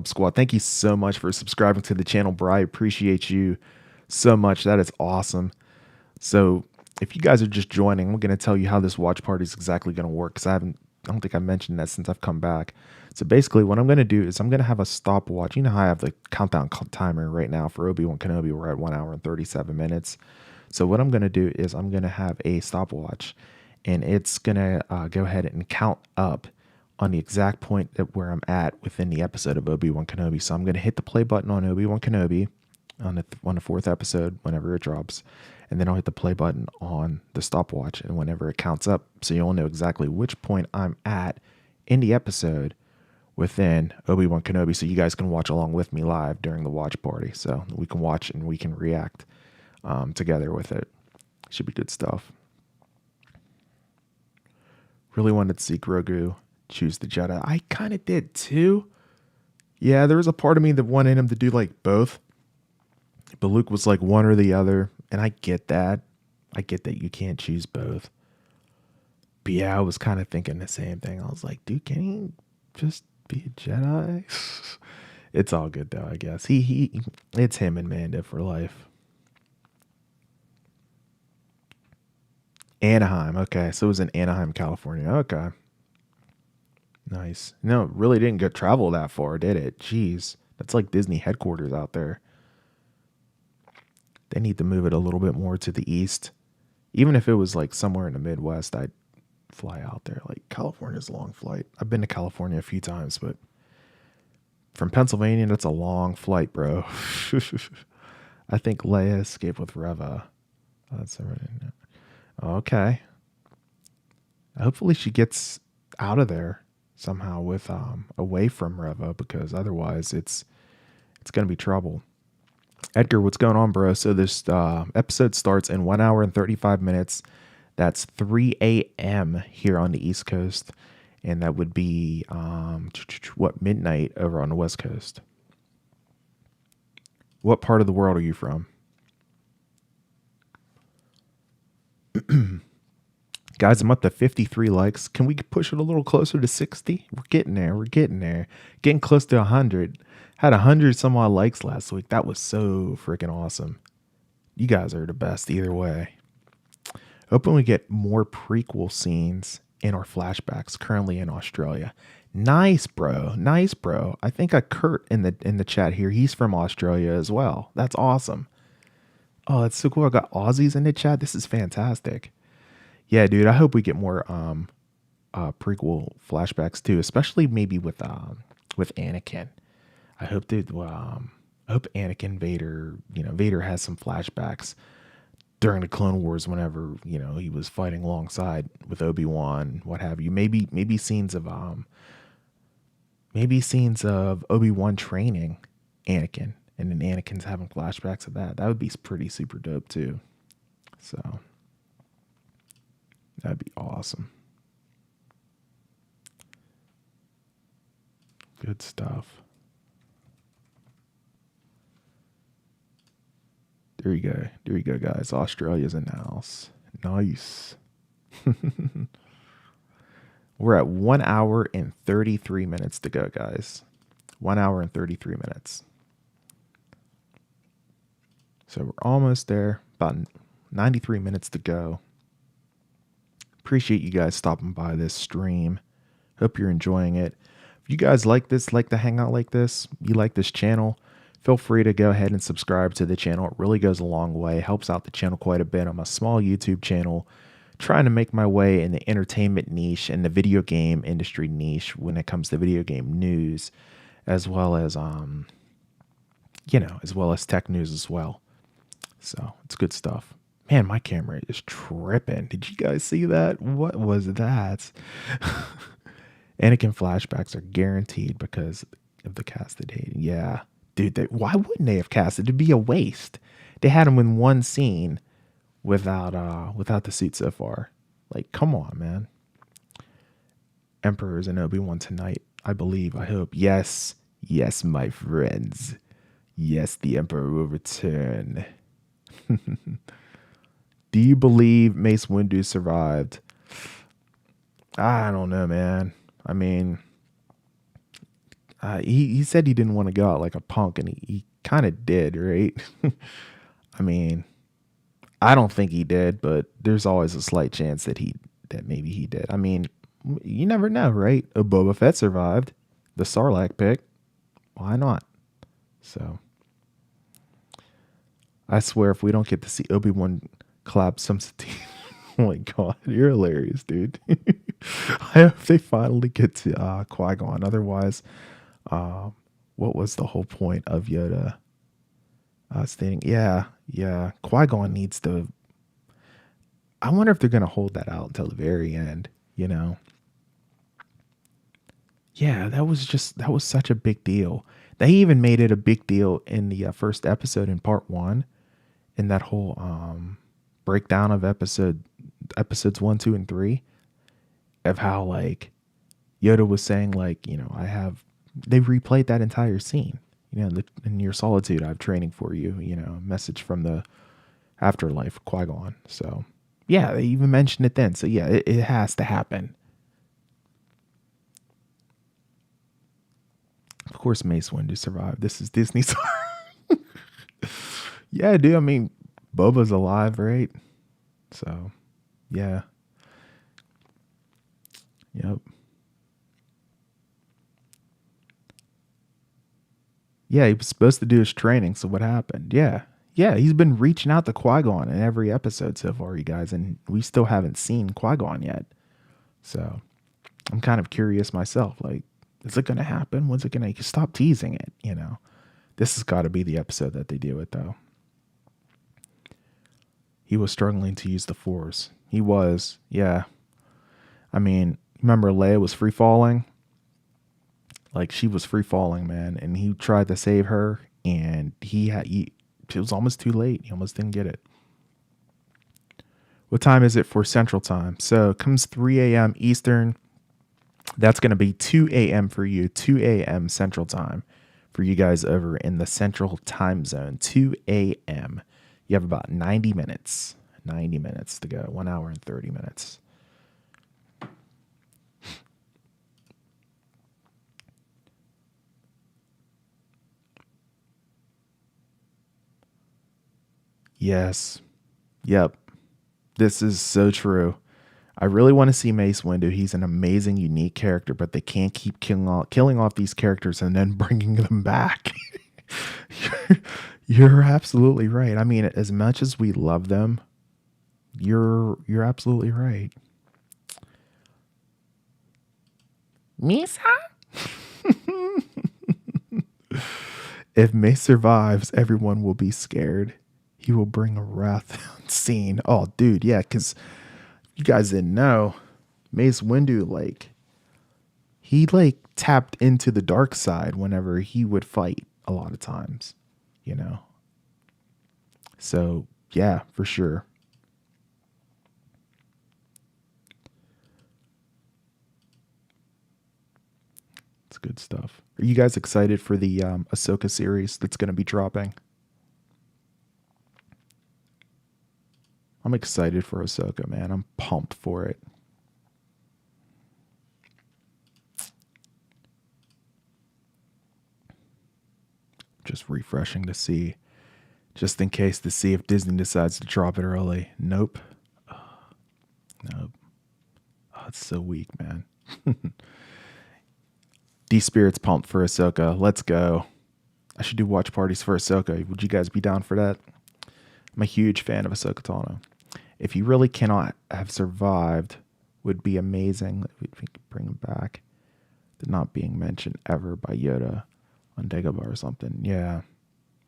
squad. Thank you so much for subscribing to the channel, bro. I appreciate you so much. That is awesome. So if you guys are just joining, I'm going to tell you how this watch party is exactly going to work, because I don't think I mentioned that since I've come back. So basically what I'm going to do is I'm going to have a stopwatch. You know how I have the countdown timer right now for Obi-Wan Kenobi. We're at 1 hour and 37 minutes. So what I'm going to do is I'm going to have a stopwatch, and it's going to go ahead and count up on the exact point at where I'm at within the episode of Obi-Wan Kenobi. So I'm going to hit the play button on Obi-Wan Kenobi on the fourth episode whenever it drops. And then I'll hit the play button on the stopwatch, and whenever it counts up, so you'll know exactly which point I'm at in the episode within Obi-Wan Kenobi, so you guys can watch along with me live during the watch party. So we can watch and we can react together with it. Should be good stuff. Really wanted to see Grogu choose the Jedi. I kind of did too. Yeah, there was a part of me that wanted him to do like both. But Luke was like one or the other. And I get that. I get that you can't choose both. But yeah, I was kind of thinking the same thing. I was like, dude, can he just be a Jedi? It's all good though, I guess. It's him and Mando for life. Anaheim. Okay, so it was in Anaheim, California. Okay. Nice. No, it really didn't go travel that far, did it? Jeez. That's like Disney headquarters out there. They need to move it a little bit more to the east. Even if it was like somewhere in the Midwest, I'd fly out there. Like California's a long flight. I've been to California a few times, but from Pennsylvania, that's a long flight, bro. I think Leia escaped with Reva. That's everything. Okay. Hopefully she gets out of there somehow with away from Reva, because otherwise it's gonna be trouble. Edgar, what's going on, bro? So this episode starts in 1 hour and 35 minutes. That's 3 a.m. here on the East Coast, and that would be midnight over on the West Coast. What part of the world are you from? Guys, I'm up to 53 likes. Can we push it a little closer to 60? We're getting there. We're getting there. Getting close to 100. Had 100 some odd likes last week. That was so freaking awesome. You guys are the best either way. Hoping we get more prequel scenes in our flashbacks currently in Australia. Nice, bro. Nice, bro. I think I Kurt in the chat here. He's from Australia as well. That's awesome. Oh, that's so cool. I got Aussies in the chat. This is fantastic. Yeah, dude, I hope we get more prequel flashbacks too, especially maybe with Anakin. I hope I hope Anakin Vader, Vader has some flashbacks during the Clone Wars whenever, he was fighting alongside with Obi-Wan, what have you. Maybe scenes of Obi-Wan training Anakin, and then Anakin's having flashbacks of that. That would be pretty super dope too. So that'd be awesome. Good stuff. There you go. There you go, guys. Australia's in the house. Nice. We're at 1 hour and 33 minutes to go, guys. 1 hour and 33 minutes. So we're almost there. About 93 minutes to go. Appreciate you guys stopping by this stream. Hope you're enjoying it. If you guys like this, like to hang out like this, you like this channel, feel free to go ahead and subscribe to the channel. It really goes a long way. Helps out the channel quite a bit. I'm a small YouTube channel trying to make my way in the entertainment niche and the video game industry niche when it comes to video game news, as well as tech news as well. So it's good stuff. Man, my camera is tripping. Did you guys see that? What was that? Anakin flashbacks are guaranteed because of the casted Hayden. Yeah. Dude, why wouldn't they have casted? It'd be a waste. They had him in one scene without the suit so far. Like, come on, man. Emperor's in Obi-Wan tonight, I believe. I hope. Yes, my friends. Yes, the Emperor will return. Do you believe Mace Windu survived? I don't know, man. I mean, he said he didn't want to go out like a punk, and he kind of did, right? I mean, I don't think he did, but there's always a slight chance that maybe he did. I mean, you never know, right? Boba Fett survived the Sarlacc pit. Why not? So, I swear, if we don't get to see Obi-Wan collapse some teeth, oh my god, you're hilarious, dude. I hope they finally get to Qui-Gon. Otherwise, what was the whole point of Yoda stating? Yeah, Qui-Gon needs to. I wonder if they're gonna hold that out until the very end. Yeah, that was such a big deal. They even made it a big deal in the first episode in part 1, in that whole breakdown of episodes 1, 2, and 3, of how like Yoda was saying, like, they replayed that entire scene. In your solitude, I have training for you. Message from the afterlife, Qui-Gon. So yeah, they even mentioned it then. So yeah, it has to happen. Of course, Mace Windu survived. This is Disney's. Yeah, dude. I mean, Boba's alive, right? So, yeah. Yep. Yeah, he was supposed to do his training. So what happened? Yeah. He's been reaching out to Qui-Gon in every episode so far, you guys, and we still haven't seen Qui-Gon yet. So I'm kind of curious myself. Like, is it going to happen? When's it going to stop teasing it? This has got to be the episode that they do it, though. He was struggling to use the Force. He was, yeah. I mean, remember Leia was free falling? Like she was free falling, man, and he tried to save her, and it was almost too late. He almost didn't get it. What time is it for Central Time? So it comes 3 a.m. Eastern. That's going to be 2 a.m. for you, 2 a.m. Central Time for you guys over in the Central Time Zone, 2 a.m. You have about 90 minutes to go, 1 hour and 30 minutes. Yes. Yep. This is so true. I really want to see Mace Windu. He's an amazing, unique character, but they can't keep killing off these characters and then bringing them back. you're absolutely right. I mean, as much as we love them, you're absolutely right. Misa? If Mace survives, everyone will be scared. He will bring a wrath scene. Oh, dude, yeah, because you guys didn't know, Mace Windu, he tapped into the dark side whenever he would fight a lot of times, you know? So, yeah, for sure. It's good stuff. Are you guys excited for the Ahsoka series that's going to be dropping? I'm excited for Ahsoka, man. I'm pumped for it. Just refreshing to see. Just in case to see if Disney decides to drop it early. Nope. Nope. Oh, it's so weak, man. D-Spirit's pumped for Ahsoka. Let's go. I should do watch parties for Ahsoka. Would you guys be down for that? I'm a huge fan of Ahsoka Tano. If he really cannot have survived, would be amazing if we could bring him back. They're not being mentioned ever by Yoda on Dagobah or something. Yeah.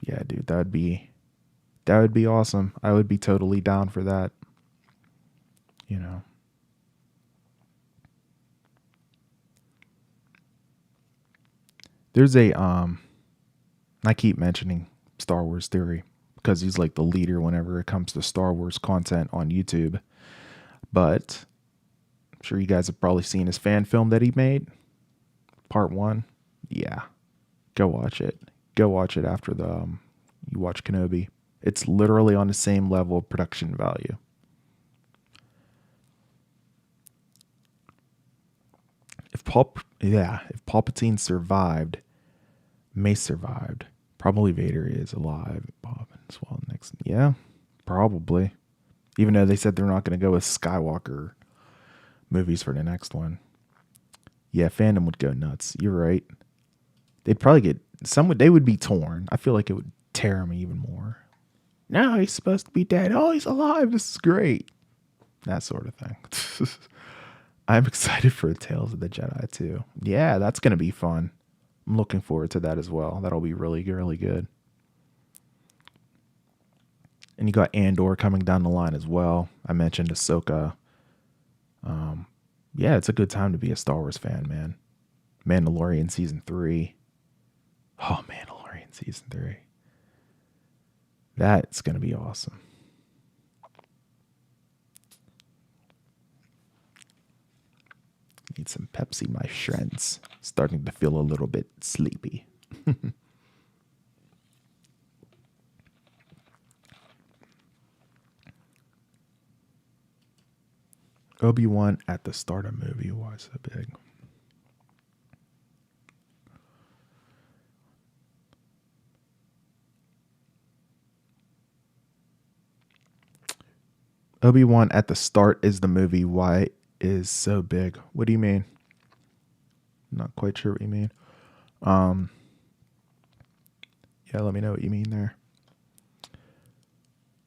Yeah, dude, that would be awesome. I would be totally down for that. You know. There's I keep mentioning Star Wars Theory because he's like the leader whenever it comes to Star Wars content on YouTube. But I'm sure you guys have probably seen his fan film that he made. Part 1. Yeah. Go watch it. Go watch it after you watch Kenobi. It's literally on the same level of production value. If Palpatine survived, Mace survived. Probably Vader is alive. Bob as well next. Yeah, probably. Even though they said they're not going to go with Skywalker movies for the next one. Yeah, fandom would go nuts. You're right. They'd probably get they would be torn. I feel like it would tear them even more. No, he's supposed to be dead. Oh, he's alive. This is great. That sort of thing. I'm excited for Tales of the Jedi too. Yeah, that's going to be fun. I'm looking forward to that as well. That'll be really, really good. And you got Andor coming down the line as well. I mentioned Ahsoka. Yeah, it's a good time to be a Star Wars fan, man. Mandalorian Season 3. Oh, Mandalorian Season 3. That's going to be awesome. Need some Pepsi, my friends. Starting to feel a little bit sleepy. Obi-Wan at the start of movie. Why so big? Obi-Wan at the start is the movie. Why is so big? What do you mean? Not quite sure what you mean. Yeah, let me know what you mean there.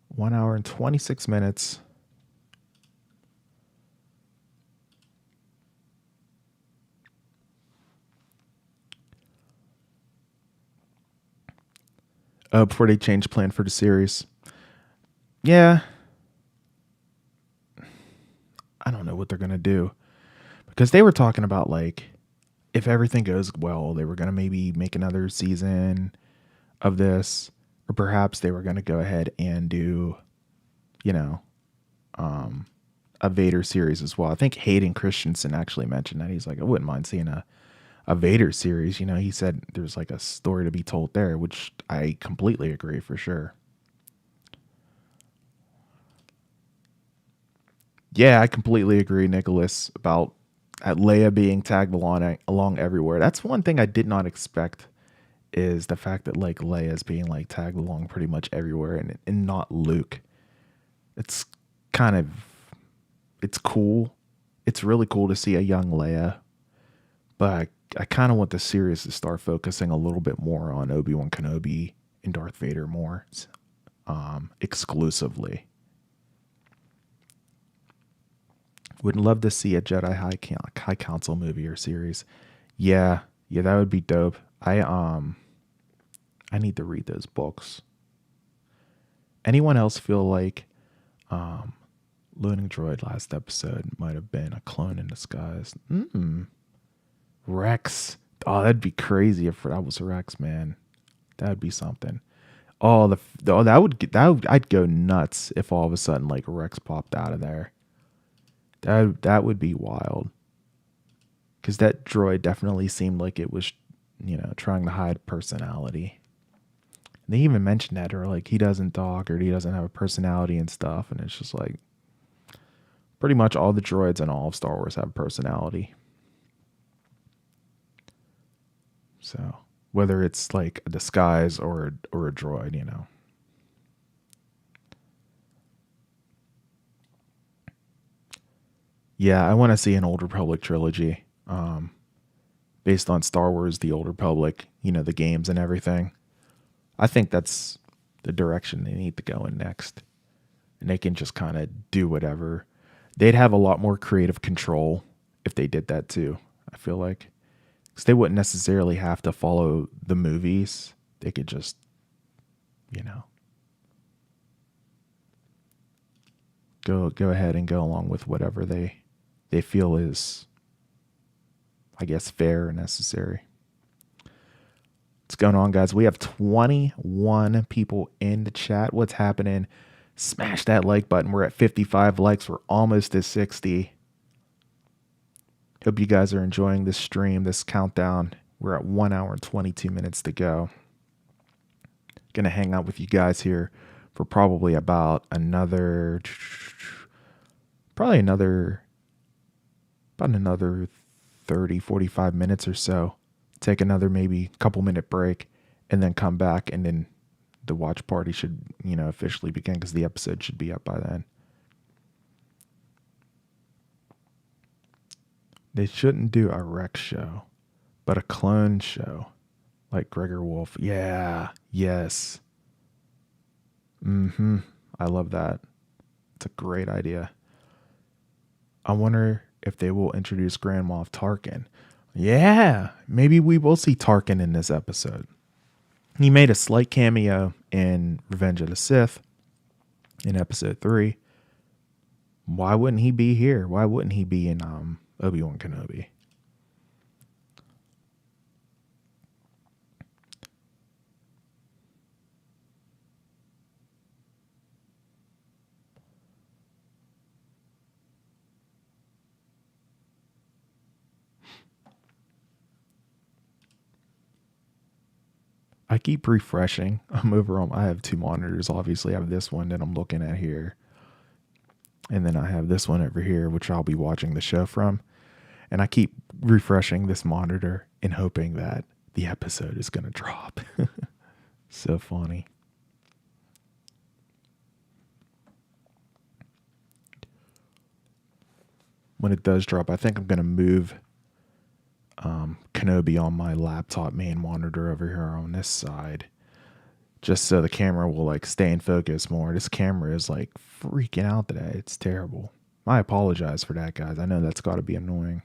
1 hour and 26 minutes. Before they change plan for the series. Yeah. I don't know what they're going to do. Because they were talking about if everything goes well, they were going to maybe make another season of this, or perhaps they were going to go ahead and do, you know, a Vader series as well. I think Hayden Christensen actually mentioned that. He's like, I wouldn't mind seeing a Vader series. You know, he said there's like a story to be told there, which I completely agree for sure. Yeah, I completely agree, Nicholas, about Leia being tagged along everywhere. That's one thing I did not expect, is the fact that like Leia's being like tagged along pretty much everywhere, and not Luke. It's kind of, it's cool. It's really cool to see a young Leia, but I kind of want the series to start focusing a little bit more on Obi-Wan Kenobi and Darth Vader more, exclusively. Would love to see a Jedi High Council movie or series. Yeah, yeah, that would be dope. I need to read those books. Anyone else feel like Loading Droid last episode might have been a clone in disguise? Rex. Oh, that'd be crazy if that was Rex, man. That'd be something. Oh, I'd go nuts if all of a sudden like Rex popped out of there. That would be wild. Because that droid definitely seemed like it was, trying to hide personality. And they even mentioned that, or like he doesn't talk, or he doesn't have a personality and stuff. And it's just like, pretty much all the droids in all of Star Wars have personality. So whether it's like a disguise or a droid, Yeah, I want to see an Old Republic trilogy, based on Star Wars, the Old Republic, the games and everything. I think that's the direction they need to go in next. And they can just kind of do whatever. They'd have a lot more creative control if they did that too, I feel like. Because they wouldn't necessarily have to follow the movies. They could just, go ahead and go along with whatever they feel is, I guess, fair and necessary. What's going on, guys? We have 21 people in the chat. What's happening? Smash that like button. We're at 55 likes. We're almost at 60. Hope you guys are enjoying this stream, this countdown. We're at 1 hour and 22 minutes to go. Gonna hang out with you guys here for probably about another 30, 45 minutes or so. Take another maybe couple minute break and then come back, and then the watch party should, officially begin, because the episode should be up by then. They shouldn't do a Rex show, but a clone show like Gregor Wolf. Yeah. Yes. I love that. It's a great idea. I wonder if they will introduce Grand Moff Tarkin. Yeah, maybe we will see Tarkin in this episode. He made a slight cameo in Revenge of the Sith in episode 3. Why wouldn't he be here? Why wouldn't he be in Obi-Wan Kenobi? I keep refreshing. I'm over on, I have 2 monitors. Obviously, I have this one that I'm looking at here. And then I have this one over here, which I'll be watching the show from. And I keep refreshing this monitor and hoping that the episode is going to drop. So funny. When it does drop, I think I'm going to move Kenobi on my laptop main monitor over here on this side, just so the camera will like stay in focus more. This camera is like freaking out today. It's terrible. I apologize for that, guys. I know that's got to be annoying.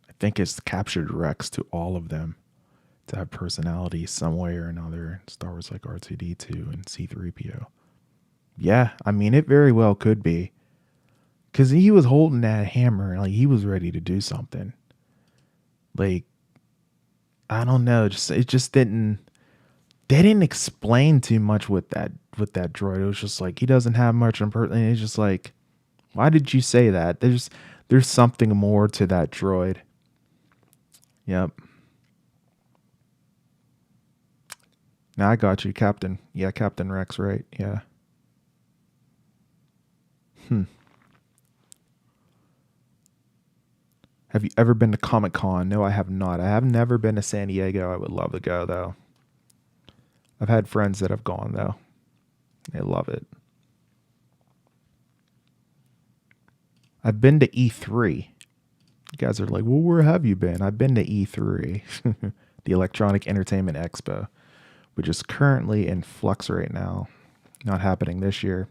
I think it's captured Rex to all of them. to have personality some way or another. Star Wars like R2D2 and C3PO. Yeah, I mean, it very well could be. Because he was holding that hammer, like he was ready to do something. Like, I don't know, it just didn't. They didn't explain too much with that droid. It was just like he doesn't have much in person. And it's just like, why did you say that? There's something more to that droid. Yep. Now I got you, Captain. Yeah, Captain Rex, right? Yeah. Have you ever been to Comic-Con? No, I have not. I have never been to San Diego. I would love to go, though. I've had friends that have gone, though. They love it. I've been to E3. You guys are like, well, where have you been? I've been to E3, the Electronic Entertainment Expo, which is currently in flux right now. Not happening this year.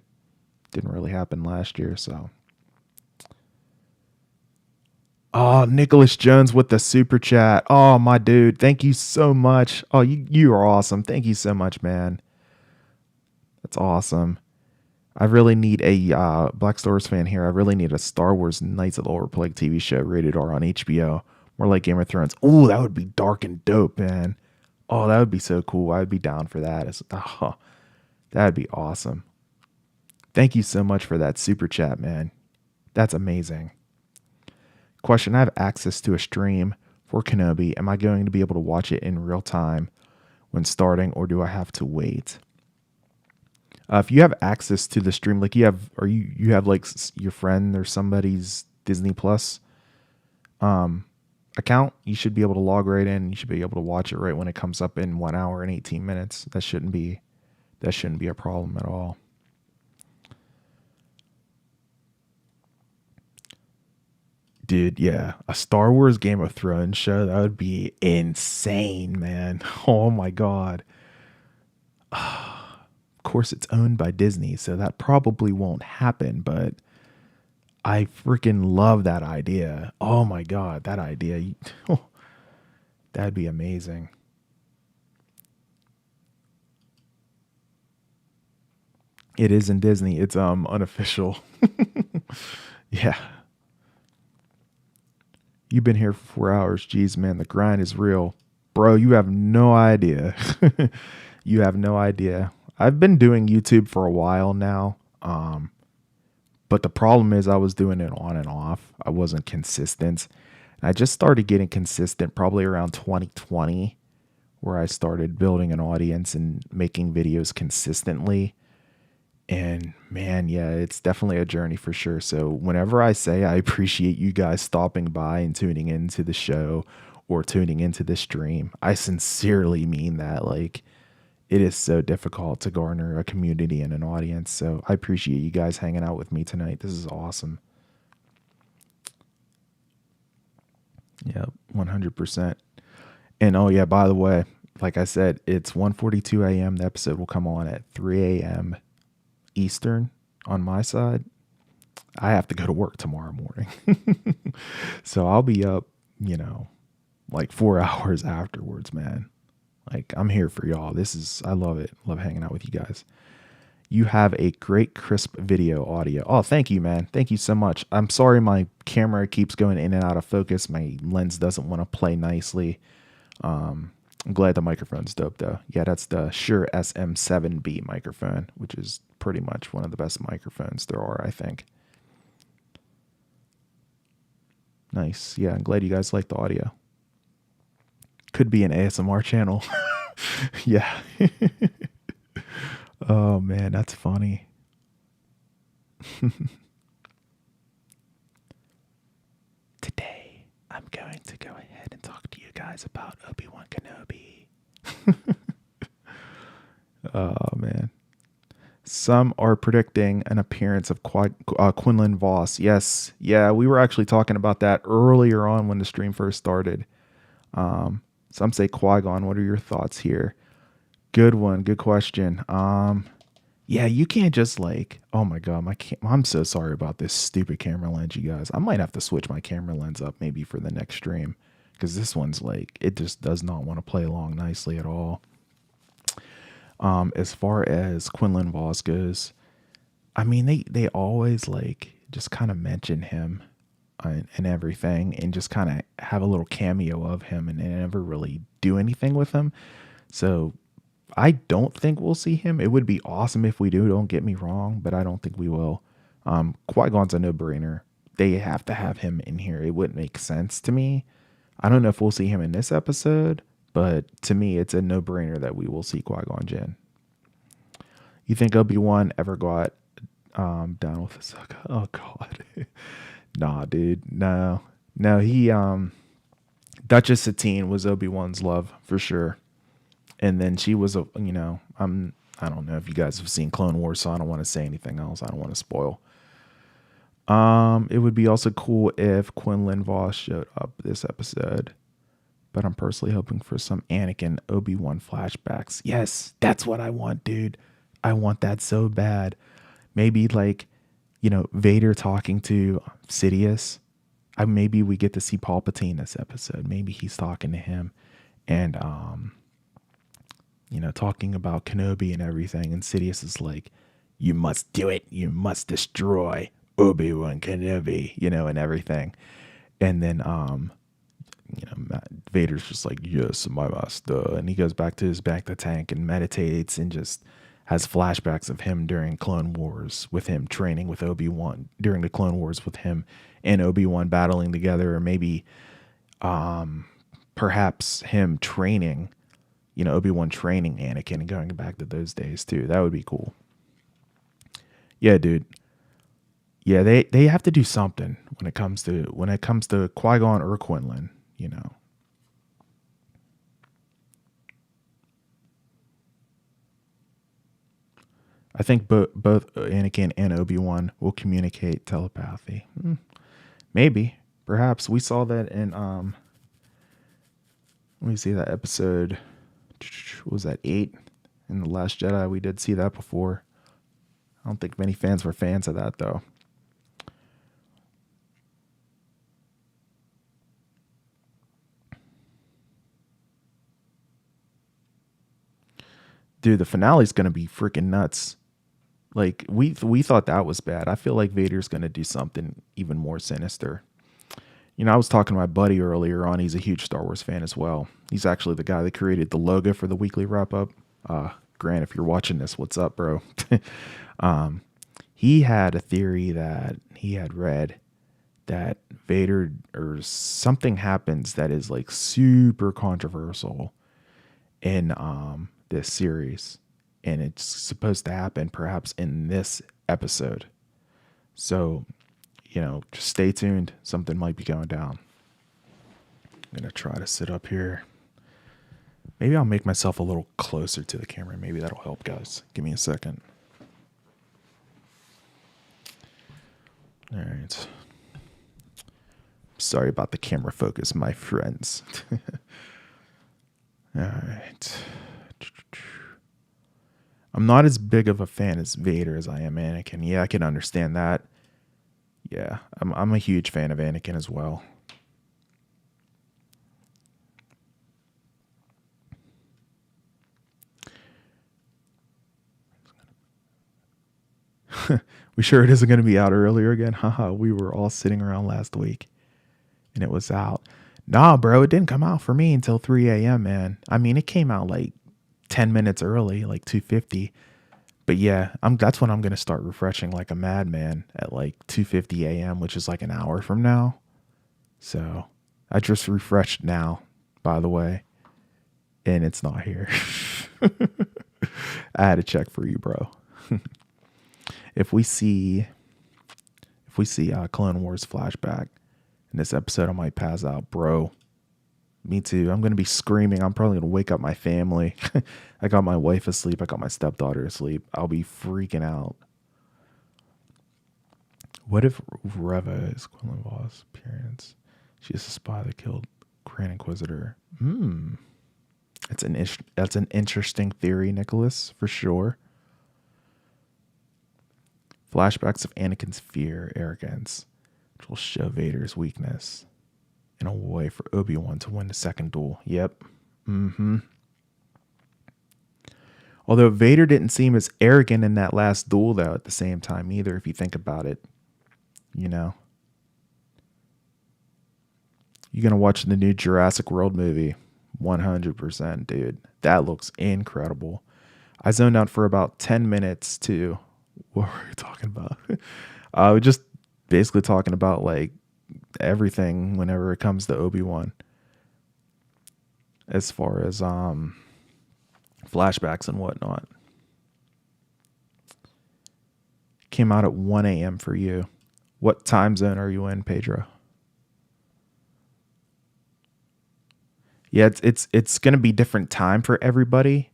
Didn't really happen last year, so. Oh, Nicholas Jones with the super chat. Oh, my dude. Thank you so much. Oh, you are awesome. Thank you so much, man. That's awesome. I really need a Black Star Wars fan here. I really need a Star Wars Knights of the Old Republic TV show rated R on HBO. More like Game of Thrones. Oh, that would be dark and dope, man. Oh, that would be so cool. I would be down for that. That would be awesome. Thank you so much for that super chat, man. That's amazing. Question, I have access to a stream for Kenobi. Am I going to be able to watch it in real time when starting, or do I have to wait? If you have access to the stream, like you have like your friend or somebody's Disney Plus account, you should be able to log right in. You should be able to watch it right when it comes up in 1 hour and 18 minutes. That shouldn't be a problem at all. Dude, yeah, a Star Wars Game of Thrones show, that would be insane, man. Oh my God. Of course, it's owned by Disney, so that probably won't happen, but I freaking love that idea. Oh my God, that idea. That'd be amazing. It is in Disney. It's unofficial. Yeah. You've been here for 4 hours. Jeez, man, the grind is real. Bro, you have no idea. You have no idea. I've been doing YouTube for a while now. But the problem is I was doing it on and off. I wasn't consistent. And I just started getting consistent probably around 2020, where I started building an audience and making videos consistently. And man, yeah, it's definitely a journey for sure. So whenever I say I appreciate you guys stopping by and tuning into the show or tuning into the stream, I sincerely mean that. Like, it is so difficult to garner a community and an audience. So I appreciate you guys hanging out with me tonight. This is awesome. Yep, 100%. And oh yeah, by the way, like I said, it's 1:42 a.m. The episode will come on at 3 a.m. Eastern on my side. I have to go to work tomorrow morning. So I'll be up, like 4 hours afterwards, man. Like, I'm here for y'all. I love it. Love hanging out with you guys. You have a great crisp video audio. Oh, thank you, man. Thank you so much. I'm sorry my camera keeps going in and out of focus. My lens doesn't want to play nicely. I'm glad the microphone's dope, though. Yeah, that's the Shure SM7B microphone, which is pretty much one of the best microphones there are, I think. Nice. Yeah, I'm glad you guys like the audio. Could be an ASMR channel. Yeah. Oh, man, that's funny. Today, I'm going to go ahead and talk to you guys about Obi-Wan Kenobi. Oh, man. Some are predicting an appearance of Quinlan Vos. Yes. Yeah, we were actually talking about that earlier on when the stream first started. Some say Qui-Gon. What are your thoughts here? Good one. Good question. Yeah, you can't just oh my God, I'm so sorry about this stupid camera lens, you guys. I might have to switch my camera lens up maybe for the next stream because this one's like, it just does not want to play along nicely at all. As far as Quinlan Voss goes, I mean, they always like just kind of mention him and everything, and just kind of have a little cameo of him, and they never really do anything with him. So I don't think we'll see him. It would be awesome if we do, don't get me wrong, but I don't think we will. Qui-Gon's a no-brainer. They have to have him in here. It wouldn't make sense to me. I don't know if we'll see him in this episode, but to me, it's a no-brainer that we will see Qui-Gon Jinn. You think Obi-Wan ever got down with Ahsoka? Oh, God. Nah, dude. No. He, Duchess Satine was Obi-Wan's love, for sure. And then she was, I don't know if you guys have seen Clone Wars, so I don't want to say anything else. I don't want to spoil. It would be also cool if Quinlan Voss showed up this episode, but I'm personally hoping for some Anakin Obi-Wan flashbacks. Yes, that's what I want, dude. I want that so bad. Maybe like, Vader talking to Sidious. Maybe we get to see Palpatine this episode. Maybe he's talking to him and, talking about Kenobi and everything. And Sidious is like, you must do it. You must destroy Obi-Wan Kenobi, and everything. And then, Vader's just like, yes, my master. And he goes back to his bacta tank and meditates and just has flashbacks of him during Clone Wars, with him training with Obi-Wan during the Clone Wars, with him and Obi-Wan battling together, or maybe perhaps him training, Obi-Wan training Anakin and going back to those days too. That would be cool. Yeah, dude. Yeah, they have to do something when it comes to Qui-Gon or Quinlan, I think both Anakin and Obi-Wan will communicate telepathy. Maybe, perhaps. We saw that in let me see that episode. What was that, 8 in The Last Jedi? We did see that before. I don't think many fans were fans of that though. Dude, the finale's gonna be freaking nuts. Like we thought that was bad. I feel like Vader's gonna do something even more sinister. I was talking to my buddy earlier on. He's a huge Star Wars fan as well. He's actually the guy that created the logo for the weekly wrap up. Grant, if you're watching this, what's up, bro? He had a theory that he had read that Vader or something happens that is like super controversial in this series, and it's supposed to happen perhaps in this episode. So, just stay tuned. Something might be going down. I'm gonna try to sit up here. Maybe I'll make myself a little closer to the camera. Maybe that'll help, guys. Give me a second. All right. Sorry about the camera focus, my friends. All right. I'm not as big of a fan as Vader as I am Anakin. Yeah, I can understand that. Yeah, I'm a huge fan of Anakin as well. We sure it isn't going to be out earlier again? Haha, we were all sitting around last week and it was out. Nah, bro, it didn't come out for me until 3 a.m., man. I mean, it came out like 10 minutes early, like 2:50. But yeah, that's when I'm going to start refreshing like a madman at like 2:50 a.m., which is like an hour from now. So I just refreshed now, by the way, and it's not here. I had to check for you, bro. If we see Clone Wars flashback in this episode, I might pass out, bro. Me too. I'm going to be screaming. I'm probably going to wake up my family. I got my wife asleep. I got my stepdaughter asleep. I'll be freaking out. What if Reva is Quinlan Voss' appearance? She's a spy that killed Grand Inquisitor. That's an interesting theory, Nicholas, for sure. Flashbacks of Anakin's fear, arrogance, which will show Vader's weakness. in a way for Obi-Wan to win the second duel. Yep. Mm-hmm. Although Vader didn't seem as arrogant in that last duel, though, at the same time either, if you think about it. You know? You're going to watch the new Jurassic World movie. 100%, dude. That looks incredible. I zoned out for about 10 minutes to... What were we talking about? We're just basically talking about, like, everything whenever it comes to Obi-Wan. As far as flashbacks and whatnot. Came out at 1 a.m. for you. What time zone are you in, Pedro? Yeah, it's going to be different time for everybody,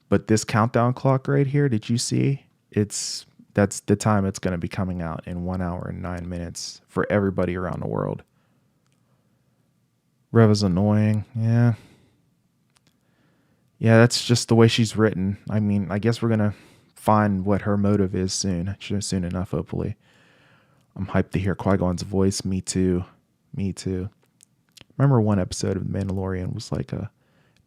but this countdown clock right here, did you see? That's the time it's going to be coming out in 1 hour and 9 minutes for everybody around the world. Rev is annoying. Yeah. Yeah, that's just the way she's written. I mean, I guess we're going to find what her motive is soon enough, hopefully. I'm hyped to hear Qui-Gon's voice. Me too. Remember one episode of The Mandalorian was like an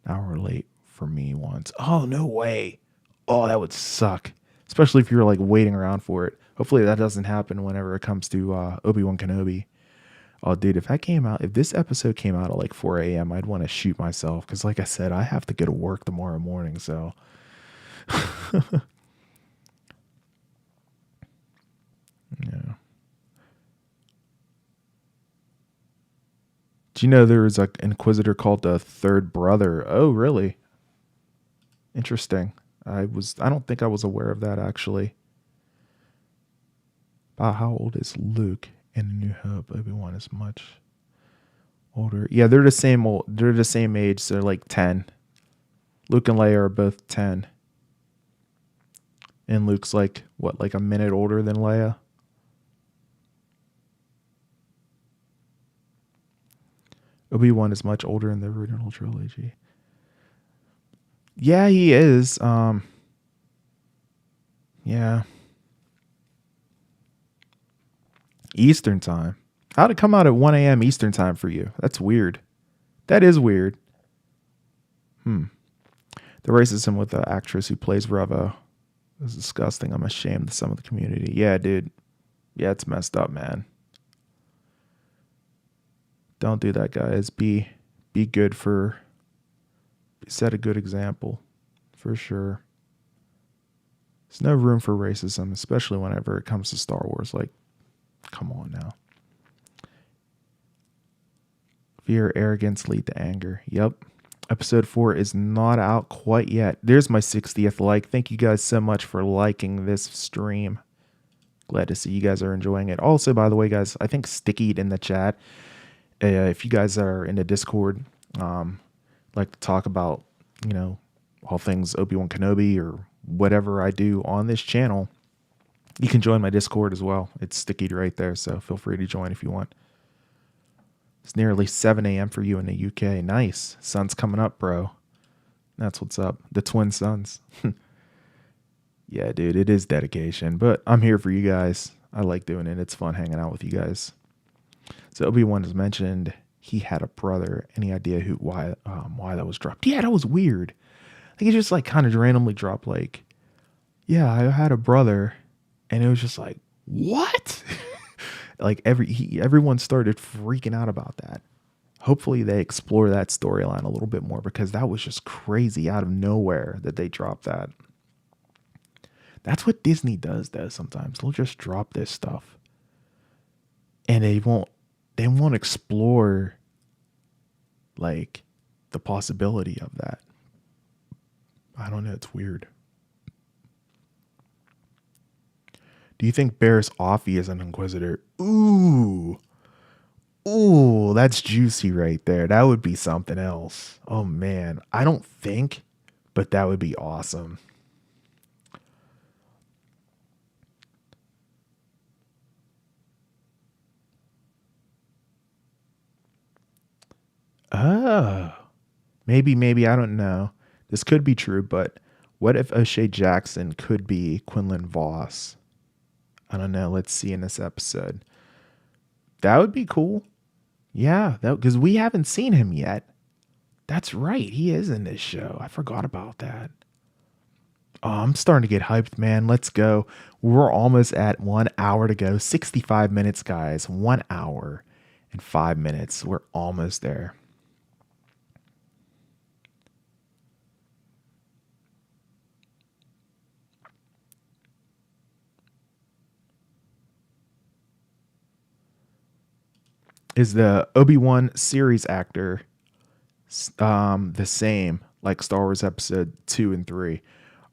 hour late for me once. Oh, no way. Oh, that would suck. Especially if you're like waiting around for it. Hopefully that doesn't happen whenever it comes to Obi-Wan Kenobi. Oh, dude, if this episode came out at like 4 a.m., I'd want to shoot myself. Because like I said, I have to go to work tomorrow morning, so. Yeah. Do you know there was an Inquisitor called the Third Brother? Oh, really? Interesting. I don't think I was aware of that, actually. How old is Luke in A New Hope? Obi-Wan is much older. Yeah, they're the same age. So they're like 10. Luke and Leia are both 10. And Luke's like a minute older than Leia? Obi-Wan is much older in the original trilogy. Yeah, he is. Yeah. Eastern time. How'd it come out at 1 a.m. Eastern time for you? That's weird. That is weird. The racism with the actress who plays Reva is disgusting. I'm ashamed of some of the community. Yeah, dude. Yeah, it's messed up, man. Don't do that, guys. Be good set a good example, for sure. There's no room for racism, especially whenever it comes to Star Wars. Like, come on now. Fear, arrogance lead to anger. Yep. Episode 4 is not out quite yet. There's my 60th like. Thank you guys so much for liking this stream. Glad to see you guys are enjoying it. Also, by the way, guys, I think Stickied in the chat. If you guys are in the Discord, like to talk about, all things Obi-Wan Kenobi or whatever I do on this channel, you can join my Discord as well. It's Stickied right there, so feel free to join if you want. It's nearly 7 a.m. for you in the UK. Nice. Sun's coming up, bro. That's what's up. The twin suns. Yeah, dude, it is dedication, but I'm here for you guys. I like doing it. It's fun hanging out with you guys. So Obi-Wan has mentioned he had a brother. Any idea why that was dropped? Yeah, that was weird. I think he just like kind of randomly dropped like, yeah, I had a brother, and it was just like, what? Like everyone started freaking out about that. Hopefully they explore that storyline a little bit more, because that was just crazy out of nowhere that they dropped that. That's what Disney does though sometimes. They'll just drop this stuff. And they won't explore like the possibility of that. I don't know, it's weird. Do you think Barriss Offee is an Inquisitor? Ooh, that's juicy right there. That would be something else. Oh man, I don't think, but that would be awesome. Oh, maybe, I don't know. This could be true, but what if O'Shea Jackson could be Quinlan Vos? I don't know. Let's see in this episode. That would be cool. Yeah, because we haven't seen him yet. That's right. He is in this show. I forgot about that. Oh, I'm starting to get hyped, man. Let's go. We're almost at 1 hour to go. 65 minutes, guys. 1 hour and 5 minutes. We're almost there. Is the Obi-Wan series actor the same like Star Wars Episode 2 and 3?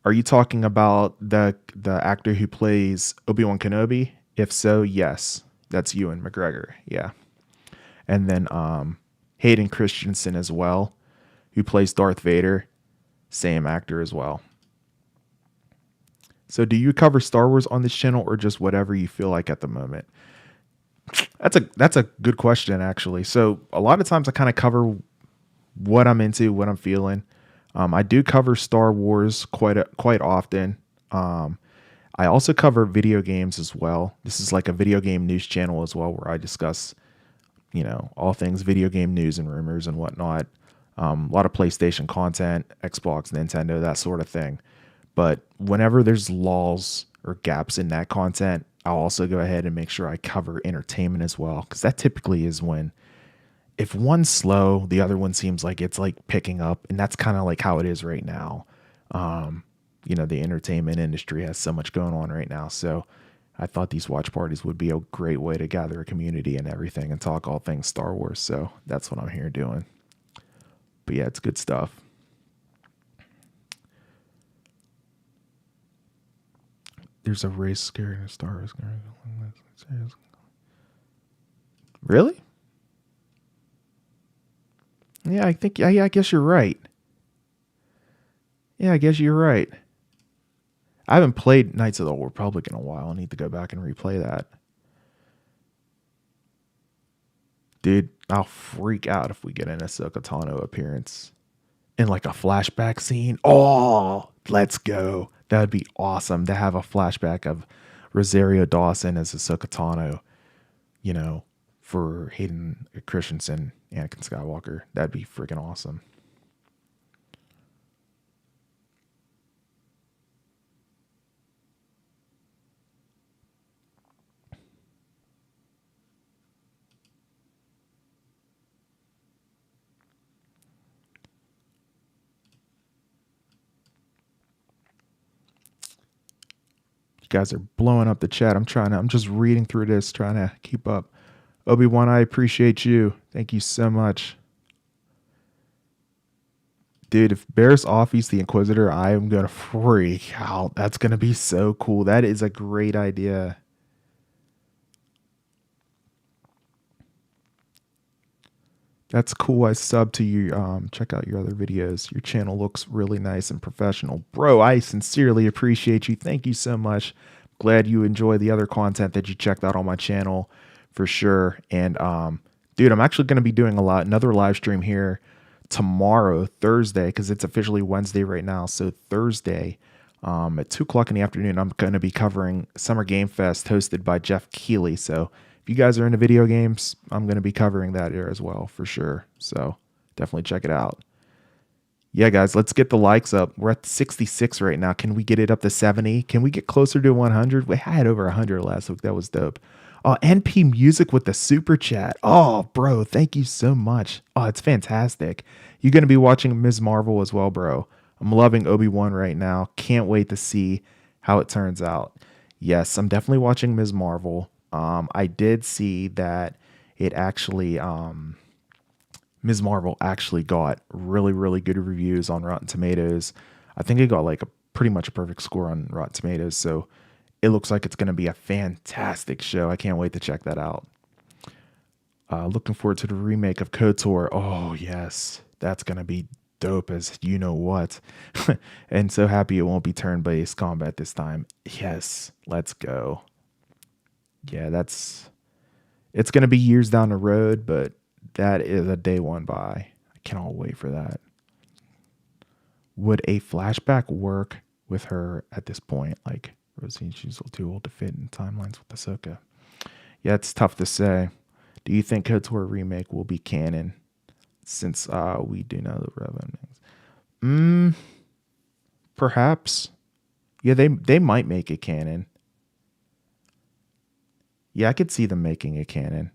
Are you talking about the actor who plays Obi-Wan Kenobi? If so, yes. That's Ewan McGregor. Yeah. And then Hayden Christensen as well, who plays Darth Vader. Same actor as well. So do you cover Star Wars on this channel or just whatever you feel like at the moment? That's a good question, actually. So a lot of times I kind of cover what I'm into, what I'm feeling. I do cover Star Wars quite often. I also cover video games as well. This is like a video game news channel as well, where I discuss, all things video game news and rumors and whatnot. A lot of PlayStation content, Xbox, Nintendo, that sort of thing. But whenever there's lulls or gaps in that content, I'll also go ahead and make sure I cover entertainment as well, because that typically is when, if one's slow, the other one seems like it's like picking up, and that's kind of like how it is right now. The entertainment industry has so much going on right now, so I thought these watch parties would be a great way to gather a community and everything and talk all things Star Wars. So that's what I'm here doing. But yeah, it's good stuff. There's a race scary in a Star Wars. Really? Yeah, I guess you're right. Yeah, I guess you're right. I haven't played Knights of the Old Republic in a while. I need to go back and replay that. Dude, I'll freak out if we get an Ahsoka Tano appearance in like a flashback scene. Oh, let's go. That would be awesome to have a flashback of Rosario Dawson as Ahsoka Tano, for Hayden Christensen, Anakin Skywalker. That'd be freaking awesome. You guys are blowing up the chat. I'm just reading through this, trying to keep up. Obi-Wan, I appreciate you. Thank you so much. Dude, if Barriss Offee's the Inquisitor, I am going to freak out. That's going to be so cool. That is a great idea. That's cool. I sub to you. Check out your other videos. Your channel looks really nice and professional. Bro, I sincerely appreciate you. Thank you so much. Glad you enjoy the other content that you checked out on my channel for sure. And dude, I'm actually going to be doing another live stream here tomorrow, Thursday, because it's officially Wednesday right now. So Thursday at 2 o'clock in the afternoon, I'm going to be covering Summer Game Fest hosted by Jeff Keighley. So if you guys are into video games, I'm going to be covering that here as well for sure. So definitely check it out. Yeah, guys, let's get the likes up. We're at 66 right now. Can we get it up to 70? Can we get closer to 100? We had over 100 last week. That was dope. Oh, NP Music with the super chat. Oh, bro, thank you so much. Oh, it's fantastic. You're going to be watching Ms. Marvel as well, bro. I'm loving Obi-Wan right now. Can't wait to see how it turns out. Yes, I'm definitely watching Ms. Marvel. I did see that it actually, Ms. Marvel actually got really, really good reviews on Rotten Tomatoes. I think it got like pretty much a perfect score on Rotten Tomatoes. So it looks like it's going to be a fantastic show. I can't wait to check that out. Looking forward to the remake of KOTOR. Oh, yes. That's going to be dope as you know what. And so happy it won't be turn-based combat this time. Yes, let's go. Yeah, it's going to be years down the road, but that is a day one by. I cannot wait for that. Would a flashback work with her at this point? Like, Rosie, she's too old to fit in timelines with Ahsoka. Yeah, it's tough to say. Do you think KOTOR remake will be canon? Since we do know the revenants. Perhaps. Yeah, they might make it canon. Yeah, I could see them making it canon.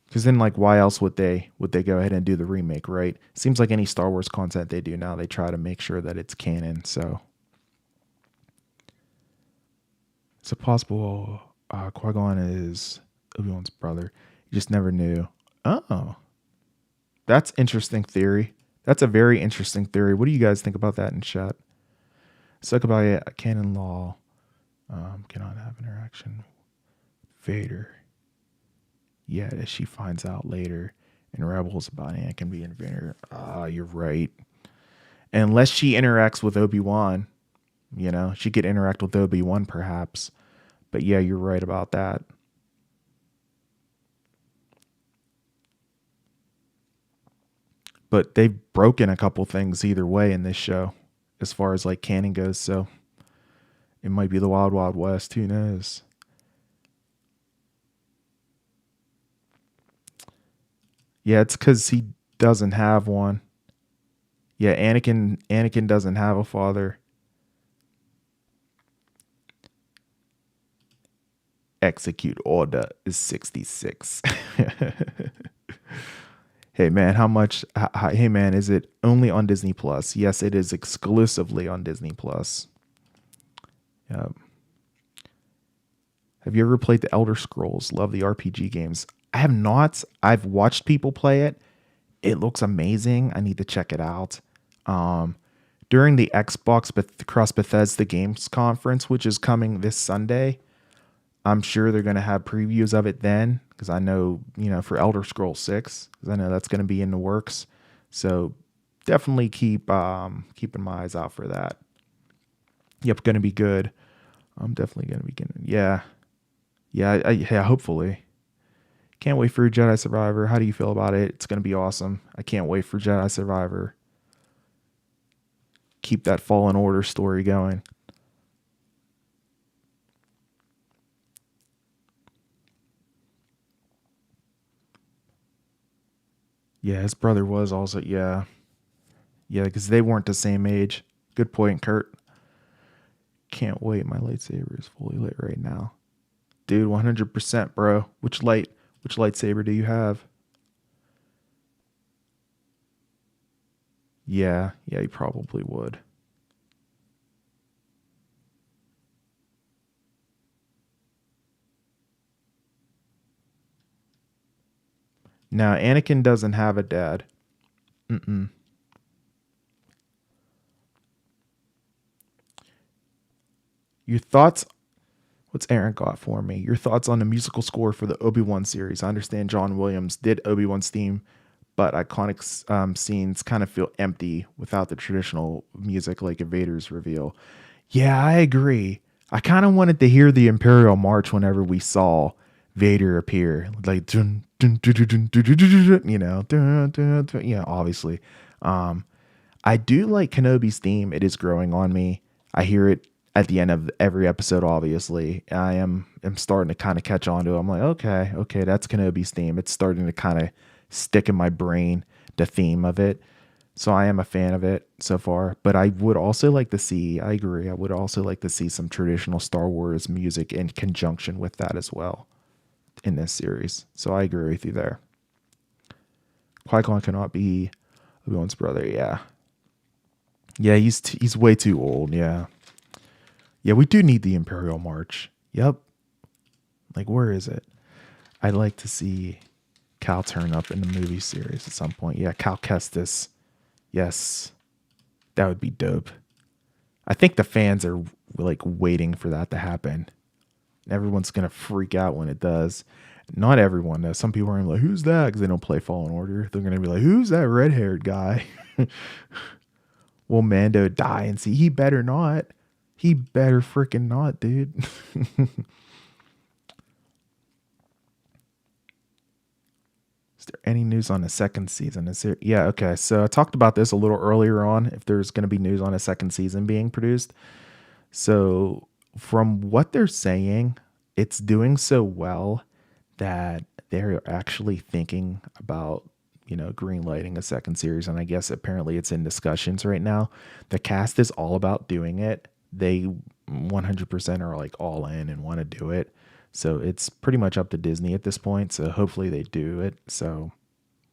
Because then, like, why else would they go ahead and do the remake, right? Seems like any Star Wars content they do now, they try to make sure that it's canon. So, is it possible Qui-Gon is Obi-Wan's brother? You just never knew. Oh, that's interesting theory. That's a very interesting theory. What do you guys think about that in chat? Suck about it. Canon law cannot have interaction. Vader. Yeah, as she finds out later in Rebels about Anakin being Vader. You're right. Unless she interacts with Obi-Wan, she could interact with Obi-Wan perhaps. But yeah, you're right about that. But they've broken a couple things either way in this show as far as like canon goes. So it might be the Wild Wild West. Who knows? Yeah, it's because he doesn't have one. Yeah, Anakin doesn't have a father. Execute order is 66. Hey man, how much? Hey man, is it only on Disney Plus? Yes, it is exclusively on Disney Plus. Yep. Have you ever played the Elder Scrolls? Love the RPG games. I have not. I've watched people play it. It looks amazing. I need to check it out. During the Xbox Cross Bethesda Games Conference, which is coming this Sunday, I'm sure they're going to have previews of it then, because I know, for Elder Scrolls 6, because I know that's going to be in the works. So definitely keeping my eyes out for that. Yep, going to be good. I'm definitely going to be getting. Yeah, hopefully. Can't wait for Jedi Survivor. How do you feel about it? It's going to be awesome. I can't wait for Jedi Survivor. Keep that Fallen Order story going. Yeah, his brother was also, yeah. Yeah, because they weren't the same age. Good point, Kurt. Can't wait. My lightsaber is fully lit right now. Dude, 100%, bro. Which lightsaber do you have? Yeah, you probably would. Now, Anakin doesn't have a dad. Your thoughts? What's Aaron got for me? Your thoughts on the musical score for the Obi-Wan series? I understand John Williams did Obi-Wan's theme, but iconic scenes kind of feel empty without the traditional music like a Vader's reveal. Yeah, I agree. I kind of wanted to hear the Imperial March whenever we saw Vader appear, like obviously. I do like Kenobi's theme. It is growing on me. I hear it at the end of every episode. Obviously, I'm starting to kind of catch on to it. I'm like, okay, that's Kenobi's theme. It's starting to kind of stick in my brain, the theme of it. So I am a fan of it so far, but I would also like to see, I agree, I would also like to see some traditional Star Wars music in conjunction with that as well in this series. So I agree with you there. Qui-Gon cannot be Obi-Wan's brother, yeah. Yeah, he's way too old, yeah. Yeah, we do need the Imperial March. Yep. Like, where is it? I'd like to see Cal turn up in the movie series at some point. Yeah, Cal Kestis. Yes, that would be dope. I think the fans are like waiting for that to happen. Everyone's going to freak out when it does. Not everyone though. Some people are gonna be like, who's that? Because they don't play Fallen Order. They're going to be like, who's that red-haired guy? Will Mando die and see? He better not. He better freaking not, dude. Is there any news on a second season? Is there? Yeah, okay. So I talked about this a little earlier on, if there's going to be news on a second season being produced. So from what they're saying, it's doing so well that they're actually thinking about, green lighting a second series. And I guess apparently it's in discussions right now. The cast is all about doing it. They 100% are like all in and want to do it. So it's pretty much up to Disney at this point. So hopefully they do it. So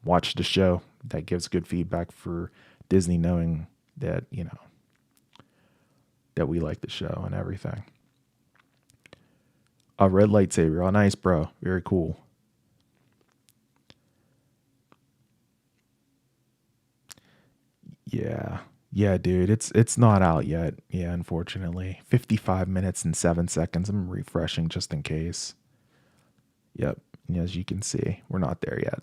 watch the show. That gives good feedback for Disney, knowing that, that we like the show and everything. A red lightsaber. Oh, nice, bro. Very cool. Yeah. Yeah, dude. It's not out yet. Yeah, unfortunately. 55 minutes and 7 seconds. I'm refreshing just in case. Yep. And as you can see, we're not there yet.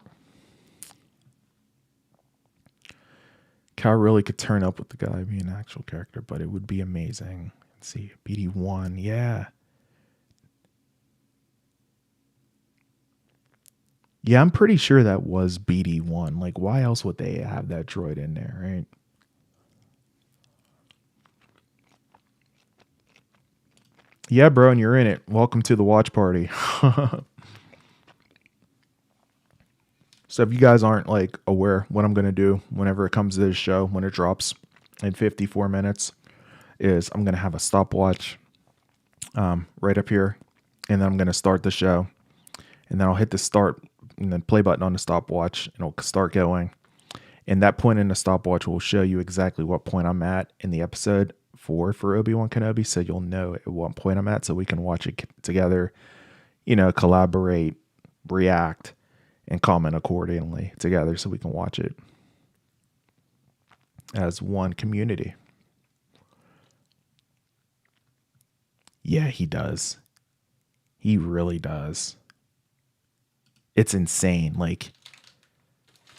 Cal really could turn up with the guy being an actual character, but it would be amazing. Let's see. BD1. Yeah. Yeah, I'm pretty sure that was BD1. Like, why else would they have that droid in there, right? Yeah, bro, and you're in it. Welcome to the watch party. So if you guys aren't like aware what I'm going to do whenever it comes to this show, when it drops in 54 minutes, is I'm going to have a stopwatch right up here. And then I'm going to start the show. And then I'll hit the start and then play button on the stopwatch and it'll start going. And that point in the stopwatch will show you exactly what point I'm at in the episode for Obi-Wan Kenobi. So you'll know at what point I'm at so we can watch it together, collaborate, react, and comment accordingly together so we can watch it as one community. Yeah, he does. He really does. It's insane. Like,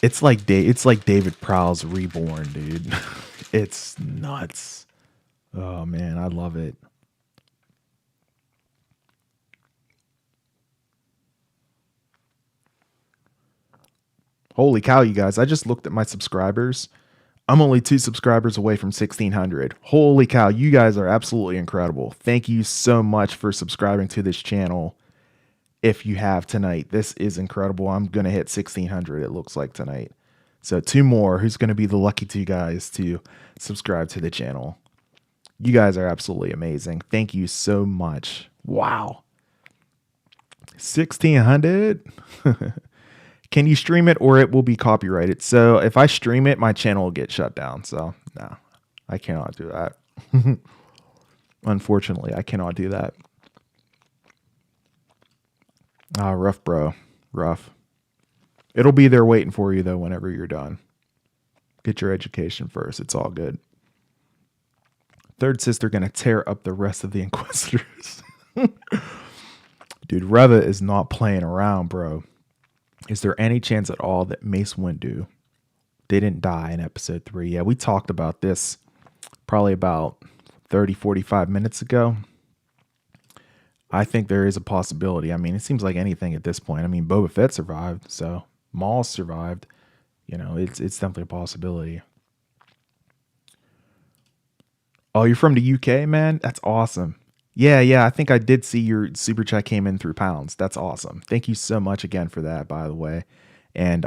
it's like David Prowse reborn, dude. It's nuts. Oh man, I love it. Holy cow, you guys. I just looked at my subscribers. I'm only 2 subscribers away from 1,600. Holy cow, you guys are absolutely incredible. Thank you so much for subscribing to this channel. If you have tonight, this is incredible. I'm going to hit 1,600, it looks like, tonight. So 2 more. Who's going to be the lucky 2 guys to subscribe to the channel? You guys are absolutely amazing. Thank you so much. Wow. 1,600? Can you stream it or it will be copyrighted? So if I stream it, my channel will get shut down. So no, I cannot do that. Unfortunately, I cannot do that. Ah, rough, bro. Rough. It'll be there waiting for you, though, whenever you're done. Get your education first. It's all good. Third sister going to tear up the rest of the Inquisitors. Dude, Reva is not playing around, bro. Is there any chance at all that Mace Windu didn't die in episode 3? Yeah, we talked about this probably about 30, 45 minutes ago. I think there is a possibility. I mean, it seems like anything at this point. I mean, Boba Fett survived, so Maul survived. It's definitely a possibility. Oh, you're from the UK, man? That's awesome. Yeah, I think I did see your super chat came in through pounds. That's awesome. Thank you so much again for that, by the way. And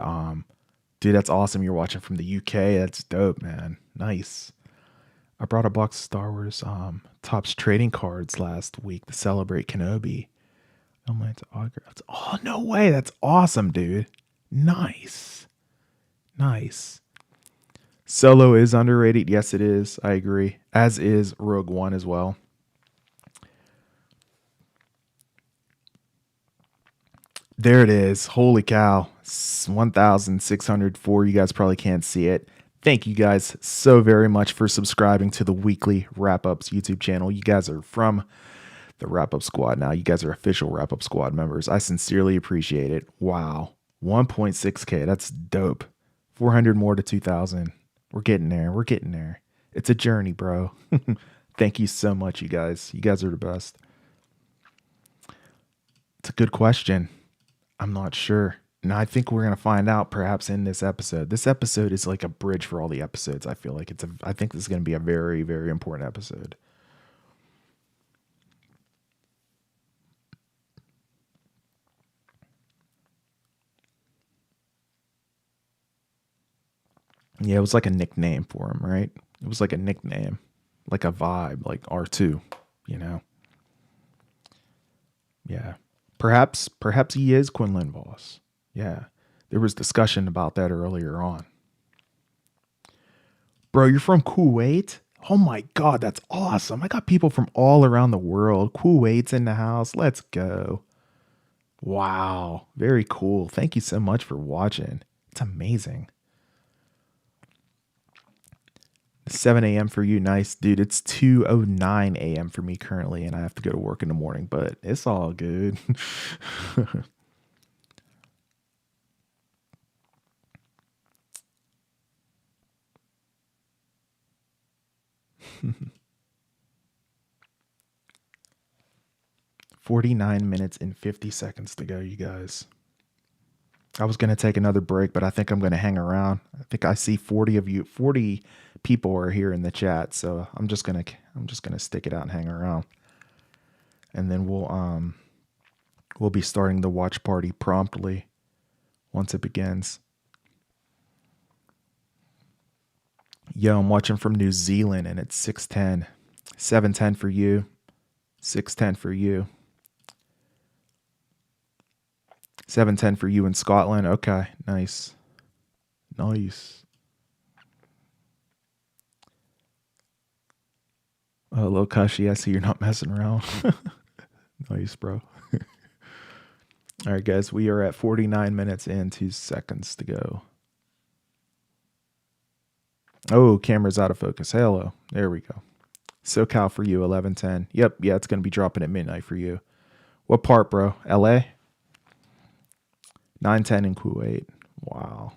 dude, that's awesome. You're watching from the UK. That's dope, man. Nice. I brought a box of Star Wars Topps trading cards last week to celebrate Kenobi. Oh my, it's autographs. Oh, no way. That's awesome, dude. Nice. Solo is underrated. Yes, it is. I agree. As is Rogue One as well. There it is. Holy cow. 1,604. You guys probably can't see it. Thank you guys so very much for subscribing to the weekly Wrap-Ups YouTube channel. You guys are from the Wrap-Up Squad now. You guys are official Wrap-Up Squad members. I sincerely appreciate it. Wow. 1.6K. That's dope. 400 more to 2,000. We're getting there. It's a journey, bro. Thank you so much, you guys. You guys are the best. It's a good question. I'm not sure. And I think we're going to find out perhaps in this episode. This episode is like a bridge for all the episodes. I feel like I think this is going to be a very, very important episode. Yeah, it was like a nickname for him, right? It was like a nickname, like a vibe, like R2, you know? Yeah. Perhaps he is Quinlan Voss. Yeah. There was discussion about that earlier on. Bro, you're from Kuwait? Oh my god, that's awesome. I got people from all around the world. Kuwait's in the house. Let's go. Wow. Very cool. Thank you so much for watching. It's amazing. 7 a.m. for you. Nice, dude. It's 2:09 a.m. for me currently, and I have to go to work in the morning, but it's all good. 49 minutes and 50 seconds to go, you guys. I was going to take another break, but I think I'm going to hang around. I think I see 40 of you, 40 people are here in the chat, so I'm just going to stick it out and hang around. And then we'll be starting the watch party promptly once it begins. Yo, I'm watching from New Zealand and it's 6:10. 7:10 for you. 6:10 for you. 7:10 for you in Scotland. Okay, nice. Nice. Lil Cushy, I see you're not messing around. Nice, bro. All right, guys, we are at 49 minutes and 2 seconds to go. Oh, camera's out of focus. Hello. There we go. SoCal for you, 11:10. Yep, yeah, it's going to be dropping at midnight for you. What part, bro? LA? 9:10 in Kuwait. Wow.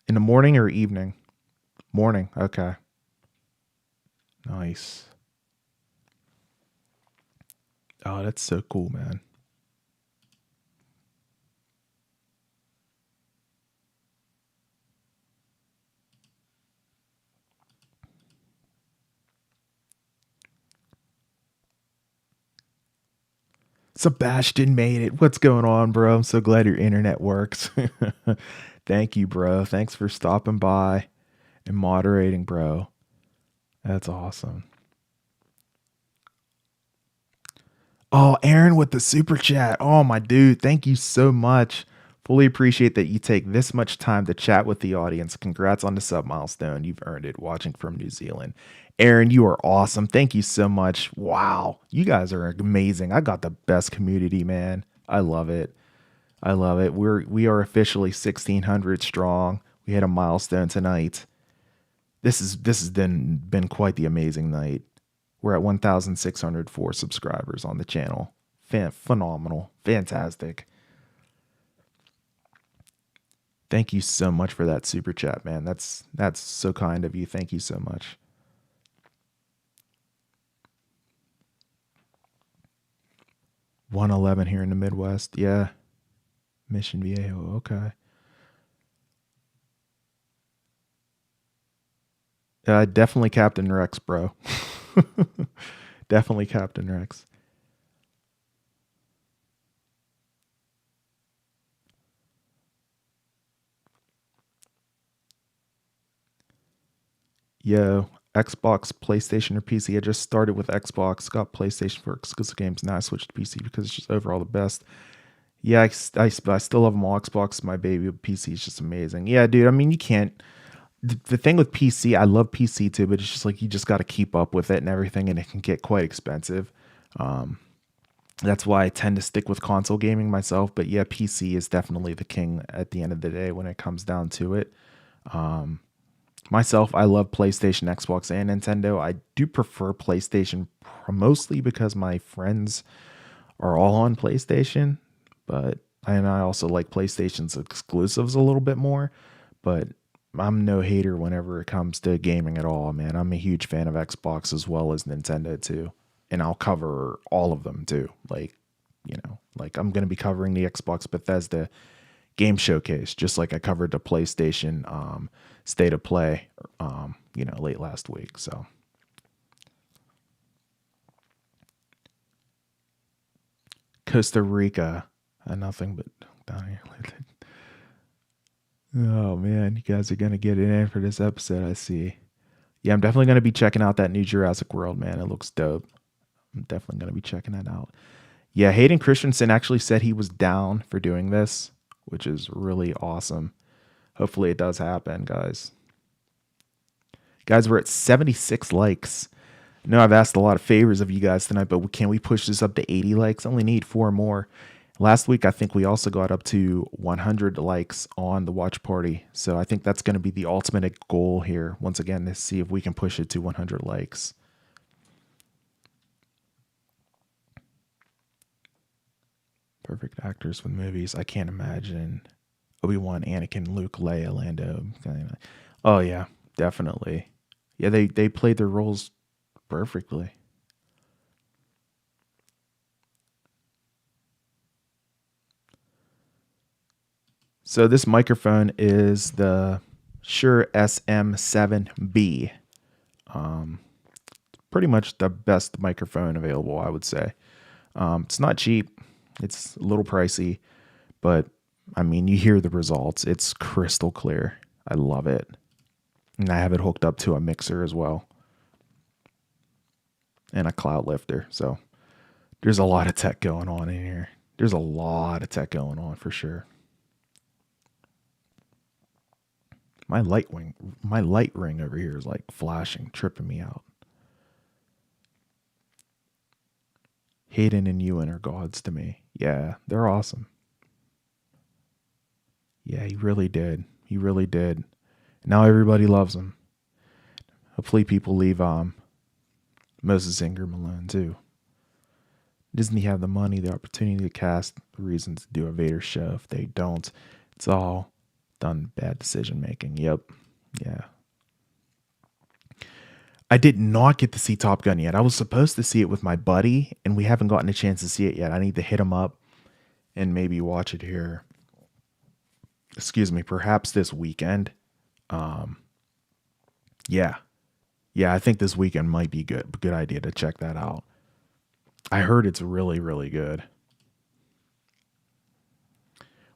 In the morning or evening? Morning. Okay. Nice. Oh, that's so cool, man. Sebastian made it. What's going on, bro? I'm so glad your internet works. Thank you, bro. Thanks for stopping by and moderating, bro. That's awesome. Oh, Aaron with the super chat. Oh, my dude. Thank you so much. Fully appreciate that you take this much time to chat with the audience. Congrats on the sub milestone. You've earned it watching from New Zealand. Aaron, you are awesome. Thank you so much. Wow. You guys are amazing. I got the best community, man. I love it. I love it. We are officially 1,600 strong. We hit a milestone tonight. This has been quite the amazing night. We're at 1,604 subscribers on the channel. Phenomenal. Fantastic. Thank you so much for that super chat, man. That's so kind of you. Thank you so much. $111 here in the Midwest. Yeah. Mission Viejo. Okay. Definitely Captain Rex, bro. Definitely Captain Rex. Yo, Xbox, PlayStation, or PC? I just started with Xbox, got PlayStation for exclusive games. Now I switched to PC because it's just overall the best. Yeah, I still love them all. Xbox, my baby. PC is just amazing. Yeah, dude. I mean, you can't. The thing with PC, I love PC too, but it's just like you just got to keep up with it and everything, and it can get quite expensive. That's why I tend to stick with console gaming myself. But yeah, PC is definitely the king at the end of the day when it comes down to it. Myself, I love PlayStation, Xbox, and Nintendo. I do prefer PlayStation mostly because my friends are all on PlayStation, and I also like PlayStation's exclusives a little bit more. But I'm no hater whenever it comes to gaming at all, man. I'm a huge fan of Xbox as well as Nintendo too, and I'll cover all of them too. Like I'm gonna be covering the Xbox Bethesda game showcase, just like I covered the PlayStation State of Play, late last week. So Costa Rica, nothing but down here. Oh man, you guys are gonna get it in for this episode, I see. Yeah, I'm definitely gonna be checking out that new Jurassic World, man. It looks dope. I'm definitely gonna be checking that out. Yeah, Hayden Christensen actually said he was down for doing this, which is really awesome. Hopefully it does happen, guys. Guys, we're at 76 likes. I know I've asked a lot of favors of you guys tonight, but can we push this up to 80 likes? I only need 4 more. Last week, I think we also got up to 100 likes on the watch party. So I think that's going to be the ultimate goal here. Once again, to see if we can push it to 100 likes. Perfect actors for movies. I can't imagine Obi-Wan, Anakin, Luke, Leia, Lando. Oh, yeah, definitely. Yeah, they played their roles perfectly. So this microphone is the Shure SM7B. Pretty much the best microphone available, I would say. It's not cheap. It's a little pricey, but I mean, you hear the results. It's crystal clear. I love it. And I have it hooked up to a mixer as well and a cloud lifter. So there's a lot of tech going on in here. There's a lot of tech going on for sure. My light ring over here is like flashing, tripping me out. Hayden and Ewan are gods to me. Yeah, they're awesome. Yeah, he really did. He really did. Now everybody loves him. Hopefully people leave Moses Ingram alone too. Doesn't he have the money, the opportunity to cast, the reason to do a Vader show? If they don't, it's all done bad decision making. Yep. Yeah. I did not get to see Top Gun yet. I was supposed to see it with my buddy, and we haven't gotten a chance to see it yet. I need to hit him up and maybe watch it here. Excuse me, perhaps this weekend. Yeah. Yeah, I think this weekend might be good. Good idea to check that out. I heard it's really, really good.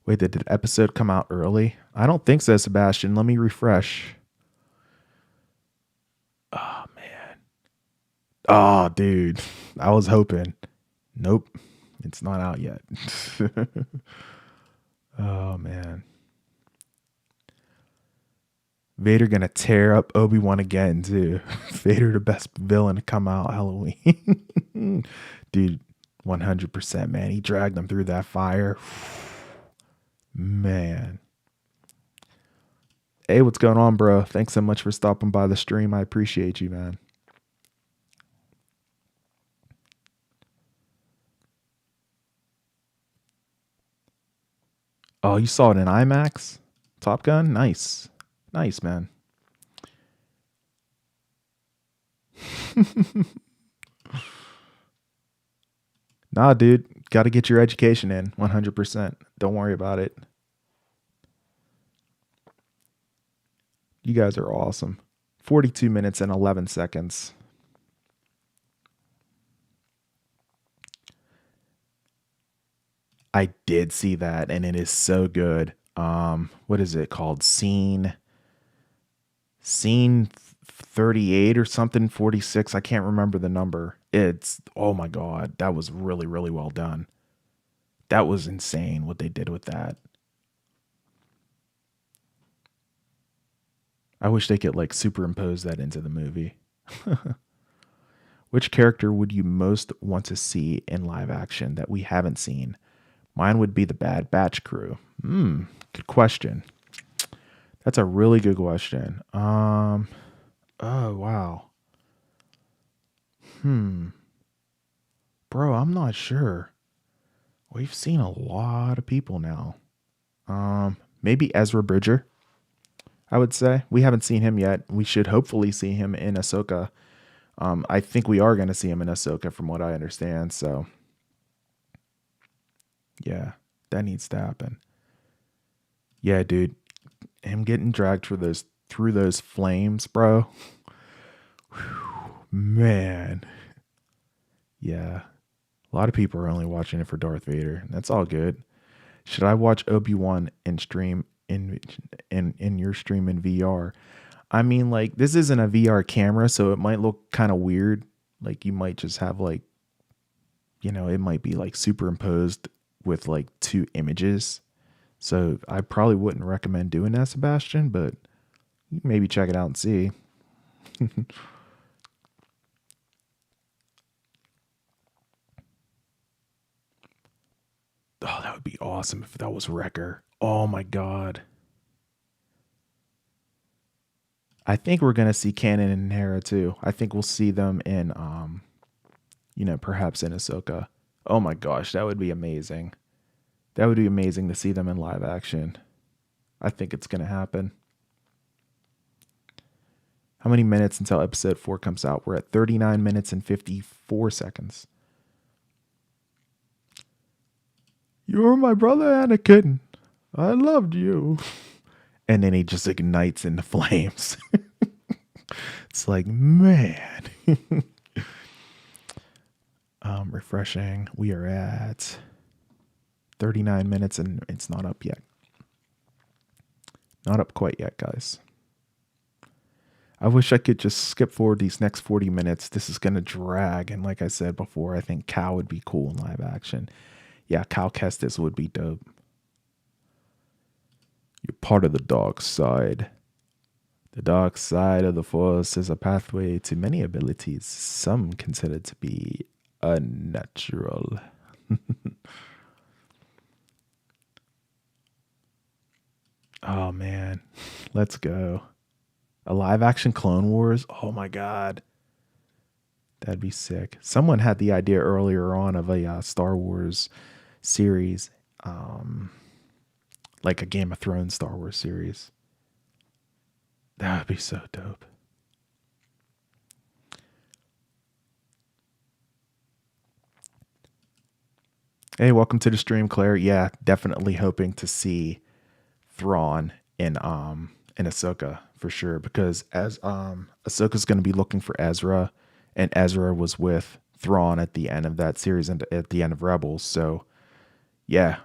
Wait, did the episode come out early? I don't think so, Sebastian. Let me refresh. Oh, man. Oh, dude. I was hoping. Nope. It's not out yet. Oh, man. Vader gonna tear up Obi-Wan again, too. Vader, the best villain to come out Halloween. Dude, 100%, man. He dragged them through that fire. Man. Hey, what's going on, bro? Thanks so much for stopping by the stream. I appreciate you, man. Oh, you saw it in IMAX? Top Gun? Nice. Nice, man. Nah, dude. Got to get your education in 100%. Don't worry about it. You guys are awesome. 42 minutes and 11 seconds. I did see that, and it is so good. What is it called? Scene 38 or something, 46. I can't remember the number. It's, oh my God, that was really, really well done. That was insane what they did with that. I wish they could like superimpose that into the movie. Which character would you most want to see in live action that we haven't seen? Mine would be the Bad Batch crew. Good question. That's a really good question. Oh wow. Bro, I'm not sure. We've seen a lot of people now. Maybe Ezra Bridger, I would say. We haven't seen him yet. We should hopefully see him in Ahsoka. I think we are going to see him in Ahsoka from what I understand. So, yeah, that needs to happen. Yeah, dude. Him getting dragged through those flames, bro. Whew, man. Yeah. A lot of people are only watching it for Darth Vader. That's all good. Should I watch Obi-Wan and stream in in your stream in VR. I mean, like, this isn't a VR camera, so it might look kind of weird. Like, you might just have like, it might be like superimposed with like two images. So I probably wouldn't recommend doing that, Sebastian, but maybe check it out and see. Oh, that would be awesome if that was Wrecker. Oh my god. I think we're gonna see Kanan and Hera too. I think we'll see them in perhaps in Ahsoka. Oh my gosh, that would be amazing. That would be amazing to see them in live action. I think it's gonna happen. How many minutes until episode 4 comes out? We're at 39 minutes and 54 seconds. You're my brother, Anakin. I loved you. And then he just ignites into flames. It's like, man. Refreshing. We are at 39 minutes and it's not up yet. Not up quite yet, guys. I wish I could just skip forward these next 40 minutes. This is going to drag. And like I said before, I think Cal would be cool in live action. Yeah, Cal Kestis would be dope. You're part of the dark side. The dark side of the Force is a pathway to many abilities, some considered to be unnatural. Oh, man. Let's go. A live action Clone Wars? Oh, my God. That'd be sick. Someone had the idea earlier on of a Star Wars series, like a Game of Thrones Star Wars series. That would be so dope. Hey, welcome to the stream, Claire. Yeah, definitely hoping to see Thrawn in Ahsoka for sure, because as Ahsoka's going to be looking for Ezra, and Ezra was with Thrawn at the end of that series and at the end of Rebels. So yeah,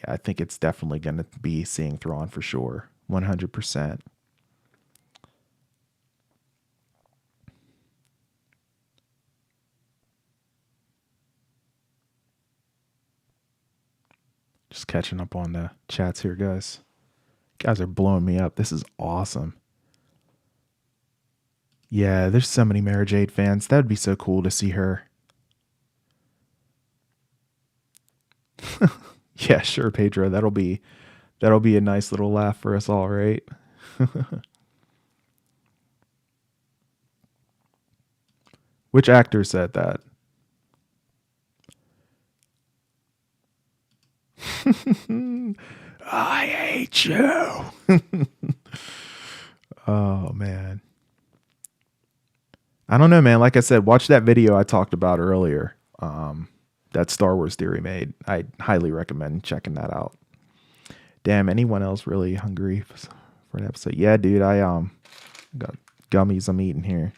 I think it's definitely going to be seeing Thrawn for sure, 100%. Just catching up on the chats here, guys. You guys are blowing me up. This is awesome. Yeah, there's so many Mara Jade fans. That would be so cool to see her. Yeah, sure, Pedro. That'll be a nice little laugh for us all, right? Which actor said that? I hate you. Oh, man. I don't know, man. Like I said, watch that video I talked about earlier. That Star Wars theory made. I highly recommend checking that out. Damn, anyone else really hungry for an episode? Yeah, dude, I got gummies I'm eating here.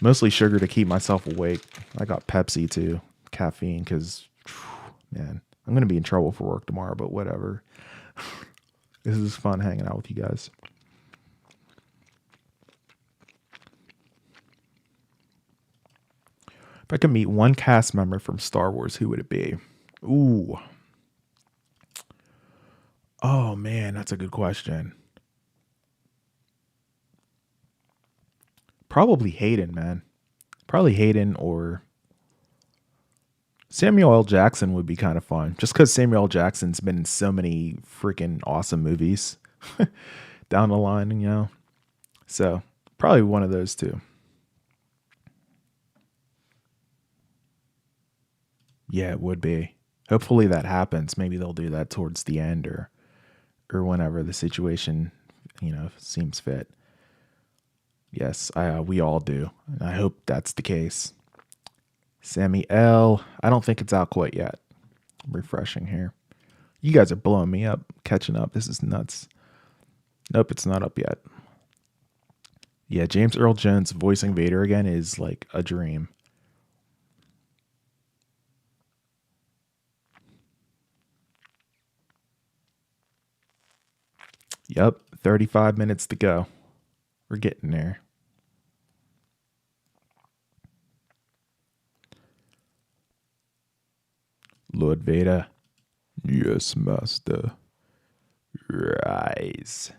Mostly sugar to keep myself awake. I got Pepsi too, caffeine, because, man, I'm going to be in trouble for work tomorrow, but whatever. This is fun hanging out with you guys. If I could meet one cast member from Star Wars, who would it be? Ooh. Oh, man, that's a good question. Probably Hayden, man. Probably Hayden, or Samuel L. Jackson would be kind of fun. Just because Samuel L. Jackson's been in so many freaking awesome movies down the line, So probably one of those two. Yeah, it would be. Hopefully that happens. Maybe they'll do that towards the end or whenever the situation, seems fit. Yes, we all do. And I hope that's the case. Sammy L. I don't think it's out quite yet. I'm refreshing here. You guys are blowing me up, catching up. This is nuts. Nope, it's not up yet. Yeah, James Earl Jones voicing Vader again is like a dream. Yep, 35 minutes to go. We're getting there. Lord Vader. Yes, master. Rise.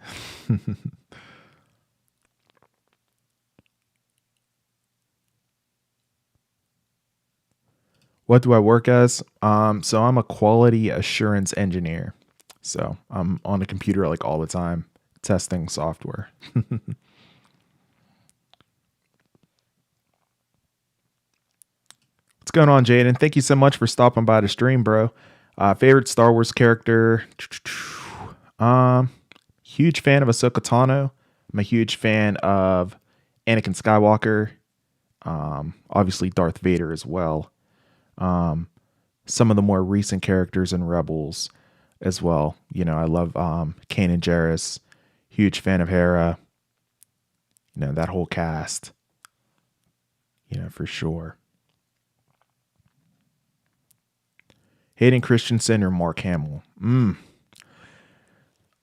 What do I work as? So I'm a quality assurance engineer. So I'm on a computer like all the time, testing software. What's going on, Jaden? Thank you so much for stopping by the stream, bro. Favorite Star Wars character? Huge fan of Ahsoka Tano. I'm a huge fan of Anakin Skywalker. Obviously Darth Vader as well. Some of the more recent characters in Rebels as well. You know, I love Kanan Jarrus. Huge fan of Hera. You know, that whole cast. You know, for sure. Hayden Christensen or Mark Hamill?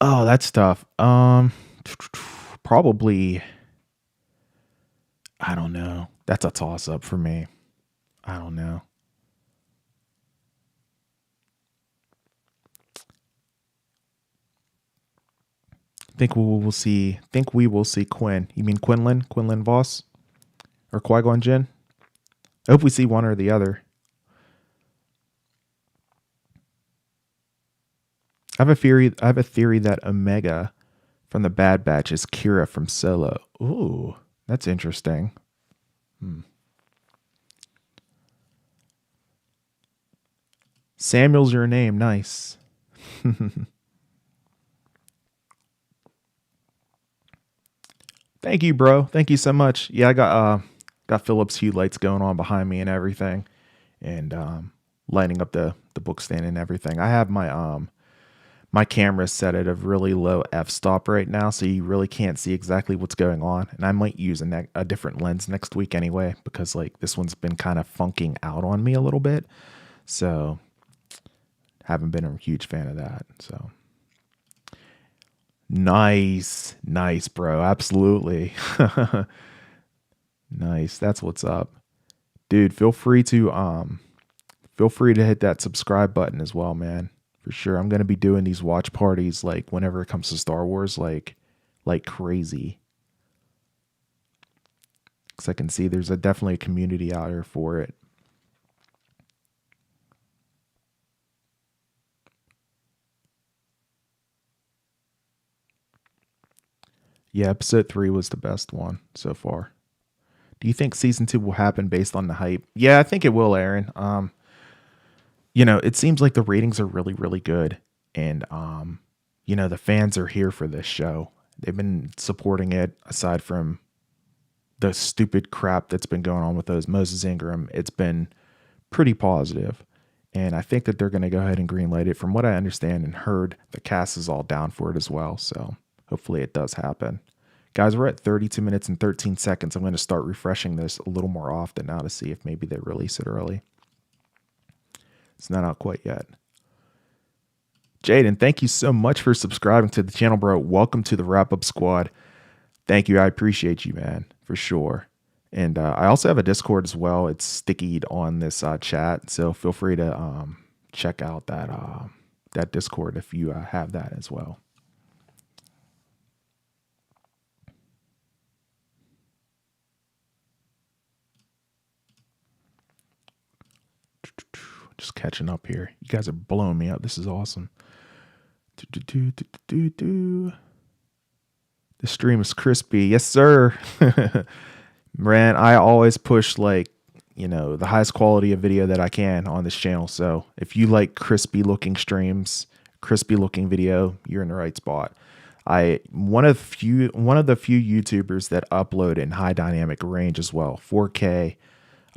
Oh, that's tough. Probably. I don't know. That's a toss up for me. I don't know. Think we will see. Think we will see Quinn. You mean Quinlan? Quinlan Voss or Qui-Gon Jinn? I hope we see one or the other. I have a theory that Omega from the Bad Batch is Kira from Solo. Ooh, that's interesting. Samuel's your name. Nice. Thank you, bro. Thank you so much. Yeah, I got Philips Hue lights going on behind me and everything, and lighting up the book stand and everything. I have my camera set at a really low f-stop right now, so you really can't see exactly what's going on. And I might use a different lens next week anyway, because like this one's been kind of funking out on me a little bit. So haven't been a huge fan of that. So nice, bro. Absolutely. Nice. That's what's up. Dude, feel free to hit that subscribe button as well, man. For sure. I'm going to be doing these watch parties like whenever it comes to Star Wars, like crazy. Because I can see there's definitely a community out here for it. Yeah, episode 3 was the best one so far. Do you think season 2 will happen based on the hype? Yeah, I think it will, Aaron. You know, it seems like the ratings are really, really good. And, you know, the fans are here for this show. They've been supporting it aside from the stupid crap that's been going on with those Moses Ingram. It's been pretty positive. And I think that they're going to go ahead and greenlight it. From what I understand and heard, the cast is all down for it as well. So hopefully it does happen. Guys, we're at 32 minutes and 13 seconds. I'm going to start refreshing this a little more often now to see if maybe they release it early. It's not out quite yet. Jaden, thank you so much for subscribing to the channel, bro. Welcome to the wrap-up squad. Thank you. I appreciate you, man, for sure. And I also have a Discord as well. It's stickied on this chat, so feel free to check out that Discord if you have that as well. Just catching up here. You guys are blowing me up. This is awesome. The stream is crispy. Yes, sir. Man, I always push like, you know, the highest quality of video that I can on this channel. So if you like crispy looking streams, crispy looking video, you're in the right spot. One of the few YouTubers that upload in high dynamic range as well, 4K.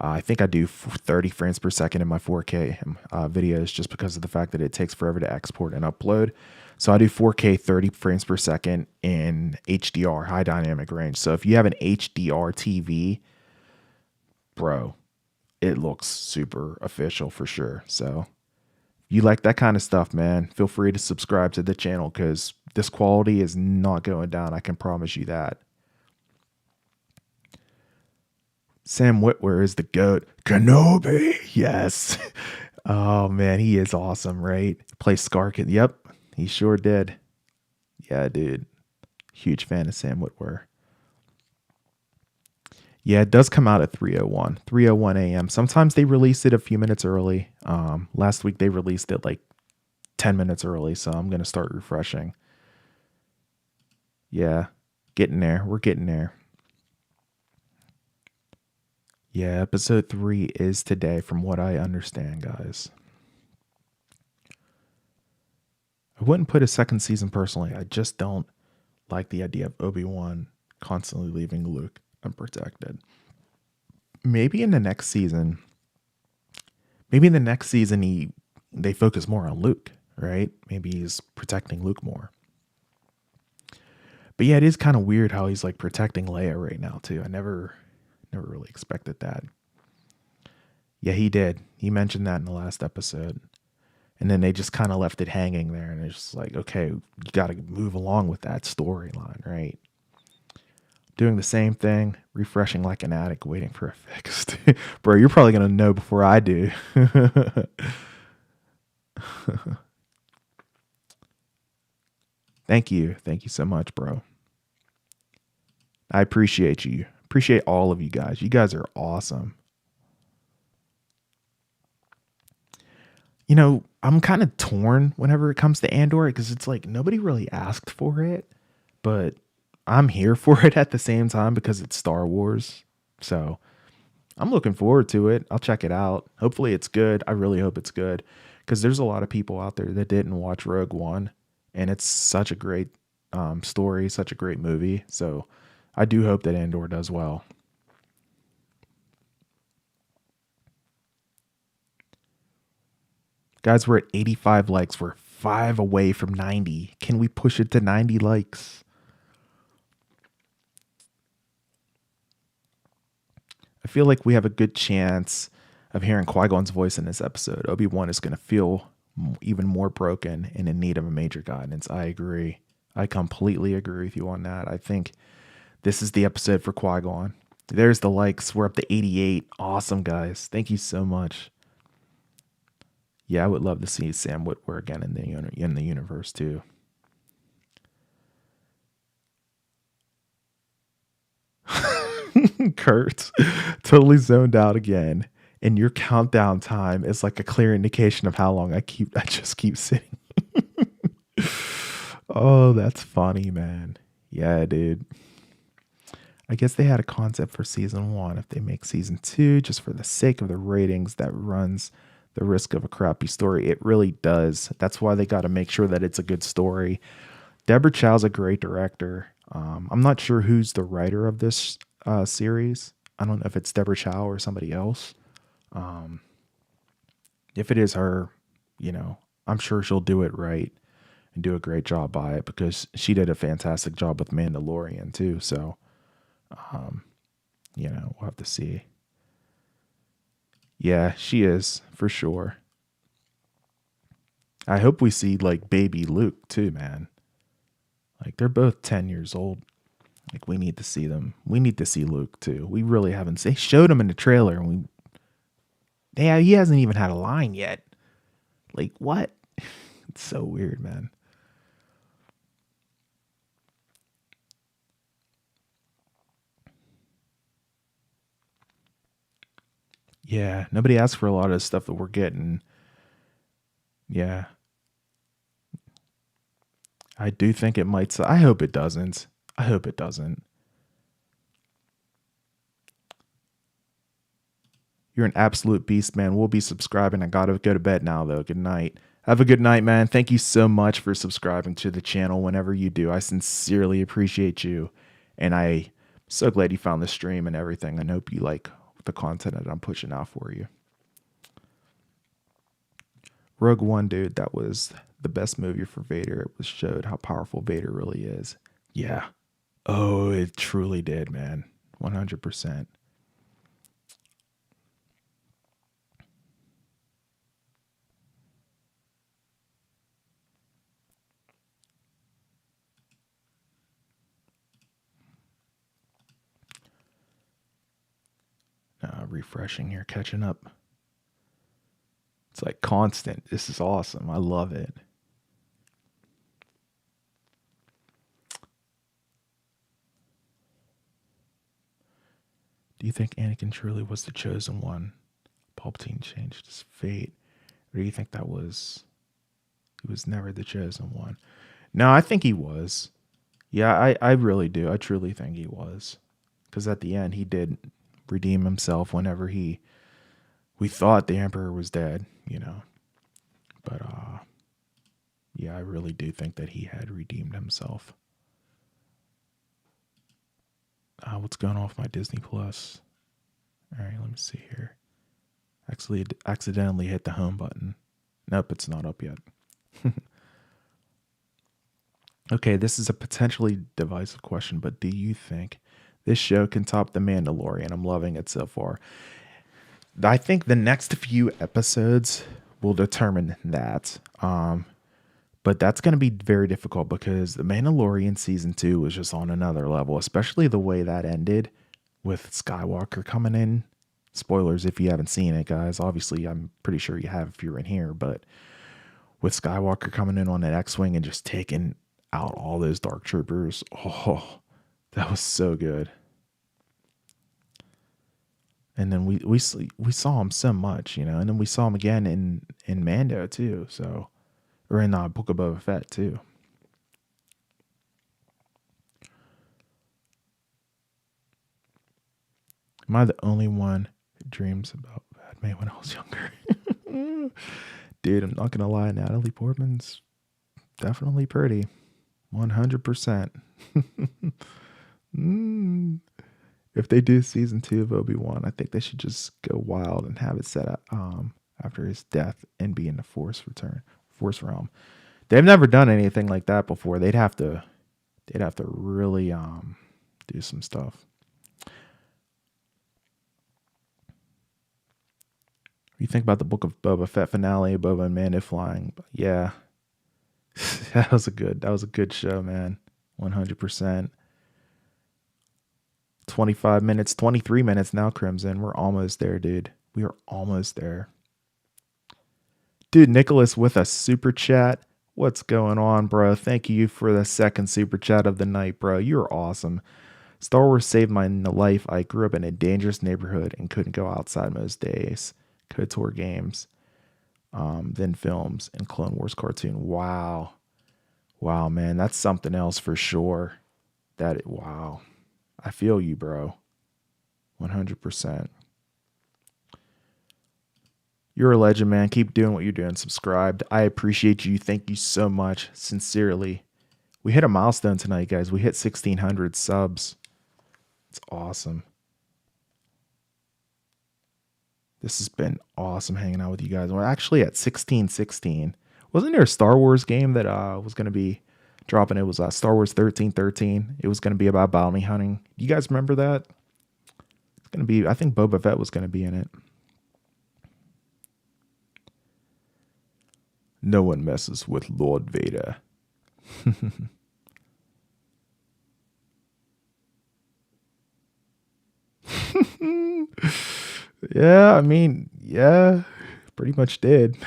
I think I do 30 frames per second in my 4K videos just because of the fact that it takes forever to export and upload. So I do 4K 30 frames per second in HDR, high dynamic range. So if you have an HDR TV, bro, it looks super official for sure. So You like that kind of stuff, man, feel free to subscribe to the channel because this quality is not going down. I can promise you that. Sam Witwer is the GOAT. Kenobi, yes. Oh man, he is awesome, right? Plays Skarkin. Yep, he sure did. Yeah, dude. Huge fan of Sam Witwer. Yeah, it does come out at 3:01 a.m. Sometimes they release it a few minutes early. Last week they released it like 10 minutes early, so I'm gonna start refreshing. Yeah, getting there. We're getting there. Yeah, episode 3 is today, from what I understand, guys. I wouldn't put a second season personally. I just don't like the idea of Obi-Wan constantly leaving Luke unprotected. Maybe in the next season, they focus more on Luke, right? Maybe he's protecting Luke more. But yeah, it is kind of weird how he's like protecting Leia right now too. I never really expected that. Yeah, he did. He mentioned that in the last episode. And then they just kind of left it hanging there. And it's just like, okay, you got to move along with that storyline, right? Doing the same thing, refreshing like an addict, waiting for a fix. Bro, you're probably going to know before I do. Thank you. Thank you so much, bro. I appreciate you. Appreciate all of you guys. You guys are awesome. You know, I'm kind of torn whenever it comes to Andor because it's like nobody really asked for it, but I'm here for it at the same time because it's Star Wars. So I'm looking forward to it. I'll check it out. Hopefully it's good. I really hope it's good because there's a lot of people out there that didn't watch Rogue One, and it's such a great story, such a great movie. So I do hope that Andor does well. Guys, we're at 85 likes. We're 5 away from 90. Can we push it to 90 likes? I feel like we have a good chance of hearing Qui-Gon's voice in this episode. Obi-Wan is going to feel even more broken and in need of a major guidance. I agree. I completely agree with you on that. I think this is the episode for Qui-Gon. There's the likes. We're up to 88. Awesome, guys. Thank you so much. Yeah, I would love to see Sam Witwer again in the universe too. Kurt, totally zoned out again. And your countdown time is like a clear indication of how long I just keep sitting. Oh, that's funny, man. Yeah, dude. I guess they had a concept for season 1. If they make season 2 just for the sake of the ratings, that runs the risk of a crappy story. It really does. That's why they got to make sure that it's a good story. Deborah Chow's a great director. I'm not sure who's the writer of this series. I don't know if it's Deborah Chow or somebody else. If it is her, I'm sure she'll do it right and do a great job by it because she did a fantastic job with Mandalorian too. So, we'll have to see. Yeah, she is for sure. I hope we see like baby Luke too, man. Like they're both 10 years old. Like we need to see them. We need to see Luke too. We really haven't. They showed him in the trailer, and he hasn't even had a line yet. Like what? It's so weird, man. Yeah, nobody asked for a lot of the stuff that we're getting. Yeah. I do think it might. I hope it doesn't. I hope it doesn't. You're an absolute beast, man. We'll be subscribing. I gotta go to bed now, though. Good night. Have a good night, man. Thank you so much for subscribing to the channel whenever you do. I sincerely appreciate you. And I'm so glad you found the stream and everything. And hope you like the content that I'm pushing out for you. Rogue One, dude, that was the best movie for Vader. It was showed how powerful Vader really is. Yeah. Oh, it truly did, man. 100%. of refreshing here, catching up. It's like constant. This is awesome. I love it. Do you think Anakin truly was the chosen one? Palpatine changed his fate. Or do you think he was never the chosen one? No, I think he was. Yeah, I really do. I truly think he was. Because at the end, he did redeem himself whenever we thought the Emperor was dead, But, yeah, I really do think that he had redeemed himself. What's going on with my Disney Plus? All right, let me see here. Actually, accidentally hit the home button. Nope, it's not up yet. Okay, this is a potentially divisive question, but do you think this show can top The Mandalorian? I'm loving it so far. I think the next few episodes will determine that. But that's going to be very difficult because The Mandalorian Season 2 was just on another level, especially the way that ended with Skywalker coming in. Spoilers if you haven't seen it, guys. Obviously, I'm pretty sure you have if you're in here, but with Skywalker coming in on an X-Wing and just taking out all those Dark Troopers, oh, that was so good. And then we saw him so much, and then we saw him again in Mando too, so, or in Book of Boba Fett too. Am I the only one who dreams about Padme when I was younger? Dude, I'm not gonna lie, Natalie Portman's definitely pretty. 100%. If they do season 2 of Obi-Wan, I think they should just go wild and have it set up after his death and be in the Force realm. They've never done anything like that before. They'd have to really do some stuff. You think about the Book of Boba Fett finale, Boba and Mando flying. Yeah. that was a good show, man. 100%. 25 minutes, 23 minutes now, Crimson. We're almost there, dude. We are almost there. Dude, Nicholas with a super chat. What's going on, bro? Thank you for the second super chat of the night, bro. You're awesome. Star Wars saved my life. I grew up in a dangerous neighborhood and couldn't go outside most days. KOTOR games, then films, and Clone Wars cartoon. Wow, man, that's something else for sure. Wow, I feel you, bro. 100%. You're a legend, man. Keep doing what you're doing. Subscribed. I appreciate you. Thank you so much. Sincerely. We hit a milestone tonight, guys. We hit 1,600 subs. It's awesome. This has been awesome hanging out with you guys. We're actually at 1616. Wasn't there a Star Wars game that was going to be dropping? It was Star Wars 1313. It was going to be about bounty hunting. You guys remember that? It's going to be, I think Boba Fett was going to be in it. No one messes with Lord Vader. Yeah, I mean, yeah, pretty much did.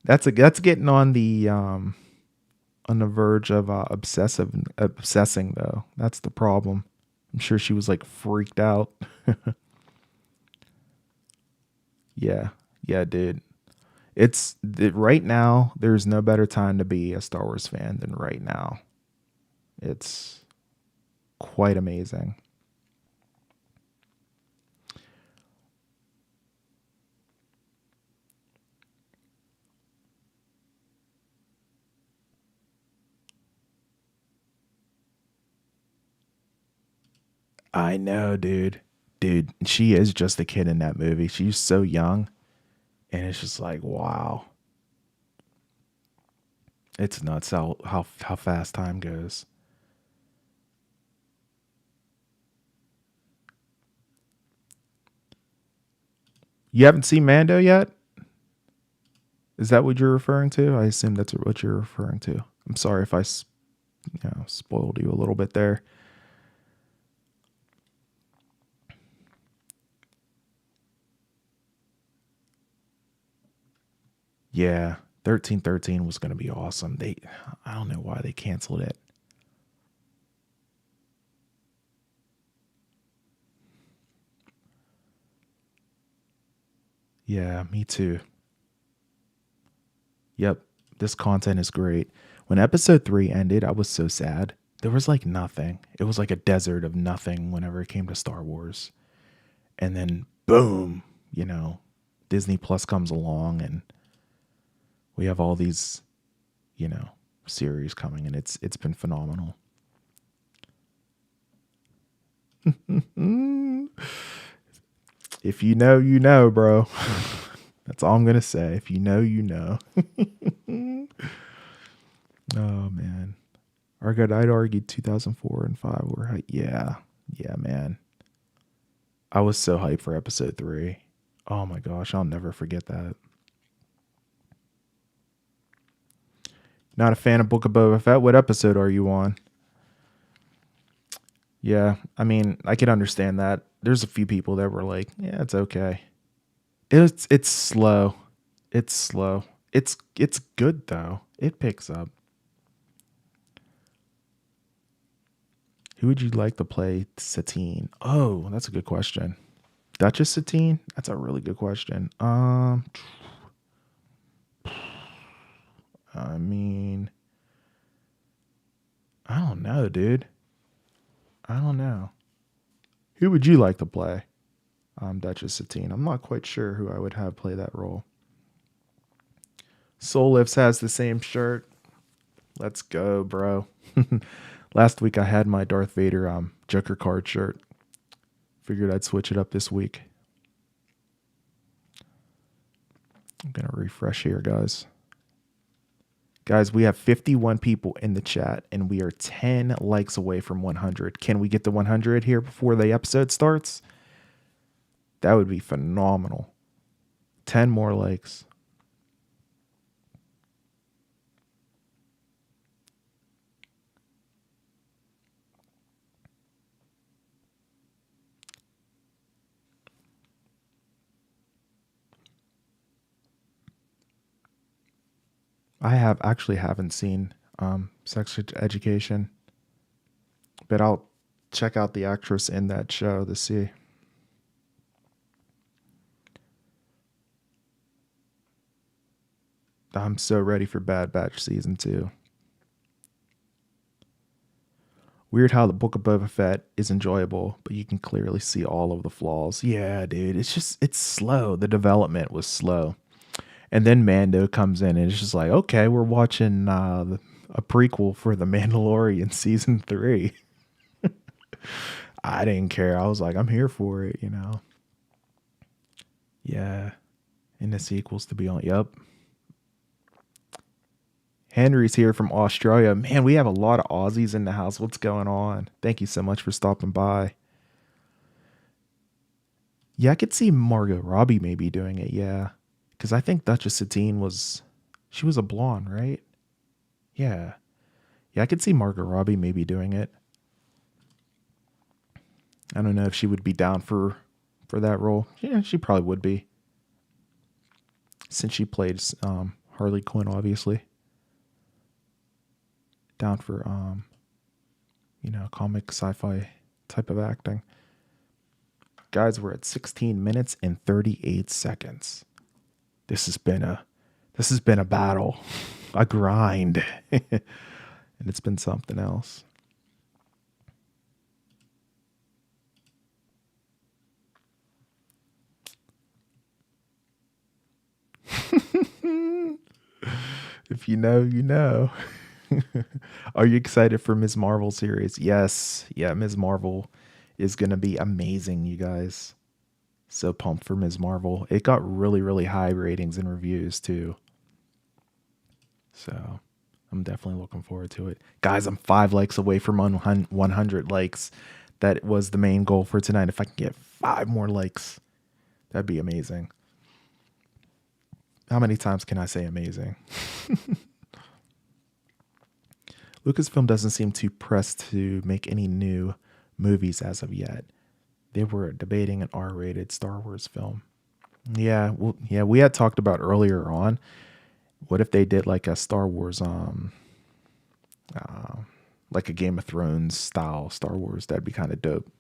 That's getting on the verge of obsessing though. That's the problem. I'm sure she was like freaked out. Yeah, dude. Right now. There's no better time to be a Star Wars fan than right now. It's quite amazing. I know, dude. Dude, she is just a kid in that movie. She's so young. And it's just like, wow. It's nuts how fast time goes. You haven't seen Mando yet? Is that what you're referring to? I assume that's what you're referring to. I'm sorry if I spoiled you a little bit there. Yeah, 1313 was going to be awesome. I don't know why they canceled it. Yeah, me too. Yep, this content is great. When episode 3 ended, I was so sad. There was like nothing. It was like a desert of nothing whenever it came to Star Wars. And then boom, Disney Plus comes along and we have all these, series coming, and it's been phenomenal. If you know, you know, bro. That's all I'm going to say. If you know, you know. Oh, man. I'd argue 2004 and 5 were hype. Yeah, man. I was so hyped for episode 3. Oh my gosh, I'll never forget that. Not a fan of Book of Boba Fett? What episode are you on? Yeah, I mean, I can understand that. There's a few people that were like, yeah, it's okay. It's slow. It's slow. It's good though. It picks up. Who would you like to play Satine? Oh, that's a good question. Duchess Satine? That's a really good question. I mean, I don't know, dude. I don't know. Who would you like to play? Duchess Satine. I'm not quite sure who I would have play that role. Soul Lifts has the same shirt. Let's go, bro. Last week I had my Darth Vader Joker card shirt. Figured I'd switch it up this week. I'm going to refresh here, guys. Guys, we have 51 people in the chat, and we are 10 likes away from 100. Can we get to 100 here before the episode starts? That would be phenomenal. 10 more likes. I haven't seen Sex Education, but I'll check out the actress in that show to see. I'm so ready for Bad Batch Season 2. Weird how the Book of Boba Fett is enjoyable, but you can clearly see all of the flaws. Yeah, dude, it's slow. The development was slow. And then Mando comes in and it's just like, okay, we're watching a prequel for The Mandalorian Season 3. I didn't care. I was like, I'm here for it, Yeah. And the sequels to be on. Yep. Henry's here from Australia. Man, we have a lot of Aussies in the house. What's going on? Thank you so much for stopping by. Yeah, I could see Margot Robbie maybe doing it. Yeah. Because I think Duchess Satine she was a blonde, right? Yeah. Yeah, I could see Margot Robbie maybe doing it. I don't know if she would be down for that role. Yeah, she probably would be. Since she played Harley Quinn, obviously. Down for, comic sci-fi type of acting. Guys, we're at 16 minutes and 38 seconds. This has been a battle, a grind, and it's been something else. If you know, you know. Are you excited for Ms. Marvel series? Yes. Yeah, Ms. Marvel is going to be amazing, you guys. So pumped for Ms. Marvel. It got really, really high ratings and reviews too. So I'm definitely looking forward to it. Guys, I'm 5 likes away from 100 likes. That was the main goal for tonight. If I can get 5 more likes, that'd be amazing. How many times can I say amazing? Lucasfilm doesn't seem too pressed to make any new movies as of yet. They were debating an R-rated Star Wars film. Yeah, we had talked about earlier on What if they did like a Star Wars, like a Game of Thrones style Star Wars? That'd be kind of dope.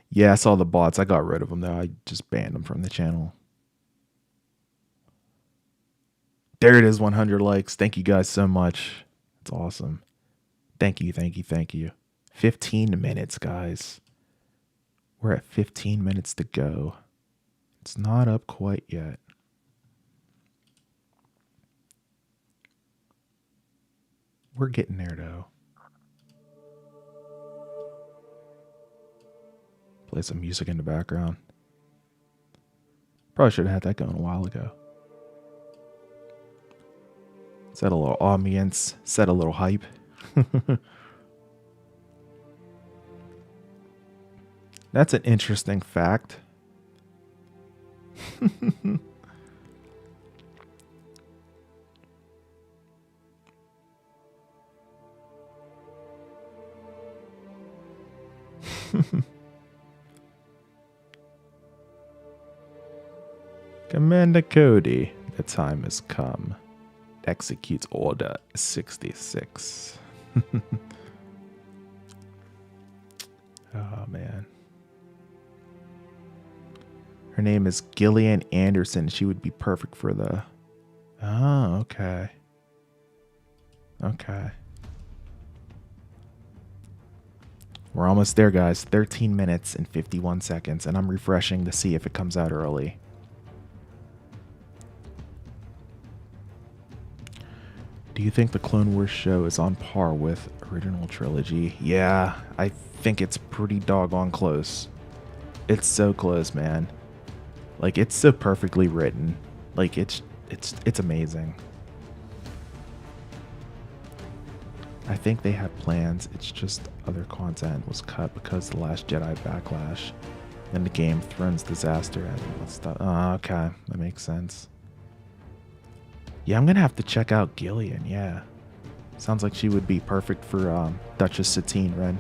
Yeah, I saw the bots. I got rid of them though. I just banned them from the channel. There it is, 100 likes. Thank you guys so much. It's awesome. Thank you, thank you, thank you. 15 minutes, guys. We're at 15 minutes to go. It's not up quite yet. We're getting there, though. Play some music in the background. Probably should have had that going a while ago. Set a little ambience, set a little hype. That's an interesting fact. Commander Cody, the time has come. Executes Order 66. Oh, man. Her name is Gillian Anderson. She would be perfect for the... Oh, okay. Okay. We're almost there, guys. 13 minutes and 51 seconds, and I'm refreshing to see if it comes out early. Do you think the Clone Wars show is on par with original trilogy? Yeah, I think it's pretty doggone close. It's so close, man. Like, it's so perfectly written. Like, it's amazing. I think they had plans. It's just other content was cut because The Last Jedi Backlash and the Game of Thrones disaster and all that stuff. Oh, okay, that makes sense. Yeah, I'm gonna have to check out Gillian. Yeah, sounds like she would be perfect for Duchess Satine Ren.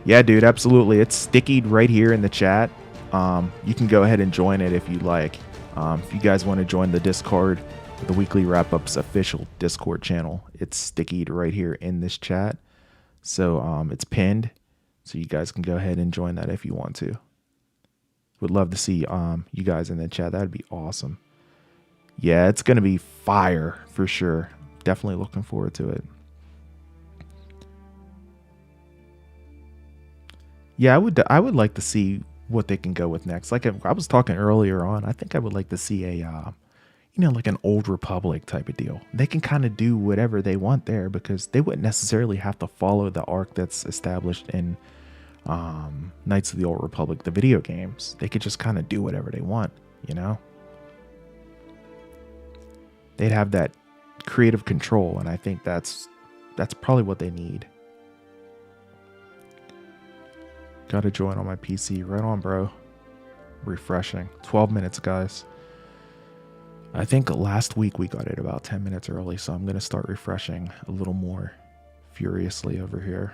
Yeah, dude, absolutely. It's stickied right here in the chat. You can go ahead and join it if you like. If you guys want to join the Discord, the Weekly Wrap-Up's official Discord channel, it's stickied right here in this chat. So it's pinned, so you guys can go ahead and join that if you want to. Would love to see you guys in the chat. That'd be awesome. Yeah, it's gonna be fire for sure. Definitely looking forward to it. Yeah, I would like to see what they can go with next. Like I was talking earlier on, I think I would like to see a like an Old Republic type of deal. They can kind of do whatever they want there because they wouldn't necessarily have to follow the arc that's established in Knights of the Old Republic, the video games. They could just kind of do whatever they want, you know? They'd have that creative control, and I think that's probably what they need. Gotta join on my PC. Right on, bro. Refreshing. 12 minutes, guys. I think last week we got it about 10 minutes early, so I'm going to start refreshing a little more furiously over here.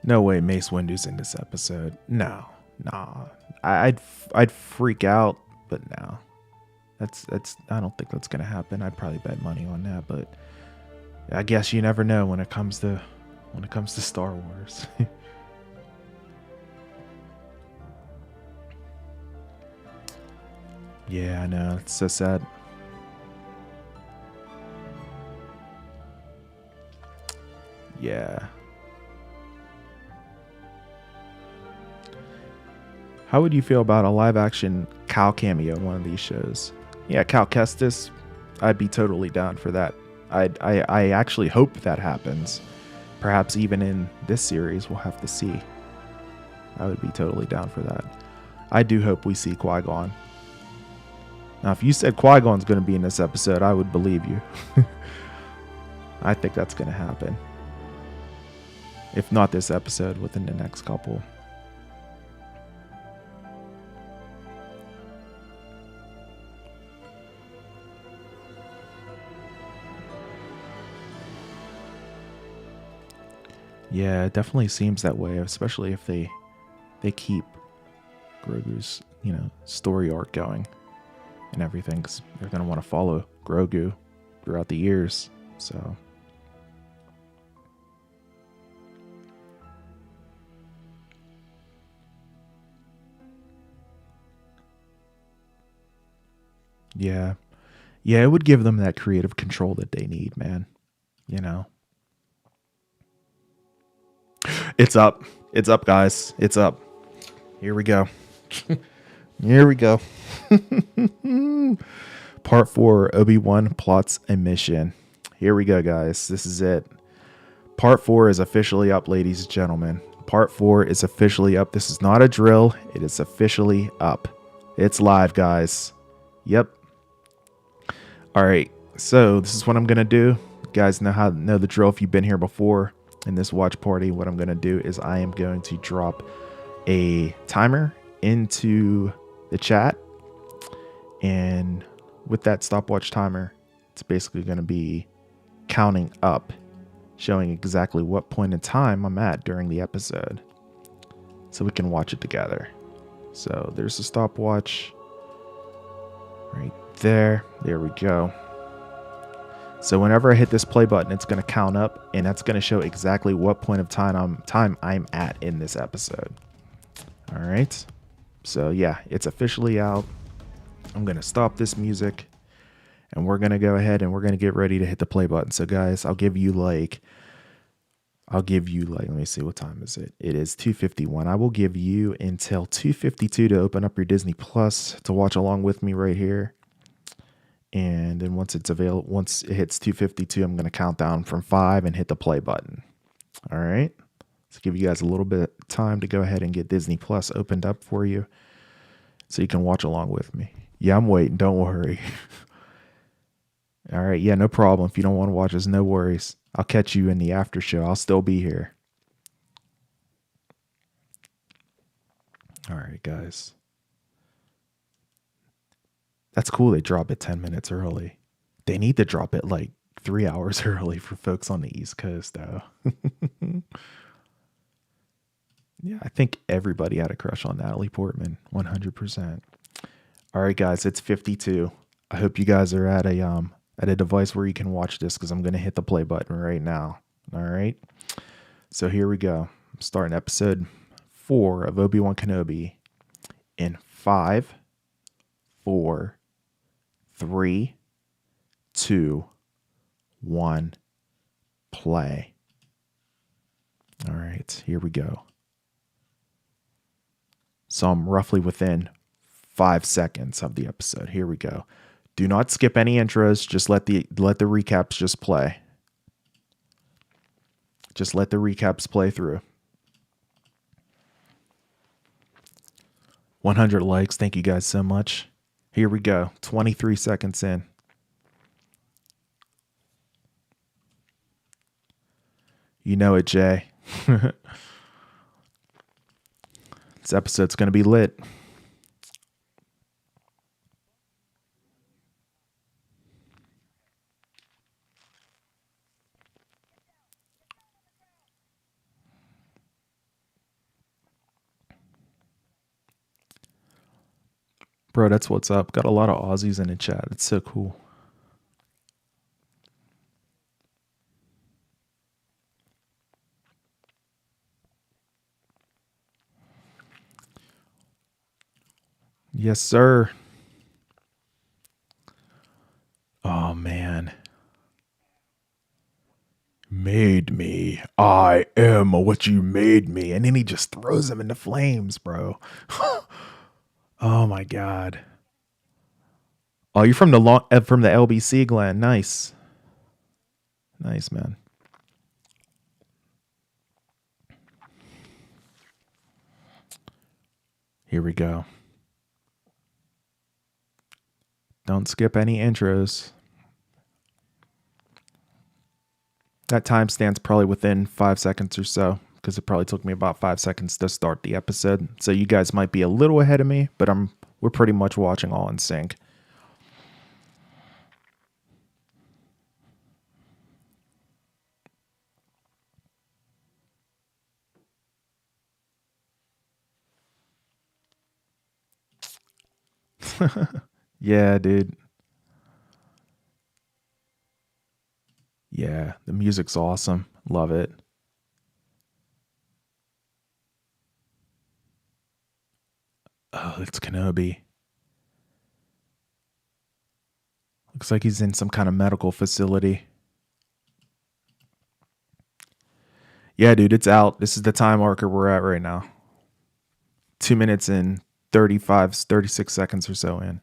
No way Mace Windu's in this episode. No. Nah. I'd freak out, but no. That's I don't think that's gonna happen. I'd probably bet money on that, but I guess you never know when it comes to Star Wars. Yeah, I know. It's so sad. Yeah. How would you feel about a live-action Cal cameo in one of these shows? Yeah, Cal Kestis, I'd be totally down for that. I actually hope that happens. Perhaps even in this series, we'll have to see. I would be totally down for that. I do hope we see Qui-Gon. Now, if you said Qui-Gon's going to be in this episode, I would believe you. I think that's going to happen. If not this episode, within the next couple. Yeah, it definitely seems that way, especially if they keep Grogu's, story arc going and everything, because they're going to want to follow Grogu throughout the years. So yeah, it would give them that creative control that they need, man. It's up, guys. It's up. Here we go. Here we go. Part 4, Obi-Wan plots a mission. Here we go, guys. This is it. Part 4 is officially up, ladies and gentlemen. Part 4 is officially up. This is not a drill. It is officially up. It's live, guys. Yep. All right. So this is what I'm going to do. You guys know the drill if you've been here before in this watch party. What I'm going to do is I am going to drop a timer into the chat, and with that stopwatch timer, it's basically going to be counting up, showing exactly what point in time I'm at during the episode, so we can watch it together. So there's the stopwatch right there. There we go. So whenever I hit this play button, it's going to count up, and that's going to show exactly what point of time I'm at in this episode. All right. So yeah, it's officially out. I'm going to stop this music, and we're going to go ahead and we're going to get ready to hit the play button. So guys, I'll give you like, let me see, what time is it? It is 2:51. I will give you until 2:52 to open up your Disney Plus to watch along with me right here. And then once it hits 2:52, I'm going to count down from 5 and hit the play button. All right. So give you guys a little bit of time to go ahead and get Disney Plus opened up for you so you can watch along with me. Yeah, I'm waiting. Don't worry. All right. Yeah, no problem. If you don't want to watch us, no worries. I'll catch you in the after show. I'll still be here. All right, guys. That's cool. They drop it 10 minutes early. They need to drop it like 3 hours early for folks on the East Coast, though. Yeah, I think everybody had a crush on Natalie Portman, 100%. All right, guys, it's 52. I hope you guys are at a device where you can watch this, because I'm going to hit the play button right now. All right. So here we go. I'm starting episode 4 of Obi-Wan Kenobi in 5, 4, 3, 2, 1, play. All right, here we go. So I'm roughly within 5 seconds of the episode. Here we go. Do not skip any intros. Just let the recaps just play. Just let the recaps play through. 100 likes. Thank you guys so much. Here we go. 23 seconds in. You know it, Jay. This episode's going to be lit. Bro, that's what's up. Got a lot of Aussies in the chat. It's so cool. Yes, sir. Oh, man. Made me. I am what you made me. And then he just throws him into flames, bro. Oh, my God. Oh, you're from the LBC, Glenn. Nice. Nice, man. Here we go. Don't skip any intros. That timestamp's probably within 5 seconds or so. because it probably took me about 5 seconds to start the episode. So you guys might be a little ahead of me, but we're pretty much watching all in sync. Yeah, dude. Yeah, the music's awesome. Love it. Oh, it's Kenobi. Looks like he's in some kind of medical facility. Yeah, dude, it's out. This is the time marker we're at right now. 2 minutes and 36 seconds or so in.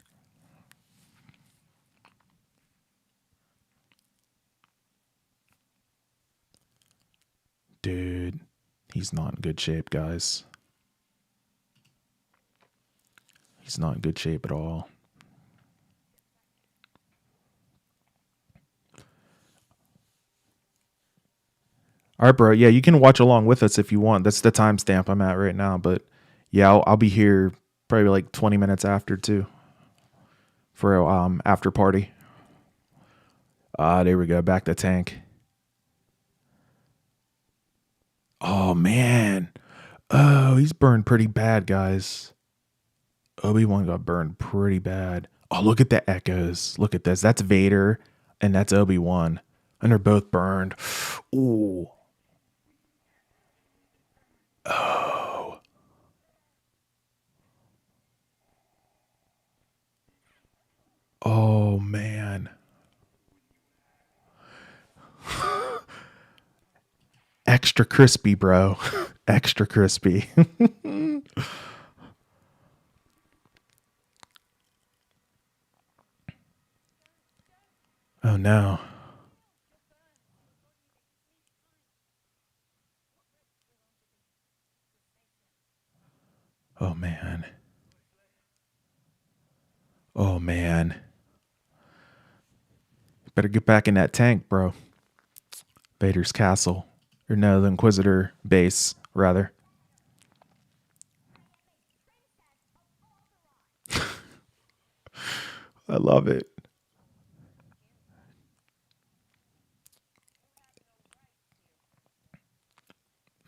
Dude, he's not in good shape, guys. He's not in good shape at all. All right, bro. Yeah, you can watch along with us if you want. That's the timestamp I'm at right now. But yeah, I'll be here probably like 20 minutes after too for after party. There we go. Back to tank. Oh man. Oh, he's burned pretty bad, guys. Obi-Wan got burned pretty bad. Oh, look at the echoes. Look at this. That's Vader and that's Obi-Wan. And they're both burned. Ooh. Oh. Oh man. Extra crispy, bro. Extra crispy. Oh no. Oh man. Oh man. Better get back in that tank, bro. Vader's castle. Or no, the Inquisitor base, rather. I love it.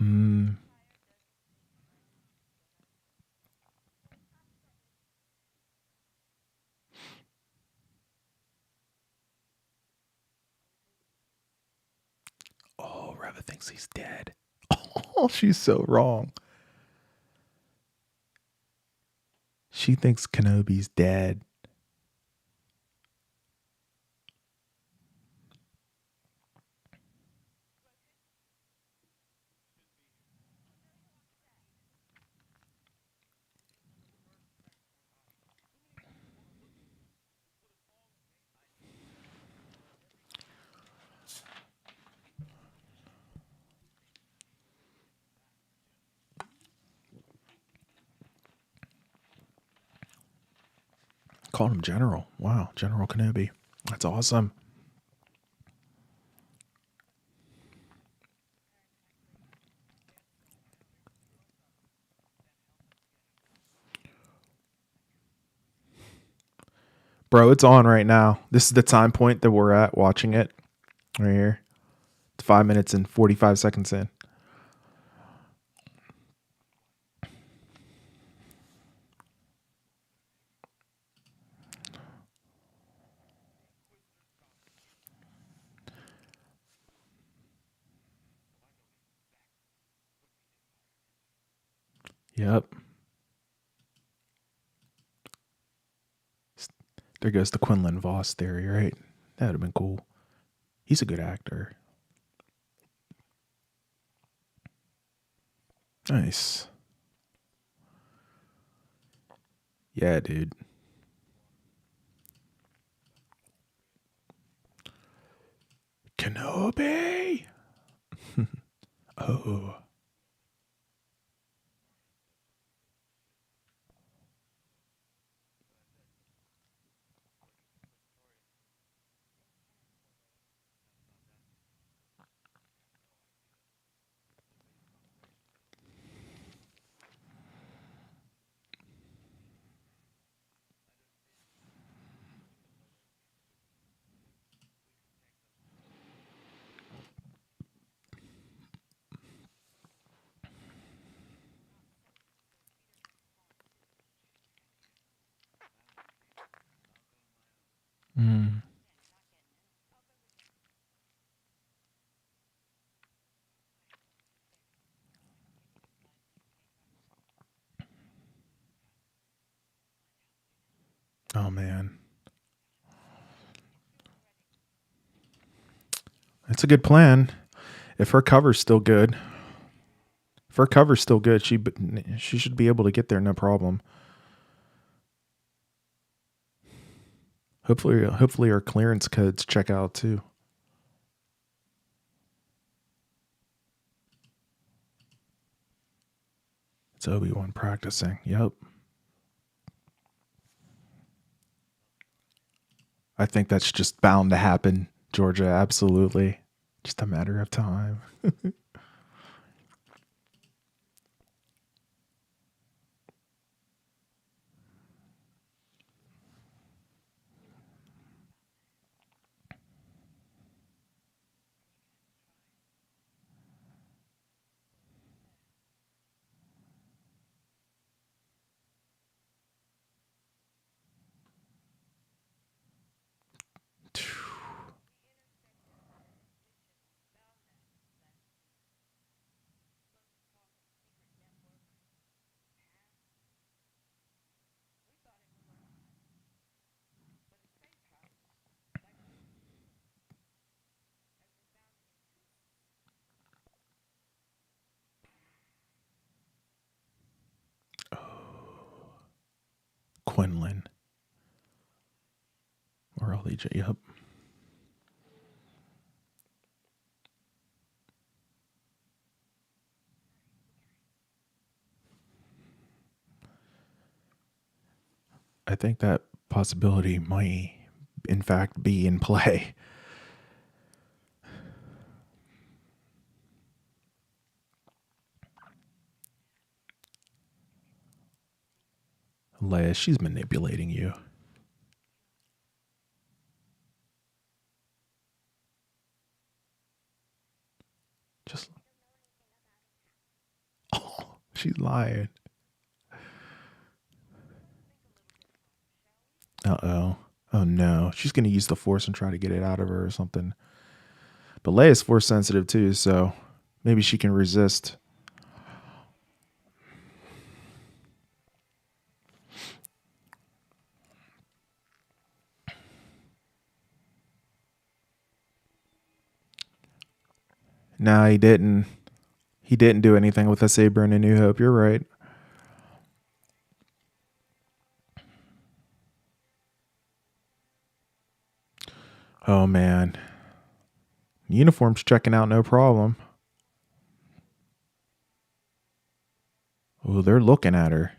Mm. Oh, Reva thinks he's dead. Oh, she's so wrong. She thinks Kenobi's dead. Called him General. Wow, General Kenobi. That's awesome. Bro, it's on right now. This is the time point that we're at watching it. Right here. It's 5 minutes and 45 seconds in. Yep. There goes the Quinlan Voss theory, right? That would have been cool. He's a good actor. Nice. Yeah, dude. Kenobi. Oh. Oh, man. It's a good plan. If her cover's still good. If her cover's still good, she should be able to get there no problem. Hopefully our clearance codes check out too. It's Obi-Wan practicing. Yep. I think that's just bound to happen, Georgia. Absolutely. Just a matter of time. Quinlan. Or LEJ. Yep. I think that possibility might, in fact, be in play. Leia, she's manipulating you. Just. Oh, she's lying. Uh-oh. Oh, no. She's going to use the Force and try to get it out of her or something. But Leia's Force sensitive too, so maybe she can resist. No, he didn't. He didn't do anything with the saber in A New Hope. You're right. Oh, man. Uniform's checking out no problem. Oh, they're looking at her.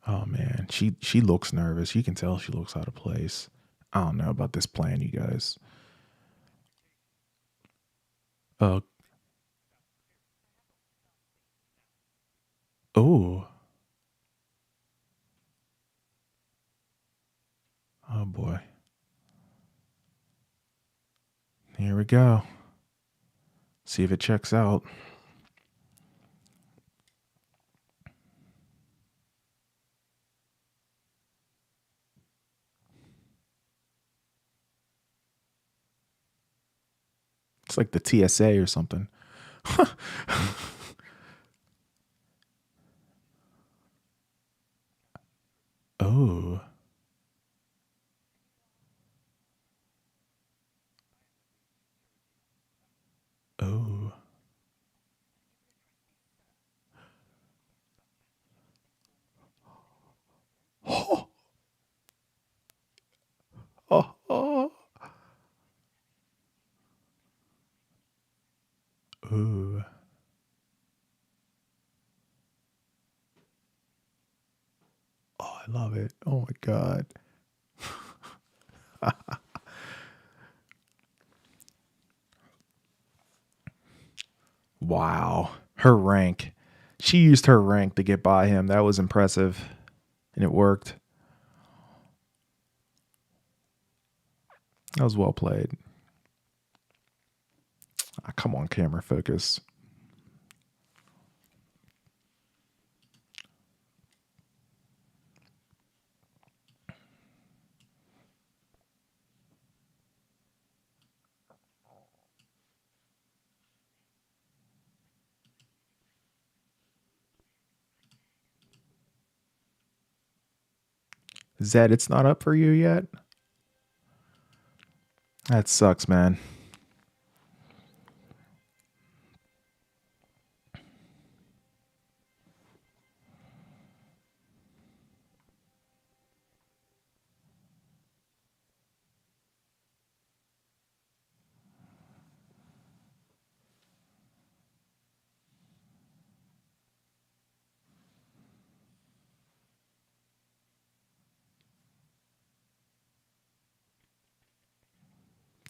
Oh, man. She looks nervous. You can tell she looks out of place. I don't know about this plan, you guys. Oh. Oh. Oh, boy. Here we go. See if it checks out. It's like the TSA or something. Oh. Oh. Oh. Oh. Oh. Ooh. Oh, I love it. Oh my God. Wow. Her rank. She used her rank to get by him. That was impressive. And it worked. That was well played. Ah, come on, camera focus. Zed, it's not up for you yet? That sucks, man.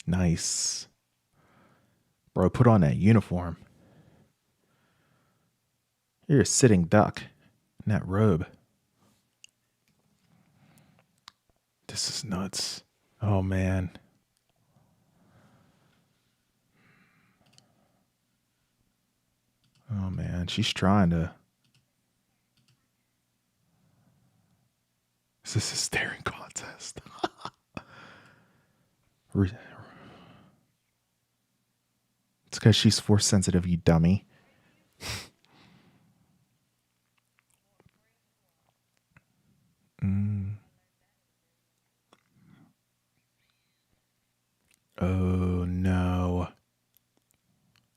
Nice. Bro, put on that uniform. You're a sitting duck in that robe. This is nuts. Oh, man. Oh, man. She's trying to. Is this a staring contest? It's because she's force sensitive, you dummy. Oh, no.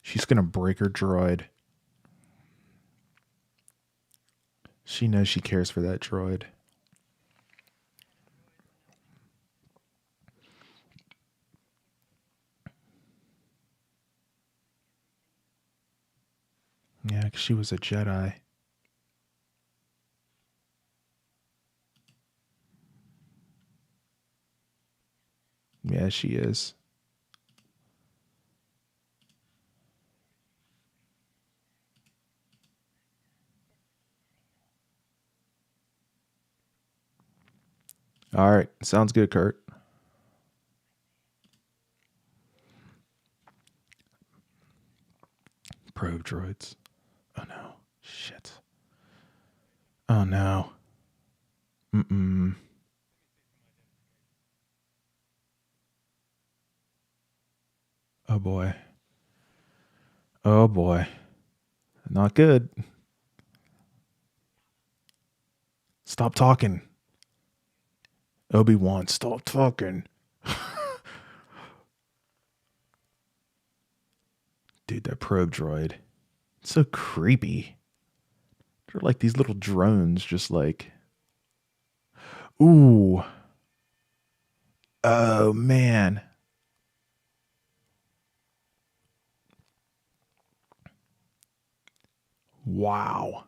She's going to break her droid. She knows she cares for that droid. Yeah, because she was a Jedi. Yeah, she is. All right. Sounds good, Kurt. Probe droids. Oh, no. Shit. Oh, no. Mm-mm. Oh, boy. Oh, boy. Not good. Stop talking. Obi-Wan, stop talking. Dude, that probe droid. It's so creepy. They're like these little drones, just like. Ooh. Oh, man. Wow.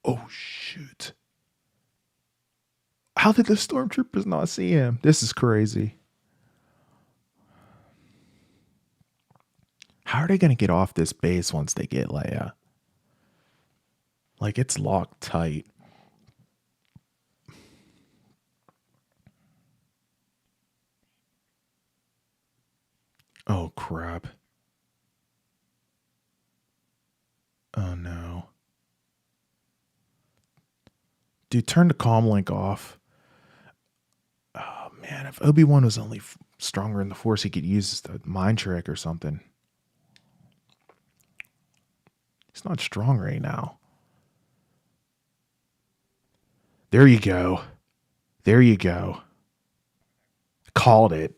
Oh, shoot. How did the stormtroopers not see him? This is crazy. How are they going to get off this base once they get Leia? Like, it's locked tight. Oh, crap. Oh, no. Dude, turn the comm link off. Oh, man. If Obi-Wan was only stronger in the Force, he could use the mind trick or something. He's not strong right now. There you go. There you go. Called it.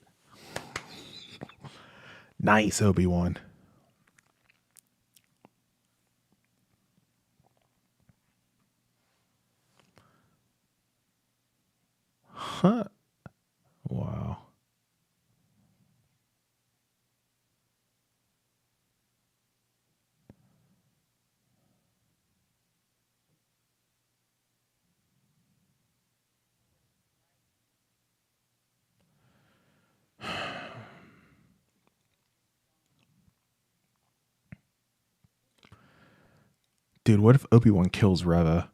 Nice, Obi-Wan. Huh. Wow. Dude, what if Obi-Wan kills Reva?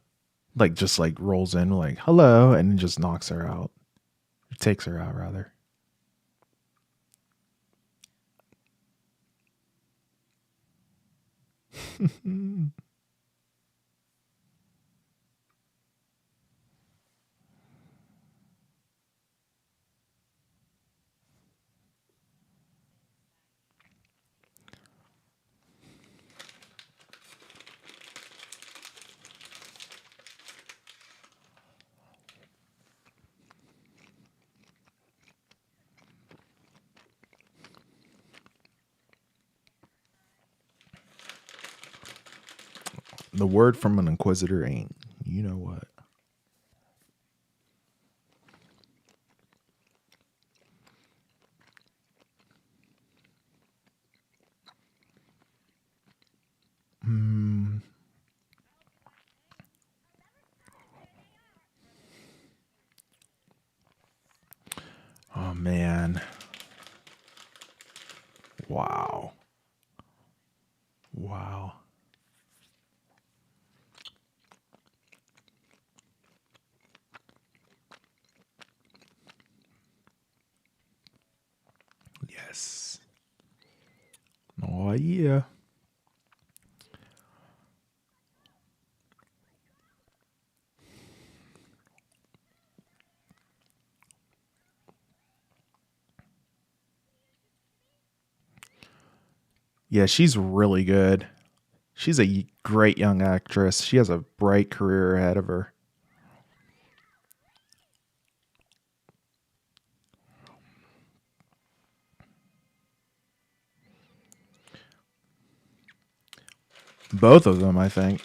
Like, just like rolls in, like, hello, and just knocks her out. Or takes her out, rather. The word from an inquisitor ain't. You know what? Oh, man. Wow. Wow. Yes. Oh, yeah. Yeah, she's really good. She's a great young actress. She has a bright career ahead of her. Both of them, I think.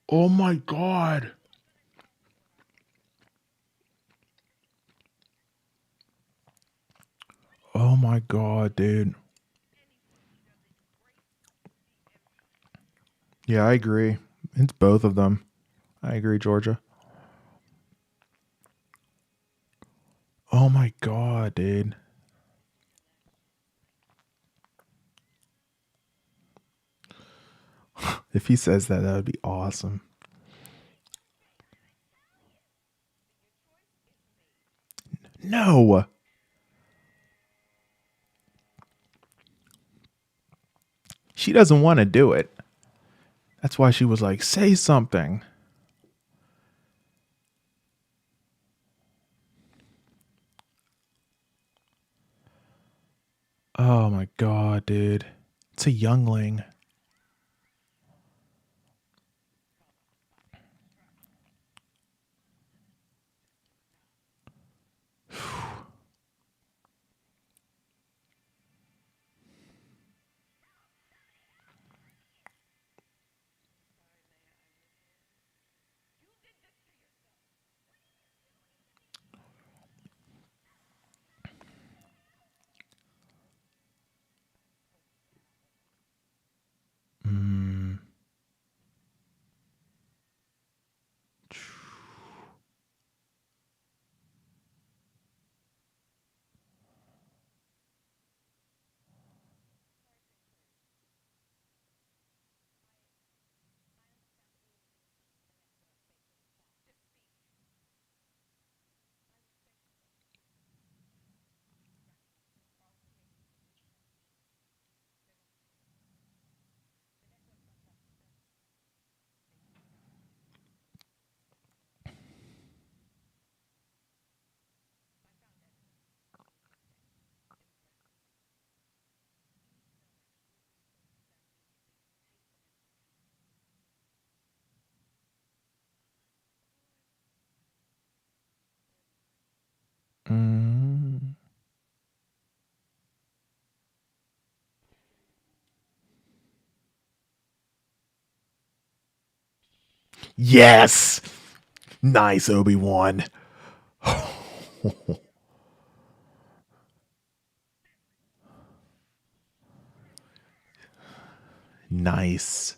Oh my god. Oh my god, dude. Yeah, I agree. It's both of them. I agree, Georgia. Oh my god, dude. If he says that, that would be awesome. No. She doesn't want to do it. That's why she was like, say something. Oh my god, dude. It's a youngling. Mm. Mm. Yes. Nice, Obi-Wan. Nice.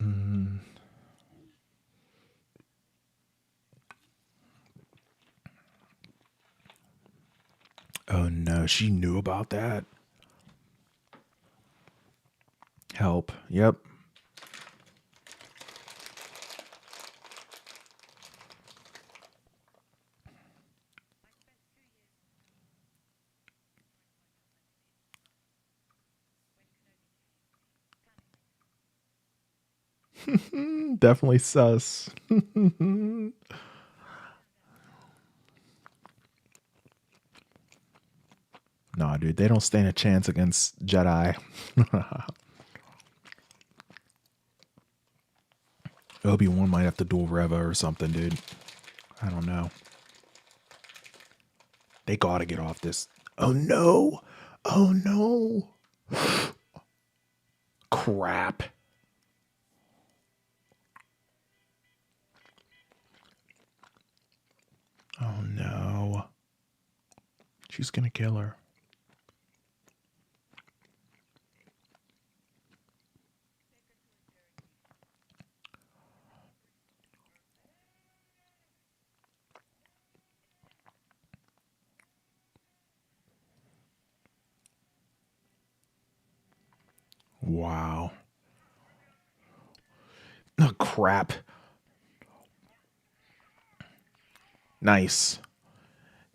Mm. Oh no, she knew about that. Help. Yep. Definitely sus. Nah, dude, they don't stand a chance against Jedi. Obi-Wan might have to dual Reva or something, dude. I don't know. They gotta get off this. Oh no! Oh no! Crap. Oh no. She's gonna kill her. Wow. Oh, crap. Nice.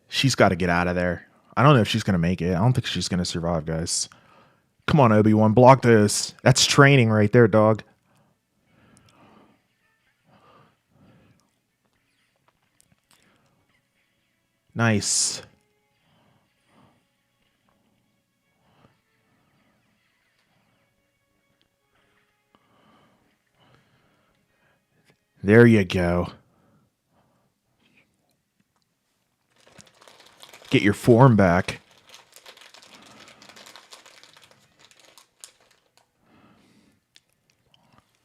She's got to get out of there. I don't know if she's going to make it. I don't think she's going to survive, guys. Come on, Obi-Wan. Block this. That's training right there, dog. Nice. There you go. Get your form back.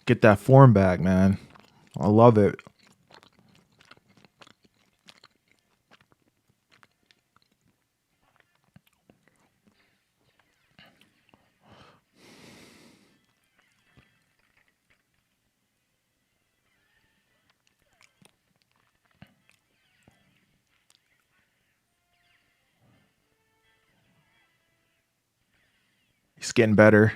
Get that form back, man. I love it. He's getting better.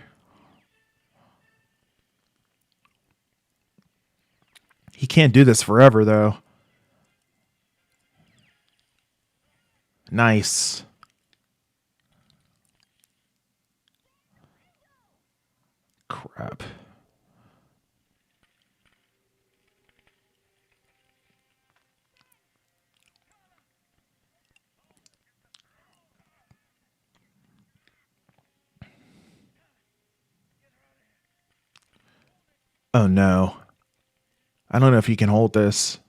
He can't do this forever, though. Nice. Crap. Oh, no. I don't know if he can hold this.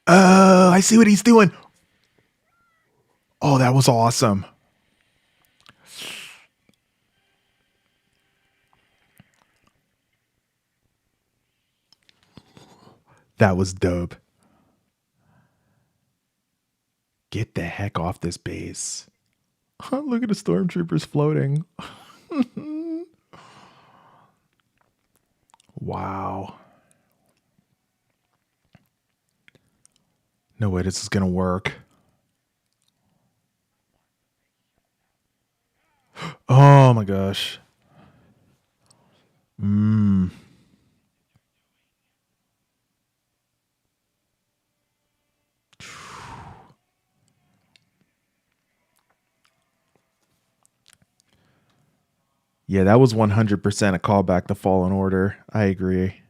Oh, I see what he's doing. Oh, that was awesome. That was dope. Get the heck off this base. Look at the stormtroopers floating. Wow. No way this is going to work. Oh my gosh. Yeah, that was 100% a callback to Fallen Order. I agree.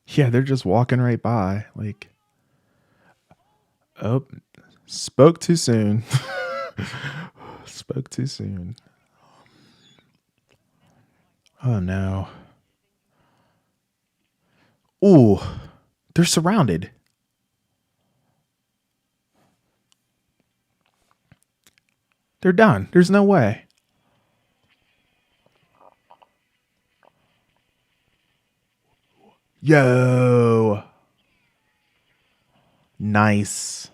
Yeah, they're just walking right by. Like, oh, spoke too soon. Spoke too soon. Oh no. Ooh, they're surrounded. They're done. There's no way. Yo. Nice.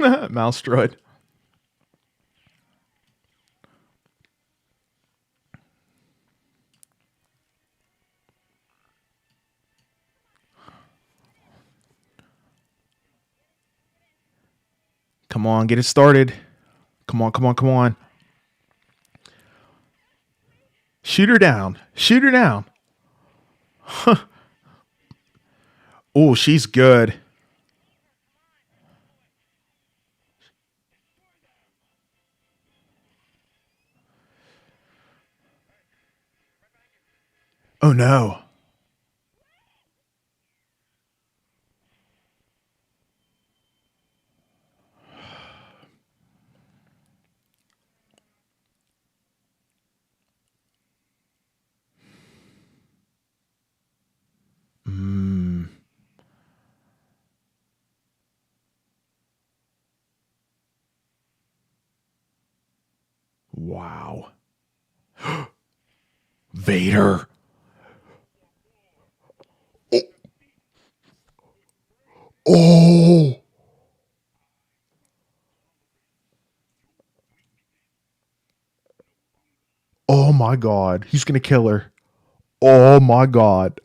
Mouse droid. Come on, get it started. Come on, come on, come on. Shoot her down. Shoot her down. Oh, she's good. Oh no. Wow. Vader. Oh. Oh my God. He's going to kill her. Oh my God.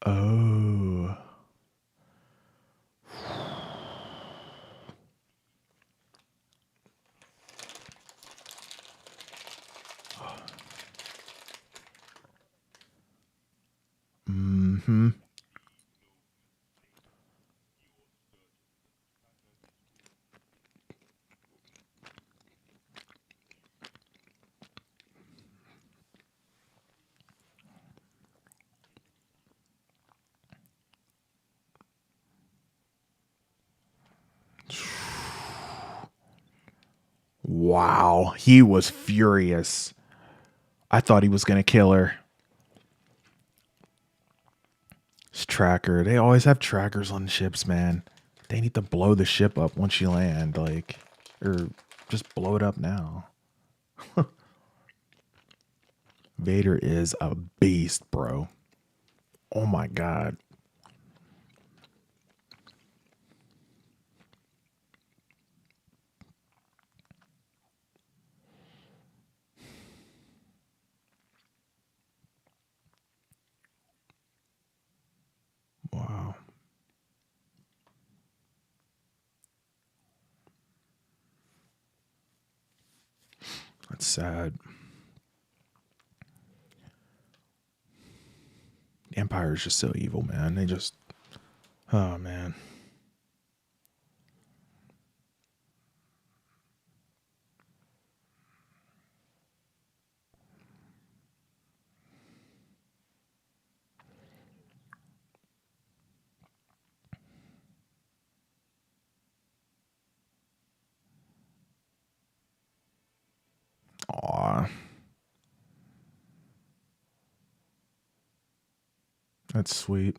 Oh. Mm-hmm. Wow. He was furious. I thought he was going to kill her. This tracker. They always have trackers on ships, man. They need to blow the ship up once you land. Like, or just blow it up now. Vader is a beast, bro. Oh my God. Wow. That's sad. The Empire is just so evil, man. They just, oh man. Aw. That's sweet.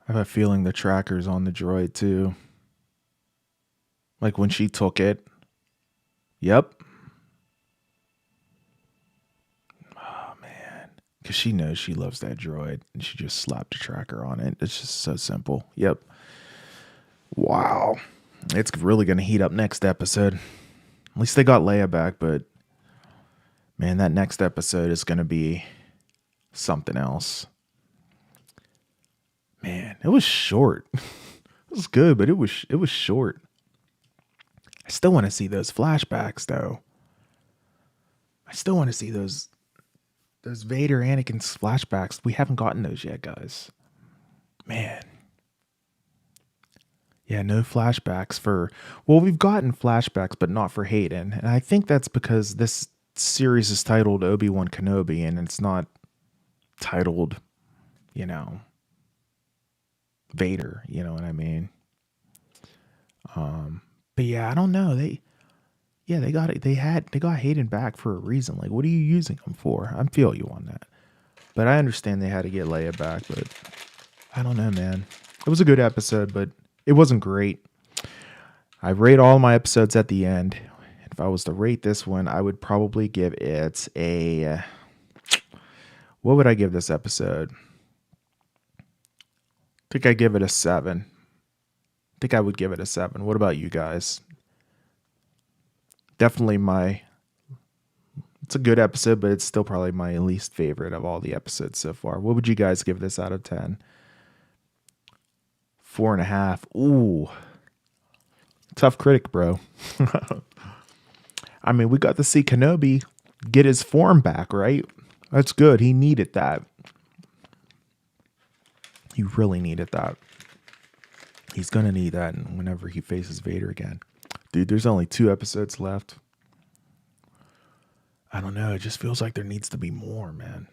I have a feeling the tracker's on the droid too. Like when she took it. Yep. Oh man. Because she knows she loves that droid and she just slapped a tracker on it. It's just so simple. Yep. Wow. It's really going to heat up next episode. least they got Leia back, but man, that next episode is going to be something else. Man, it was short. It was good, but it was short. I still want to see those flashbacks, though. I still want to see those Vader Anakin's flashbacks. We haven't gotten those yet, guys. Man. Yeah, no flashbacks for... Well, we've gotten flashbacks, but not for Hayden. And I think that's because this series is titled Obi-Wan Kenobi, and it's not titled, Vader. You know what I mean? But yeah, I don't know. They got it. They got Hayden back for a reason. Like, what are you using him for? I feel you on that. But I understand they had to get Leia back, but I don't know, man. It was a good episode, but it wasn't great. I rate all my episodes at the end. If I was to rate this one, I would probably give it a... What would I give this episode? I think I'd give it a 7. I think I would give it a 7. What about you guys? Definitely it's a good episode, but it's still probably my least favorite of all the episodes so far. What would you guys give this out of 10? 4.5. Ooh. Tough critic, bro. I mean, we got to see Kenobi get his form back, right? That's good. He needed that. He really needed that. He's going to need that whenever he faces Vader again. Dude, there's only 2 episodes left. I don't know. It just feels like there needs to be more, man.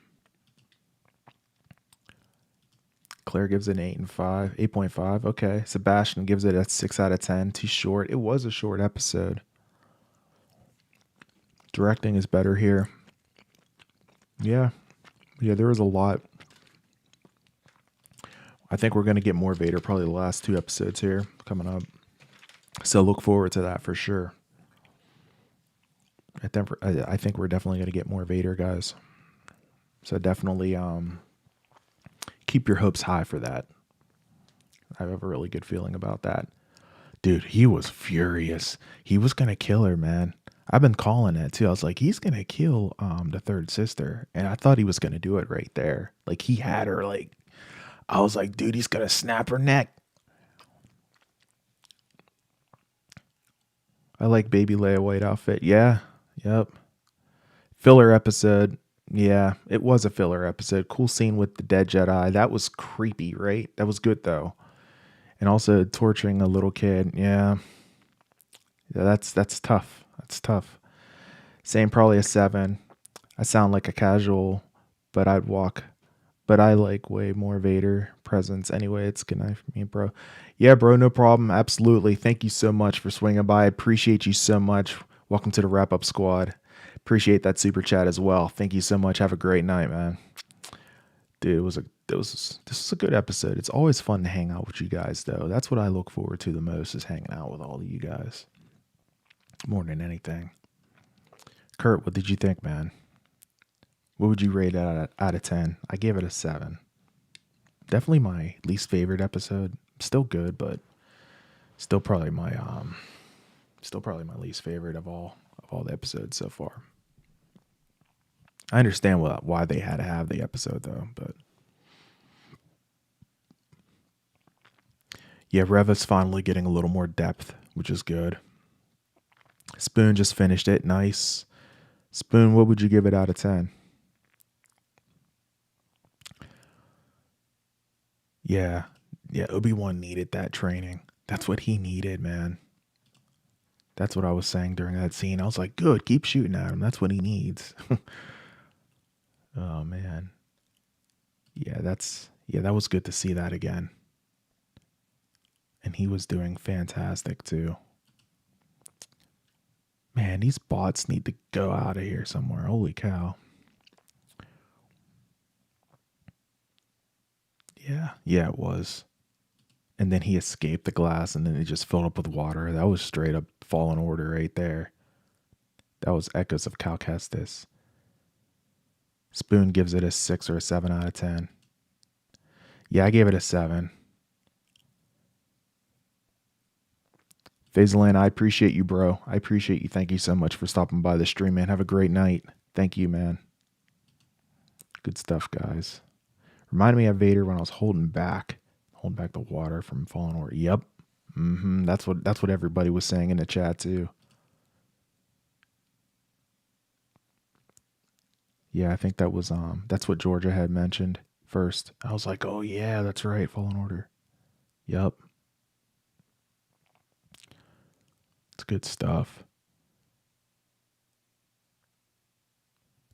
Claire gives it an 8.5. Okay. Sebastian gives it a 6 out of 10. Too short. It was a short episode. Directing is better here. Yeah. Yeah, there was a lot. I think we're going to get more Vader, probably the last 2 episodes here coming up. So look forward to that for sure. I think we're definitely going to get more Vader, guys. So definitely keep your hopes high for that. I have a really good feeling about that. Dude, he was furious. He was going to kill her, man. I've been calling it too. I was like, he's going to kill the third sister. And I thought he was going to do it right there. Like, he had her, like, I was like, dude, he's going to snap her neck. I like baby Leia white outfit. Yeah. Yep. Filler episode. Yeah, it was a filler episode. Cool scene with the dead Jedi. That was creepy, right? That was good, though. And also torturing a little kid. Yeah. Yeah, that's tough. That's tough. Same, probably a 7. I sound like a casual, but I'd walk. But I like way more Vader presence. Anyway, it's good night for me, bro. Yeah, bro, no problem. Absolutely. Thank you so much for swinging by. I appreciate you so much. Welcome to the Wrap Up Squad. Appreciate that super chat as well. Thank you so much. Have a great night, man. Dude, this was a good episode. It's always fun to hang out with you guys, though. That's what I look forward to the most, is hanging out with all of you guys. More than anything. Kurt, what did you think, man? What would you rate it out of 10? I gave it a 7. Definitely my least favorite episode. Still good, but still probably my least favorite of all the episodes so far. I understand why they had to have the episode, though, but yeah, Reva's finally getting a little more depth, which is good. Spoon just finished it. Nice. Spoon, what would you give it out of 10? Yeah, Obi-Wan needed that training. That's what he needed, man. That's what I was saying during that scene. I was like, good, keep shooting at him. That's what he needs. Oh, man. Yeah, that was good to see that again. And he was doing fantastic, too. Man, these bots need to go out of here somewhere. Holy cow. Yeah, it was. And then he escaped the glass, and then it just filled up with water. That was straight up Fallen Order right there. That was echoes of Cal Kestis. Spoon gives it a 6 or a 7 out of 10. Yeah, I gave it a 7. Faisalan, I appreciate you, bro. I appreciate you. Thank you so much for stopping by the stream, man. Have a great night. Thank you, man. Good stuff, guys. Reminded me of Vader when I was holding back the water from Fallen Order. Yep. That's what everybody was saying in the chat too. Yeah, I think that was that's what Georgia had mentioned first. I was like, oh yeah, that's right, Fallen Order. Yep. It's good stuff.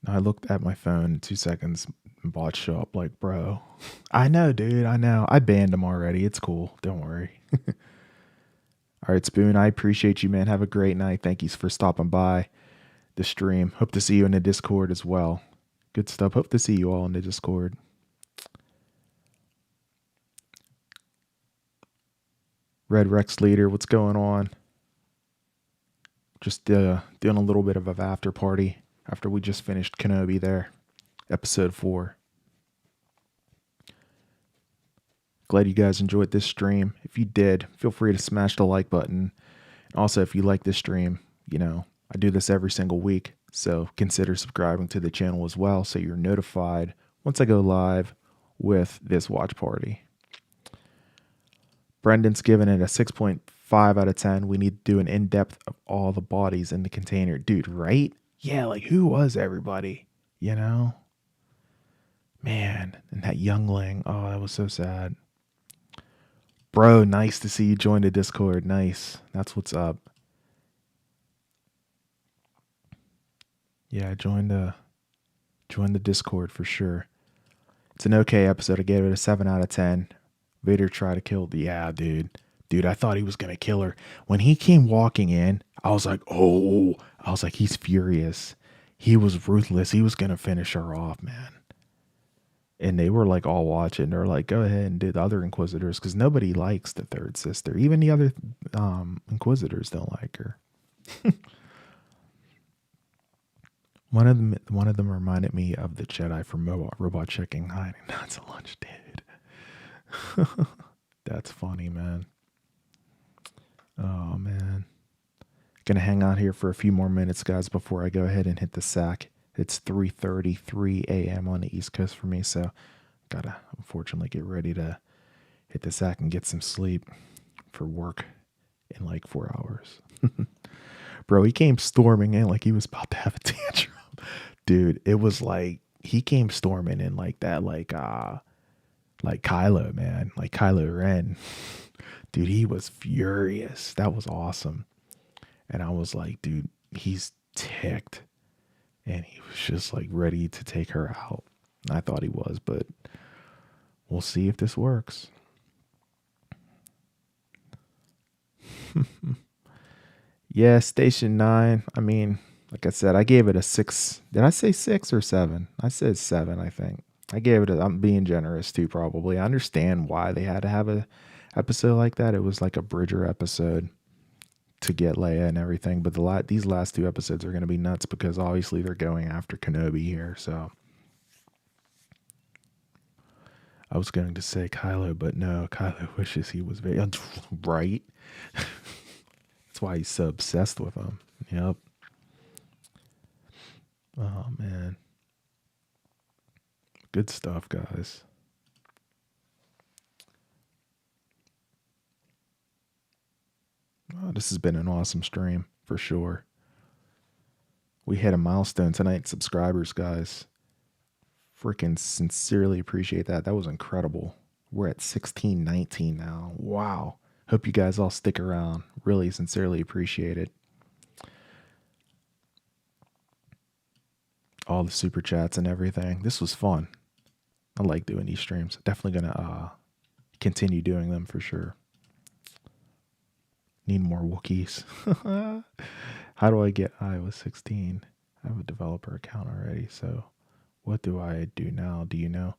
I looked at my phone in 2 seconds and bots show up like, bro. I know, dude. I know. I banned him already. It's cool. Don't worry. All right, Spoon, I appreciate you, man. Have a great night. Thank you for stopping by the stream. Hope to see you in the Discord as well. Good stuff. Hope to see you all in the Discord. Red Rex Leader, what's going on? Just doing a little bit of an after party after we just finished Kenobi there. Episode 4. Glad you guys enjoyed this stream. If you did, feel free to smash the like button. And also, if you like this stream, you know, I do this every single week. So consider subscribing to the channel as well so you're notified once I go live with this watch party. Brendan's giving it a 6.5 out of 10. We need to do an in-depth of all the bodies in the container. Dude, right? Yeah, like who was everybody? You know? Man, and that youngling. Oh, that was so sad. Bro, nice to see you join the Discord. Nice. That's what's up. Yeah, join the Discord for sure. It's an okay episode. I gave it a 7 out of 10. Vader tried to kill. Yeah, dude. Dude, I thought he was going to kill her. When he came walking in, I was like, oh. I was like, he's furious. He was ruthless. He was going to finish her off, man. And they were like all watching. They're like, go ahead and do the other Inquisitors because nobody likes the third sister. Even the other Inquisitors don't like her. One of them reminded me of the Jedi from Robot Chicken hiding. That's a lunch, dude. That's funny, man. Oh, man. Gonna hang out here for a few more minutes, guys, before I go ahead and hit the sack. It's 3:33 a.m. on the East Coast for me, so gotta unfortunately get ready to hit the sack and get some sleep for work in like 4 hours. Bro, he came storming in like he was about to have a tantrum. Dude, it was like he came storming in like that, like Kylo, man, like Kylo Ren. Dude, he was furious. That was awesome. And I was like, dude, he's ticked. And he was just like ready to take her out. I thought he was, but we'll see if this works. Yeah, Station 9. I mean, like I said, I gave it a 6. Did I say 6 or 7? I said 7, I think. I gave it I'm being generous too, probably. I understand why they had to have a episode like that. It was like a Bridger episode to get Leia and everything. But these last 2 episodes are going to be nuts because obviously they're going after Kenobi here. So I was going to say Kylo, but no, Kylo wishes he was right. That's why he's so obsessed with him. Yep. Oh, man. Good stuff, guys. Oh, this has been an awesome stream, for sure. We hit a milestone tonight, subscribers, guys. Freaking sincerely appreciate that. That was incredible. We're at 1619 now. Wow. Hope you guys all stick around. Really sincerely appreciate it. All the super chats and everything. This was fun. I like doing these streams. Definitely gonna continue doing them for sure. Need more Wookiees. How do I get iOS 16? I have a developer account already, so what do I do now? Do you know?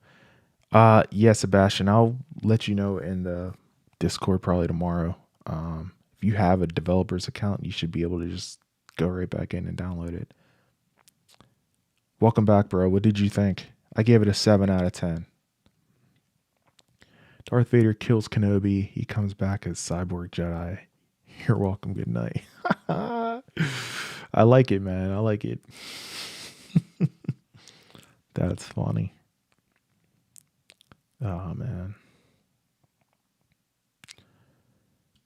Yeah, Sebastian, I'll let you know in the Discord probably tomorrow. If you have a developer's account, you should be able to just go right back in and download it. Welcome back, bro. What did you think? I gave it a 7 out of 10. Darth Vader kills Kenobi. He comes back as Cyborg Jedi. You're welcome. Good night. I like it, man. I like it. That's funny. Oh, man.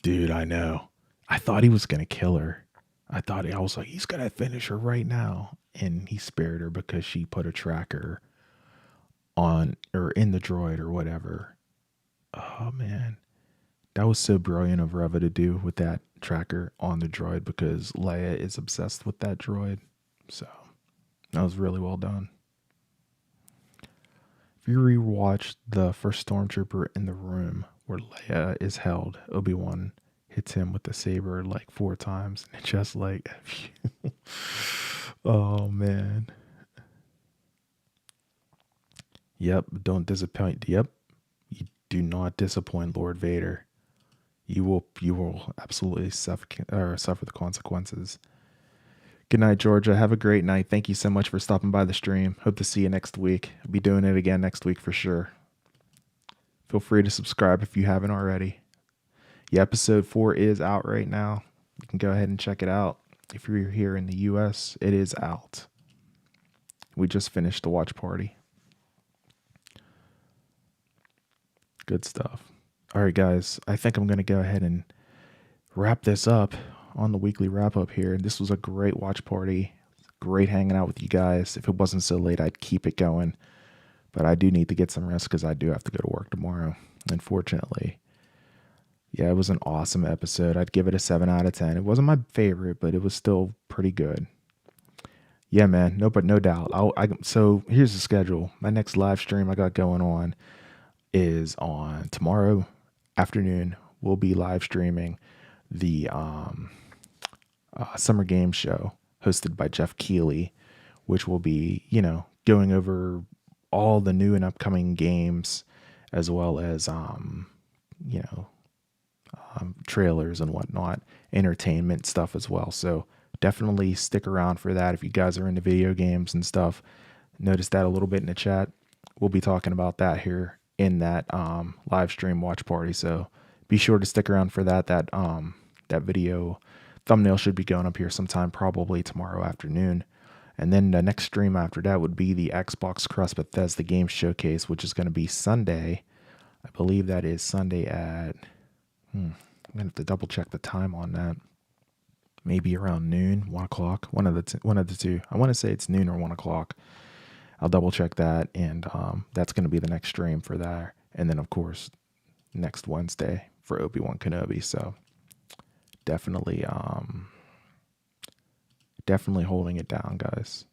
Dude, I know. I thought he was going to kill her. I was like, he's going to finish her right now. And he spared her because she put a tracker on or in the droid or whatever. Oh, man. That was so brilliant of Reva to do with that tracker on the droid because Leia is obsessed with that droid. So that was really well done. If you rewatch the first Stormtrooper in the room where Leia is held, Obi-Wan hits him with the saber like 4 times. And it's just like, oh man. Yep, don't disappoint. Yep, you do not disappoint Lord Vader. You will absolutely suffer the consequences. Good night, Georgia. Have a great night. Thank you so much for stopping by the stream. Hope to see you next week. I'll be doing it again next week for sure. Feel free to subscribe if you haven't already. Yeah, episode 4 is out right now. You can go ahead and check it out. If you're here in the US, it is out. We just finished the watch party. Good stuff. All right, guys. I think I'm going to go ahead and wrap this up on the weekly wrap up here. This was a great watch party. Great hanging out with you guys. If it wasn't so late, I'd keep it going. But I do need to get some rest because I do have to go to work tomorrow, unfortunately. Yeah, it was an awesome episode. I'd give it a 7 out of 10. It wasn't my favorite, but it was still pretty good. Yeah, man. No doubt. So here's the schedule. My next live stream I got going on is on tomorrow afternoon. We'll be live streaming the Summer Game Show hosted by Jeff Keighley, which will be, going over all the new and upcoming games as well as, trailers and whatnot, entertainment stuff as well. So definitely stick around for that. If you guys are into video games and stuff, notice that a little bit in the chat. We'll be talking about that here in that live stream watch party. So be sure to stick around for that. That video thumbnail should be going up here sometime, probably tomorrow afternoon. And then the next stream after that would be the Xbox Cross Bethesda Game Showcase, which is going to be Sunday. I believe that is Sunday at, I'm going to have to double check the time on that. Maybe around noon, 1 o'clock, one of the two. I want to say it's noon or 1 o'clock. I'll double check that. And that's going to be the next stream for that. And then, of course, next Wednesday for Obi-Wan Kenobi. So definitely holding it down, guys.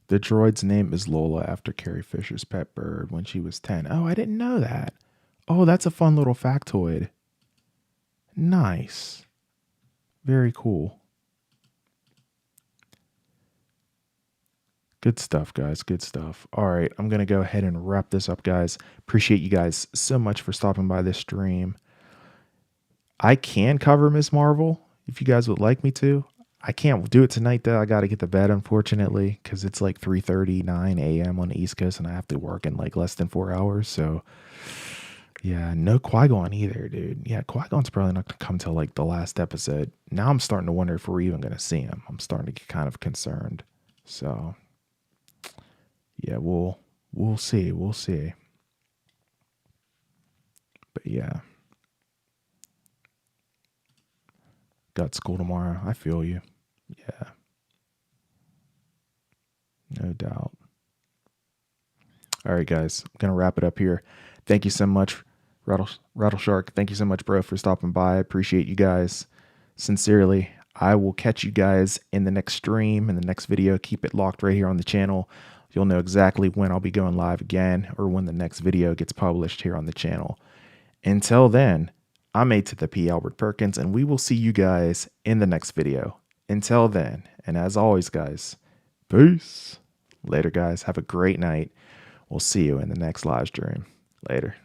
The droid's name is Lola after Carrie Fisher's pet bird when she was 10. Oh, I didn't know that. Oh, that's a fun little factoid. Nice. Very cool. Good stuff, guys. Good stuff. All right, I'm going to go ahead and wrap this up, guys. Appreciate you guys so much for stopping by this stream. I can cover Ms. Marvel if you guys would like me to. I can't do it tonight, though. I got to get to bed, unfortunately, because it's like 3:39 a.m. on the East Coast, and I have to work in like less than 4 hours. So, yeah, no Qui-Gon either, dude. Yeah, Qui-Gon's probably not going to come till like the last episode. Now I'm starting to wonder if we're even going to see him. I'm starting to get kind of concerned. So, yeah, we'll see. We'll see. But yeah. Got school tomorrow. I feel you. Yeah. No doubt. All right, guys. I'm going to wrap it up here. Thank you so much, Rattle Shark. Thank you so much, bro, for stopping by. I appreciate you guys. Sincerely. I will catch you guys in the next stream, in the next video. Keep it locked right here on the channel. You'll know exactly when I'll be going live again or when the next video gets published here on the channel. Until then, I'm A to the P. Albert Perkins, and we will see you guys in the next video. Until then, and as always, guys, peace. Later, guys. Have a great night. We'll see you in the next live stream. Later.